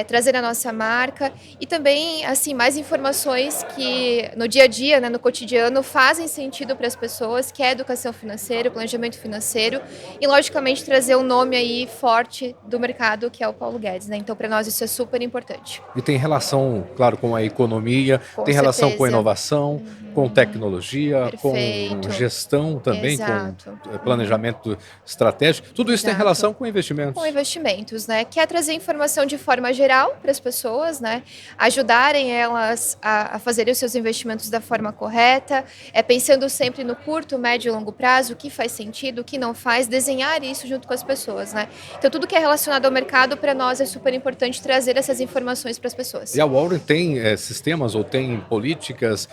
trazer a nossa marca e também, assim, mais informações que no dia a dia, né, no cotidiano, fazem sentido para as pessoas, que é educação financeira, planejamento financeiro e, logicamente, trazer um nome aí forte do mercado, que é o Paulo Guedes, né? Então, para nós isso é super importante. E tem relação, claro, com a economia, tem relação com a inovação, com tecnologia, Perfeito. com gestão também, Exato. com planejamento estratégico. Tudo isso tem Exato. relação com investimentos. Com investimentos, né? Que é trazer informação de forma geral para as pessoas, né? Ajudarem elas a fazerem os seus investimentos da forma correta, pensando sempre no curto, médio e longo prazo, o que faz sentido, o que não faz, desenhar isso junto com as pessoas, né? Então, tudo que é relacionado ao mercado, para nós é super importante trazer essas informações para as pessoas. E a Warren tem sistemas ou tem políticas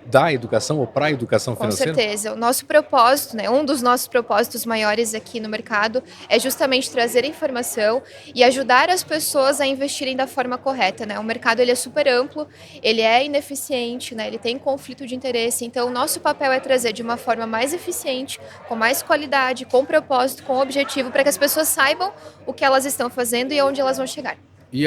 da educação ou para a educação financeira? Com certeza. O nosso propósito, né, um dos nossos propósitos maiores aqui no mercado é justamente trazer informação e ajudar as pessoas a investirem da forma correta, né? O mercado ele é super amplo, ele é ineficiente, né? Ele tem conflito de interesse, então o nosso papel é trazer de uma forma mais eficiente, com mais qualidade, com propósito, com objetivo, para que as pessoas saibam o que elas estão fazendo e onde elas vão chegar. E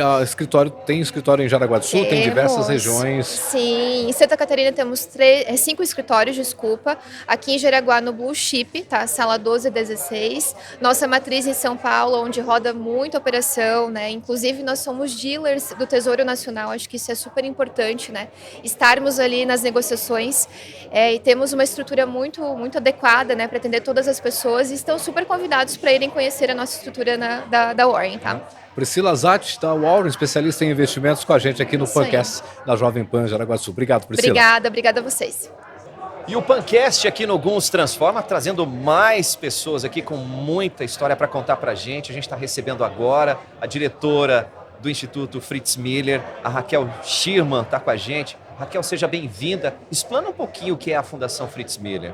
tem escritório em Jaraguá do Sul, tem diversas regiões. Sim, em Santa Catarina temos 5 escritórios, desculpa. Aqui em Jaraguá, no Blue Chip, tá? Sala 1216. Nossa matriz em São Paulo, onde roda muita operação, né? Inclusive, nós somos dealers do Tesouro Nacional, acho que isso é super importante, né? Estarmos ali nas negociações e temos uma estrutura muito adequada, né? Para atender todas as pessoas e estão super convidados para irem conhecer a nossa estrutura da Warren, tá? Priscila Zatti, da Warren, especialista em investimentos, com a gente aqui no Pancast da Jovem Pan Jaraguá do Sul. Obrigado, Priscila. Obrigada a vocês. E o Pancast aqui no Guns Transforma, trazendo mais pessoas aqui com muita história para contar para a gente. A gente está recebendo agora a diretora do Instituto Fritz Miller, a Raquel Schirman está com a gente. Raquel, seja bem-vinda. Explana um pouquinho o que é a Fundação Fritz Miller.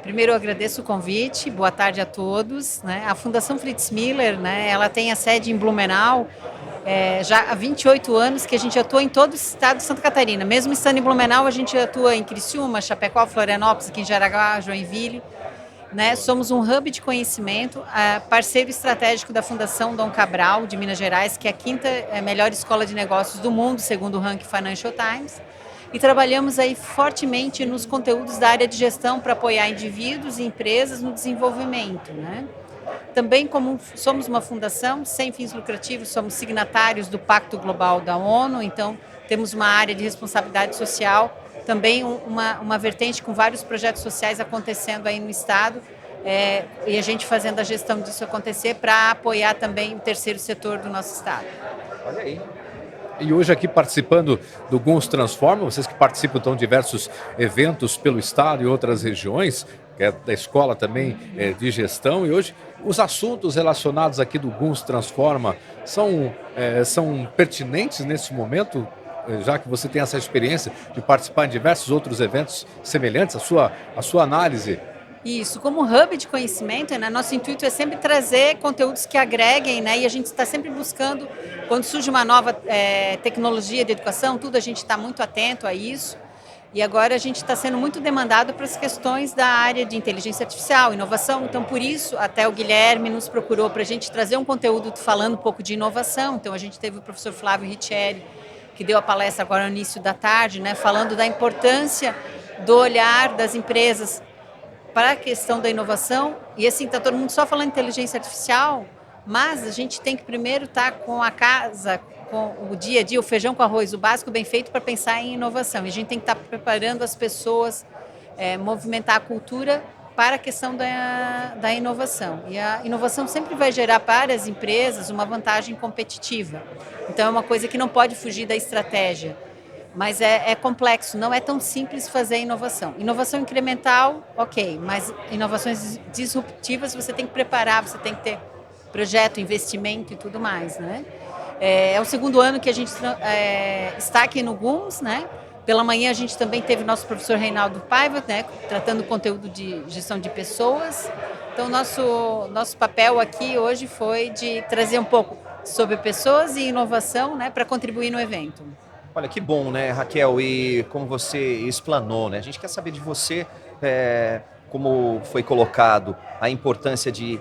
Primeiro, eu agradeço o convite, boa tarde a todos. Né? A Fundação Fritz Miller, né, ela tem a sede em Blumenau, já há 28 anos que a gente atua em todo o estado de Santa Catarina. Mesmo estando em Blumenau, a gente atua em Criciúma, Chapecó, Florianópolis, aqui em Jaraguá, Joinville. Né? Somos um hub de conhecimento, parceiro estratégico da Fundação Dom Cabral, de Minas Gerais, que é a 5ª melhor escola de negócios do mundo, segundo o ranking Financial Times. E trabalhamos aí fortemente nos conteúdos da área de gestão para apoiar indivíduos e empresas no desenvolvimento, né? Também, como somos uma fundação sem fins lucrativos, somos signatários do Pacto Global da ONU, então temos uma área de responsabilidade social, também uma vertente com vários projetos sociais acontecendo aí no Estado, e a gente fazendo a gestão disso acontecer para apoiar também o terceiro setor do nosso Estado. Olha aí. E hoje aqui participando do Guns Transforma, vocês que participam então de diversos eventos pelo estado e outras regiões, que é da escola também de gestão, e hoje os assuntos relacionados aqui do Guns Transforma são pertinentes nesse momento, já que você tem essa experiência de participar em diversos outros eventos semelhantes, a sua análise. Isso, como hub de conhecimento, né, nosso intuito é sempre trazer conteúdos que agreguem, né, e a gente está sempre buscando, quando surge uma nova tecnologia de educação, tudo a gente está muito atento a isso, e agora a gente está sendo muito demandado para as questões da área de inteligência artificial, inovação, então por isso até o Guilherme nos procurou para a gente trazer um conteúdo falando um pouco de inovação, então a gente teve o professor Flávio Richelli, que deu a palestra agora no início da tarde, né, falando da importância do olhar das empresas para a questão da inovação, e assim, está todo mundo só falando de inteligência artificial, Mas a gente tem que primeiro estar com a casa, com o dia a dia, o feijão com arroz, o básico bem feito para pensar em inovação. E a gente tem que estar preparando as pessoas, movimentar a cultura para a questão da inovação. E a inovação sempre vai gerar para as empresas uma vantagem competitiva. Então é uma coisa que não pode fugir da estratégia. Mas é complexo, não é tão simples fazer inovação. Inovação incremental, ok, mas inovações disruptivas você tem que preparar, você tem que ter projeto, investimento e tudo mais, né? É o segundo ano que a gente está aqui no GUMS, né? Pela manhã a gente também teve o nosso professor Reinaldo Paiva, né? Tratando conteúdo de gestão de pessoas. Então nosso papel aqui hoje foi de trazer um pouco sobre pessoas e inovação, né? Para contribuir no evento. Olha, que bom, né, Raquel? E como você explanou, né? A gente quer saber de você, como foi colocado, a importância de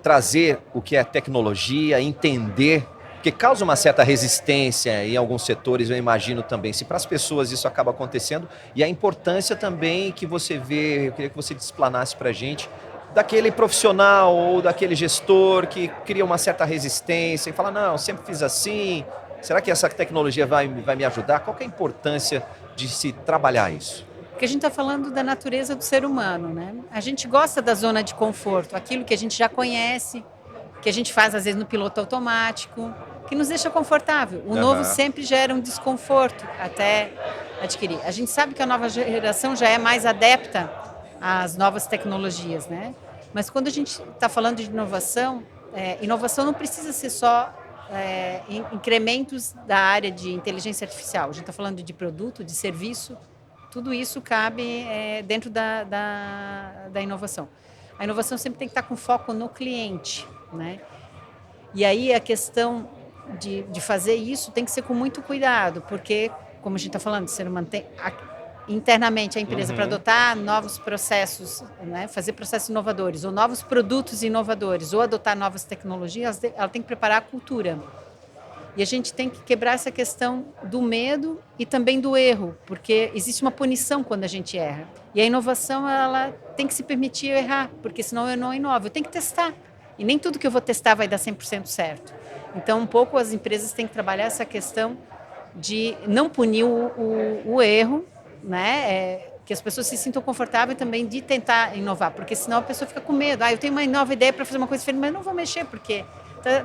trazer o que é tecnologia, entender, porque causa uma certa resistência em alguns setores, eu imagino também, se para as pessoas isso acaba acontecendo, e a importância também que você vê, eu queria que você explanasse para a gente, daquele profissional ou daquele gestor que cria uma certa resistência e fala, não, sempre fiz assim. Será que essa tecnologia vai me ajudar? Qual que é a importância de se trabalhar isso? Porque a gente está falando da natureza do ser humano, né? A gente gosta da zona de conforto, aquilo que a gente já conhece, que a gente faz às vezes no piloto automático, que nos deixa confortável. O novo sempre gera um desconforto até adquirir. A gente sabe que a nova geração já é mais adepta às novas tecnologias, né? Mas quando a gente está falando de inovação, inovação não precisa ser só incrementos da área de inteligência artificial. A gente está falando de produto, de serviço, tudo isso cabe dentro da inovação. A inovação sempre tem que estar com foco no cliente, né? E aí a questão de fazer isso tem que ser com muito cuidado, porque, como a gente está falando, você mantém internamente a empresa para adotar novos processos, né? Fazer processos inovadores, ou novos produtos inovadores, ou adotar novas tecnologias, ela tem que preparar a cultura. E a gente tem que quebrar essa questão do medo e também do erro, porque existe uma punição quando a gente erra. E a inovação, ela tem que se permitir errar, porque senão eu não inovo. Eu tenho que testar. E nem tudo que eu vou testar vai dar 100% certo. Então, um pouco as empresas têm que trabalhar essa questão de não punir o erro, né? Que as pessoas se sintam confortáveis também de tentar inovar, porque senão a pessoa fica com medo. Eu tenho uma nova ideia para fazer uma coisa diferente, mas não vou mexer, porque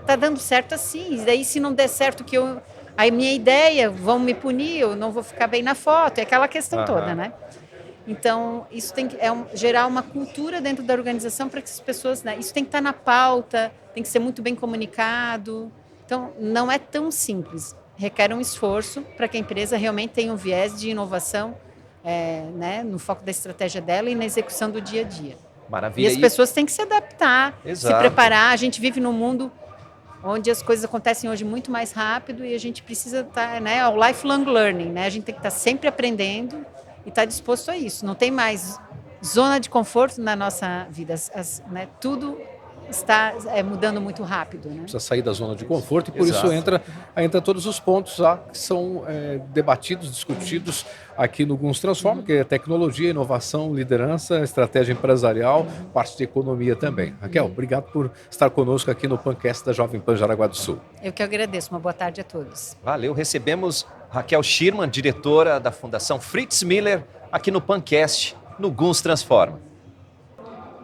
tá dando certo assim. E daí, se não der certo a minha ideia, vão me punir, eu não vou ficar bem na foto, é aquela questão toda, né? Então, isso tem que gerar uma cultura dentro da organização para que as pessoas, né? Isso tem que estar na pauta, tem que ser muito bem comunicado. Então, não é tão simples. Requer um esforço para que a empresa realmente tenha um viés de inovação, né, no foco da estratégia dela e na execução do dia a dia. Maravilha. E as pessoas têm que se adaptar, Exato. se preparar. A gente vive num mundo onde as coisas acontecem hoje muito mais rápido e a gente precisa estar, né, ao lifelong learning, né? A gente tem que estar sempre aprendendo e estar disposto a isso. Não tem mais zona de conforto na nossa vida. Né, tudo está mudando muito rápido, né? Precisa sair da zona de conforto e por isso entra todos os pontos lá que são debatidos, discutidos aqui no GUMS Transforma, que é tecnologia, inovação, liderança, estratégia empresarial, parte de economia também. Raquel, obrigado por estar conosco aqui no Pancast da Jovem Pan Jaraguá do Sul. Eu que agradeço. Uma boa tarde a todos. Valeu. Recebemos Raquel Schirman, diretora da Fundação Fritz Miller, aqui no Pancast, no GUMS Transforma.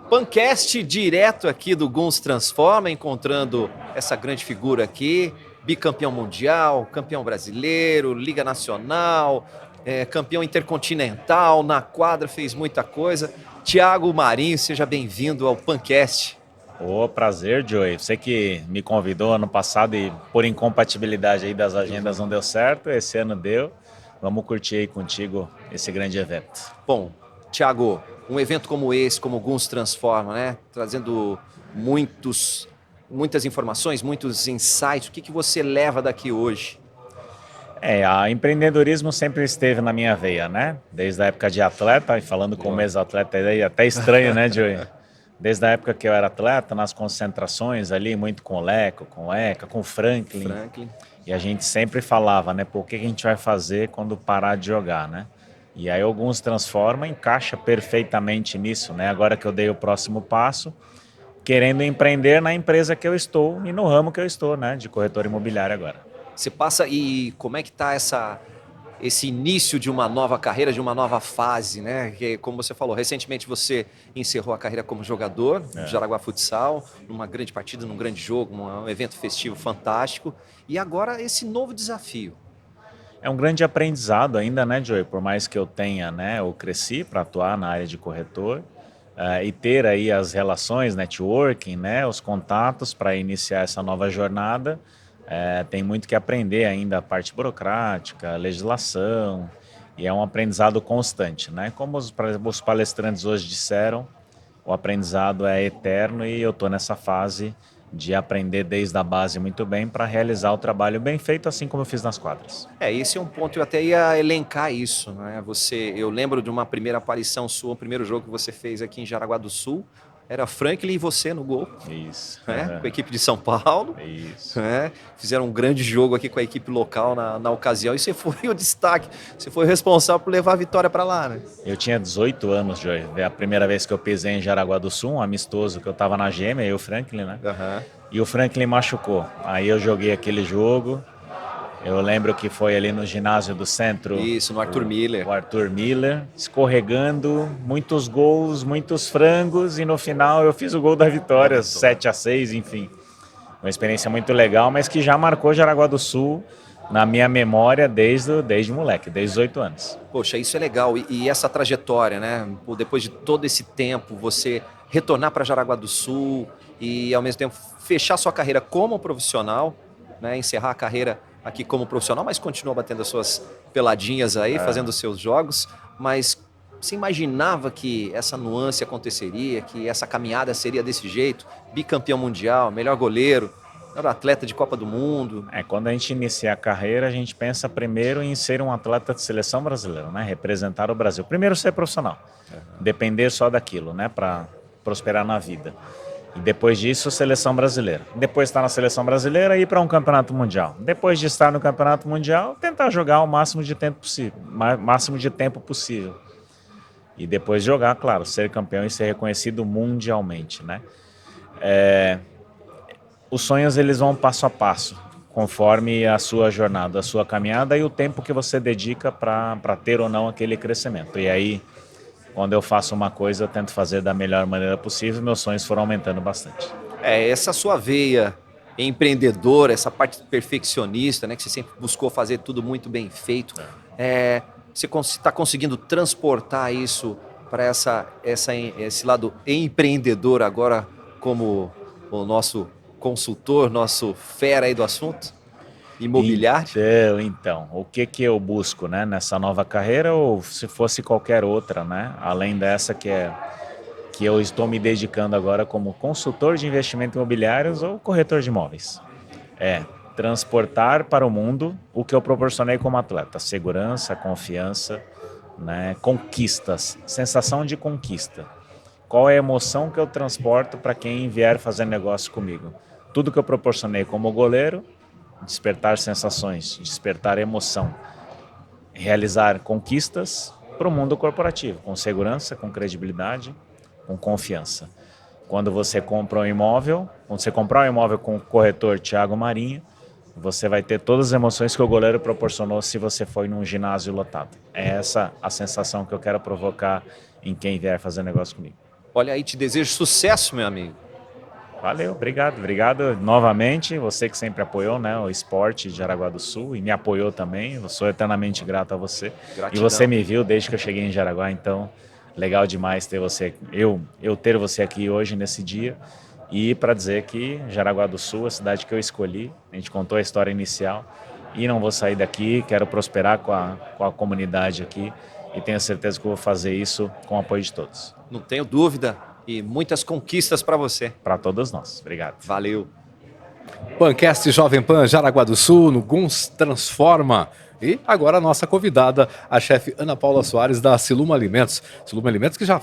Pancast direto aqui do GUMS Transforma, encontrando essa grande figura aqui, bicampeão mundial, campeão brasileiro, Liga Nacional, campeão intercontinental, na quadra fez muita coisa. Thiago Marinho, seja bem-vindo ao Pancast. Prazer, Joey. Você que me convidou ano passado e por incompatibilidade aí das agendas não deu certo, esse ano deu. Vamos curtir aí contigo esse grande evento. Bom, Thiago, um evento como esse, como o GUMS Transforma, né? Trazendo muitas informações, muitos insights. O que você leva daqui hoje? Empreendedorismo sempre esteve na minha veia, né? Desde a época de atleta, e falando como ex-atleta, é até estranho, né, Joey? Desde a época que eu era atleta, nas concentrações ali, muito com o Leco, com o Eca, com o Franklin. E a gente sempre falava, né? O que a gente vai fazer quando parar de jogar, né? E aí alguns Transforma encaixa perfeitamente nisso, né? Agora que eu dei o próximo passo, querendo empreender na empresa que eu estou e no ramo que eu estou, né, de corretor imobiliário agora. Você passa e como é que está esse início de uma nova carreira, de uma nova fase, né? Que, como você falou, recentemente você encerrou a carreira como jogador do Jaraguá Futsal, numa grande partida, num grande jogo, um evento festivo fantástico. E agora esse novo desafio. É um grande aprendizado ainda, né, Joey? Por mais que eu tenha, né, eu cresci para atuar na área de corretor e ter aí as relações, networking, né, os contatos para iniciar essa nova jornada. Tem muito que aprender ainda, a parte burocrática, a legislação, e é um aprendizado constante, né? Como os palestrantes hoje disseram, o aprendizado é eterno e eu estou nessa fase de aprender desde a base muito bem para realizar o trabalho bem feito, assim como eu fiz nas quadras. Esse é um ponto, eu até ia elencar isso, né? Eu lembro de uma primeira aparição sua, o primeiro jogo que você fez aqui em Jaraguá do Sul, era Franklin e você no gol. Isso. Né? Com a equipe de São Paulo. Isso. Né? Fizeram um grande jogo aqui com a equipe local na ocasião. E você foi o destaque. Você foi o responsável por levar a vitória para lá, né? Eu tinha 18 anos, Joey. É a primeira vez que eu pisei em Jaraguá do Sul, um amistoso que eu estava na Gêmea, e o Franklin, né? E o Franklin machucou. Aí eu joguei aquele jogo. Eu lembro que foi ali no ginásio do centro. Isso, no Arthur Miller. O Arthur Miller, escorregando, muitos gols, muitos frangos, e no final eu fiz o gol da vitória, 7-6, enfim. Uma experiência muito legal, mas que já marcou Jaraguá do Sul na minha memória desde moleque, desde 18 anos. Poxa, isso é legal. E essa trajetória, né? Depois de todo esse tempo, você retornar para Jaraguá do Sul e, ao mesmo tempo, fechar sua carreira como profissional, né? Encerrar a carreira aqui como profissional, mas continua batendo as suas peladinhas aí, fazendo os seus jogos, mas você imaginava que essa nuance aconteceria, que essa caminhada seria desse jeito? Bicampeão mundial, melhor goleiro, melhor atleta de Copa do Mundo. Quando a gente inicia a carreira, a gente pensa primeiro em ser um atleta de seleção brasileira, né? Representar o Brasil. Primeiro ser profissional, depender só daquilo, né? Para prosperar na vida. E depois disso, seleção brasileira. Depois de estar na seleção brasileira, ir para um campeonato mundial. Depois de estar no campeonato mundial, tentar jogar o máximo de tempo possível. E depois jogar, claro, ser campeão e ser reconhecido mundialmente, né? Os sonhos, eles vão passo a passo, conforme a sua jornada, a sua caminhada e o tempo que você dedica para ter ou não aquele crescimento. E aí, quando eu faço uma coisa, eu tento fazer da melhor maneira possível, meus sonhos foram aumentando bastante. Essa sua veia empreendedora, essa parte perfeccionista, né, que você sempre buscou fazer tudo muito bem feito, você está conseguindo transportar isso para esse lado empreendedor agora como o nosso consultor, nosso fera aí do assunto? Imobiliário? Então, o que eu busco, né, nessa nova carreira, ou se fosse qualquer outra, né, além dessa que eu estou me dedicando agora como consultor de investimentos imobiliários ou corretor de imóveis? Transportar para o mundo o que eu proporcionei como atleta: segurança, confiança, né, conquistas, sensação de conquista. Qual é a emoção que eu transporto para quem vier fazer negócio comigo? Tudo que eu proporcionei como goleiro: despertar sensações, despertar emoção, realizar conquistas para o mundo corporativo, com segurança, com credibilidade, com confiança. Quando você compra um imóvel, quando você comprar um imóvel com o corretor Thiago Marinho, você vai ter todas as emoções que o goleiro proporcionou se você foi num ginásio lotado. É essa a sensação que eu quero provocar em quem vier fazer negócio comigo. Olha aí, te desejo sucesso, meu amigo. Valeu, obrigado novamente, você que sempre apoiou, né, o esporte de Jaraguá do Sul e me apoiou também, eu sou eternamente grato a você. Gratidão. E você me viu desde que eu cheguei em Jaraguá, então legal demais ter você, eu ter você aqui hoje nesse dia, e para dizer que Jaraguá do Sul, a cidade que eu escolhi, a gente contou a história inicial e não vou sair daqui, quero prosperar com a comunidade aqui e tenho certeza que eu vou fazer isso com o apoio de todos. Não tenho dúvida. E muitas conquistas para você. Para todos nós. Obrigado. Valeu. Pancast Jovem Pan Jaraguá do Sul, no Guns Transforma. E agora a nossa convidada, a chefe Ana Paula Soares, da Siluma Alimentos. Siluma Alimentos que já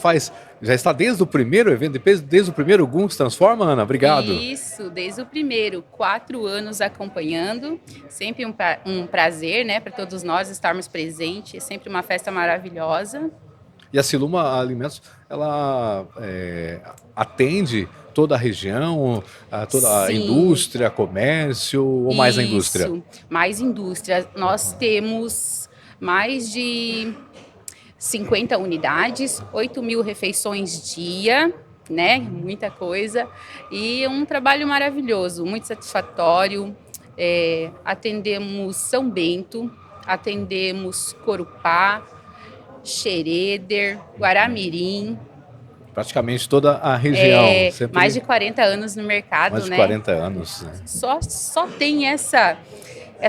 está desde o primeiro evento, desde o primeiro Guns Transforma, Ana? Obrigado. Isso, desde o primeiro, 4 anos acompanhando. Sempre um prazer, né, para todos nós estarmos presentes. É sempre uma festa maravilhosa. E a Siluma Alimentos, ela atende toda a região, a toda a Sim. indústria, comércio ou mais a indústria? Isso, mais indústria. Nós temos mais de 50 unidades, 8.000 refeições dia, né? Muita coisa. E um trabalho maravilhoso, muito satisfatório. Atendemos São Bento, atendemos Corupá, Xereder, Guaramirim. Praticamente toda a região. Mais de 40 anos no mercado, mais de né? 40 anos. Né? Só tem essa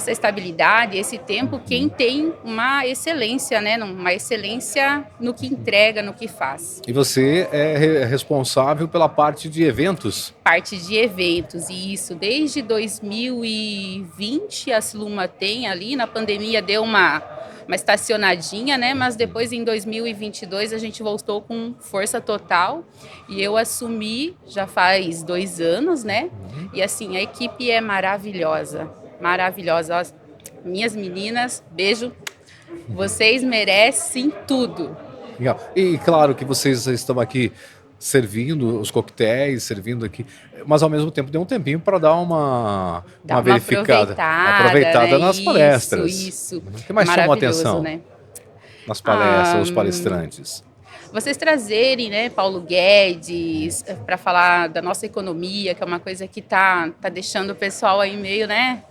estabilidade, esse tempo, quem tem uma excelência, né? Uma excelência no que entrega, no que faz. E você é responsável pela parte de eventos? Parte de eventos, e isso. Desde 2020 a Siluma tem ali, na pandemia deu uma estacionadinha, né? Mas depois, em 2022, a gente voltou com força total. E eu assumi já faz 2 anos, né? E assim, a equipe é maravilhosa. Maravilhosa. Minhas meninas, beijo. Vocês merecem tudo. Legal. E claro que vocês estão aqui servindo os coquetéis, servindo aqui, mas ao mesmo tempo deu um tempinho para dar uma verificada, aproveitada né? nas palestras. Isso. O que mais chamou a atenção, né? Nas palestras, os palestrantes? Vocês trazerem, né, Paulo Guedes, para falar da nossa economia, que é uma coisa que tá deixando o pessoal aí meio, né,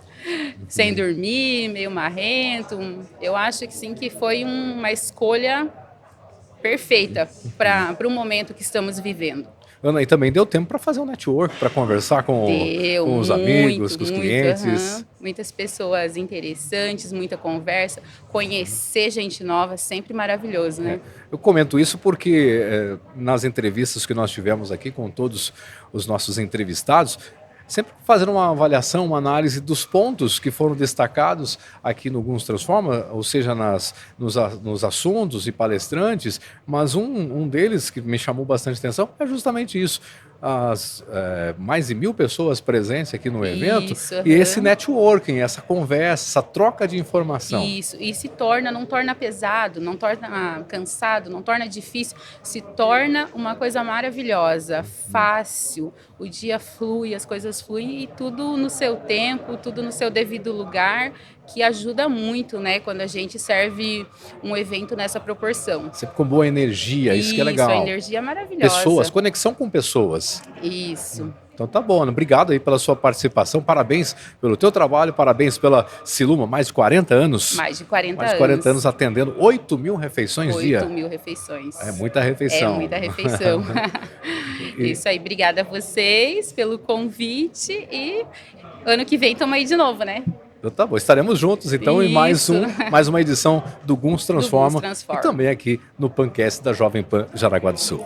sem dormir, meio marrento. Eu acho que sim, que foi uma escolha perfeita para o momento que estamos vivendo. Ana, e também deu tempo para fazer um network, para conversar com os amigos, com os clientes. Muitas pessoas interessantes, muita conversa, conhecer gente nova, sempre maravilhoso, né? Eu comento isso porque nas entrevistas que nós tivemos aqui com todos os nossos entrevistados, sempre fazendo uma avaliação, uma análise dos pontos que foram destacados aqui no Guns Transforma, ou seja, nos assuntos e palestrantes, mas um deles que me chamou bastante atenção é justamente isso. Mais de 1.000 pessoas presentes aqui no evento, e esse networking, essa conversa, essa troca de informação. Isso, e não torna pesado, não torna cansado, não torna difícil, se torna uma coisa maravilhosa, fácil, o dia flui, as coisas fluem e tudo no seu tempo, tudo no seu devido lugar, que ajuda muito, né, quando a gente serve um evento nessa proporção. Sempre com boa energia, isso que é legal. Isso, a energia é maravilhosa. Pessoas, conexão com pessoas. Isso. Então tá bom, Ana. Obrigado aí pela sua participação, parabéns pelo teu trabalho, parabéns pela Siluma, mais de 40 anos. Mais de 40 mais de 40 anos atendendo 8.000 refeições dia. 8.000 refeições. É muita refeição. É muita refeição. Isso aí, obrigada a vocês pelo convite e ano que vem estamos aí de novo, né? Então tá bom, estaremos juntos então em mais uma edição do Guns Transforma, e também aqui no Pancast da Jovem Pan Jaraguá do Sul.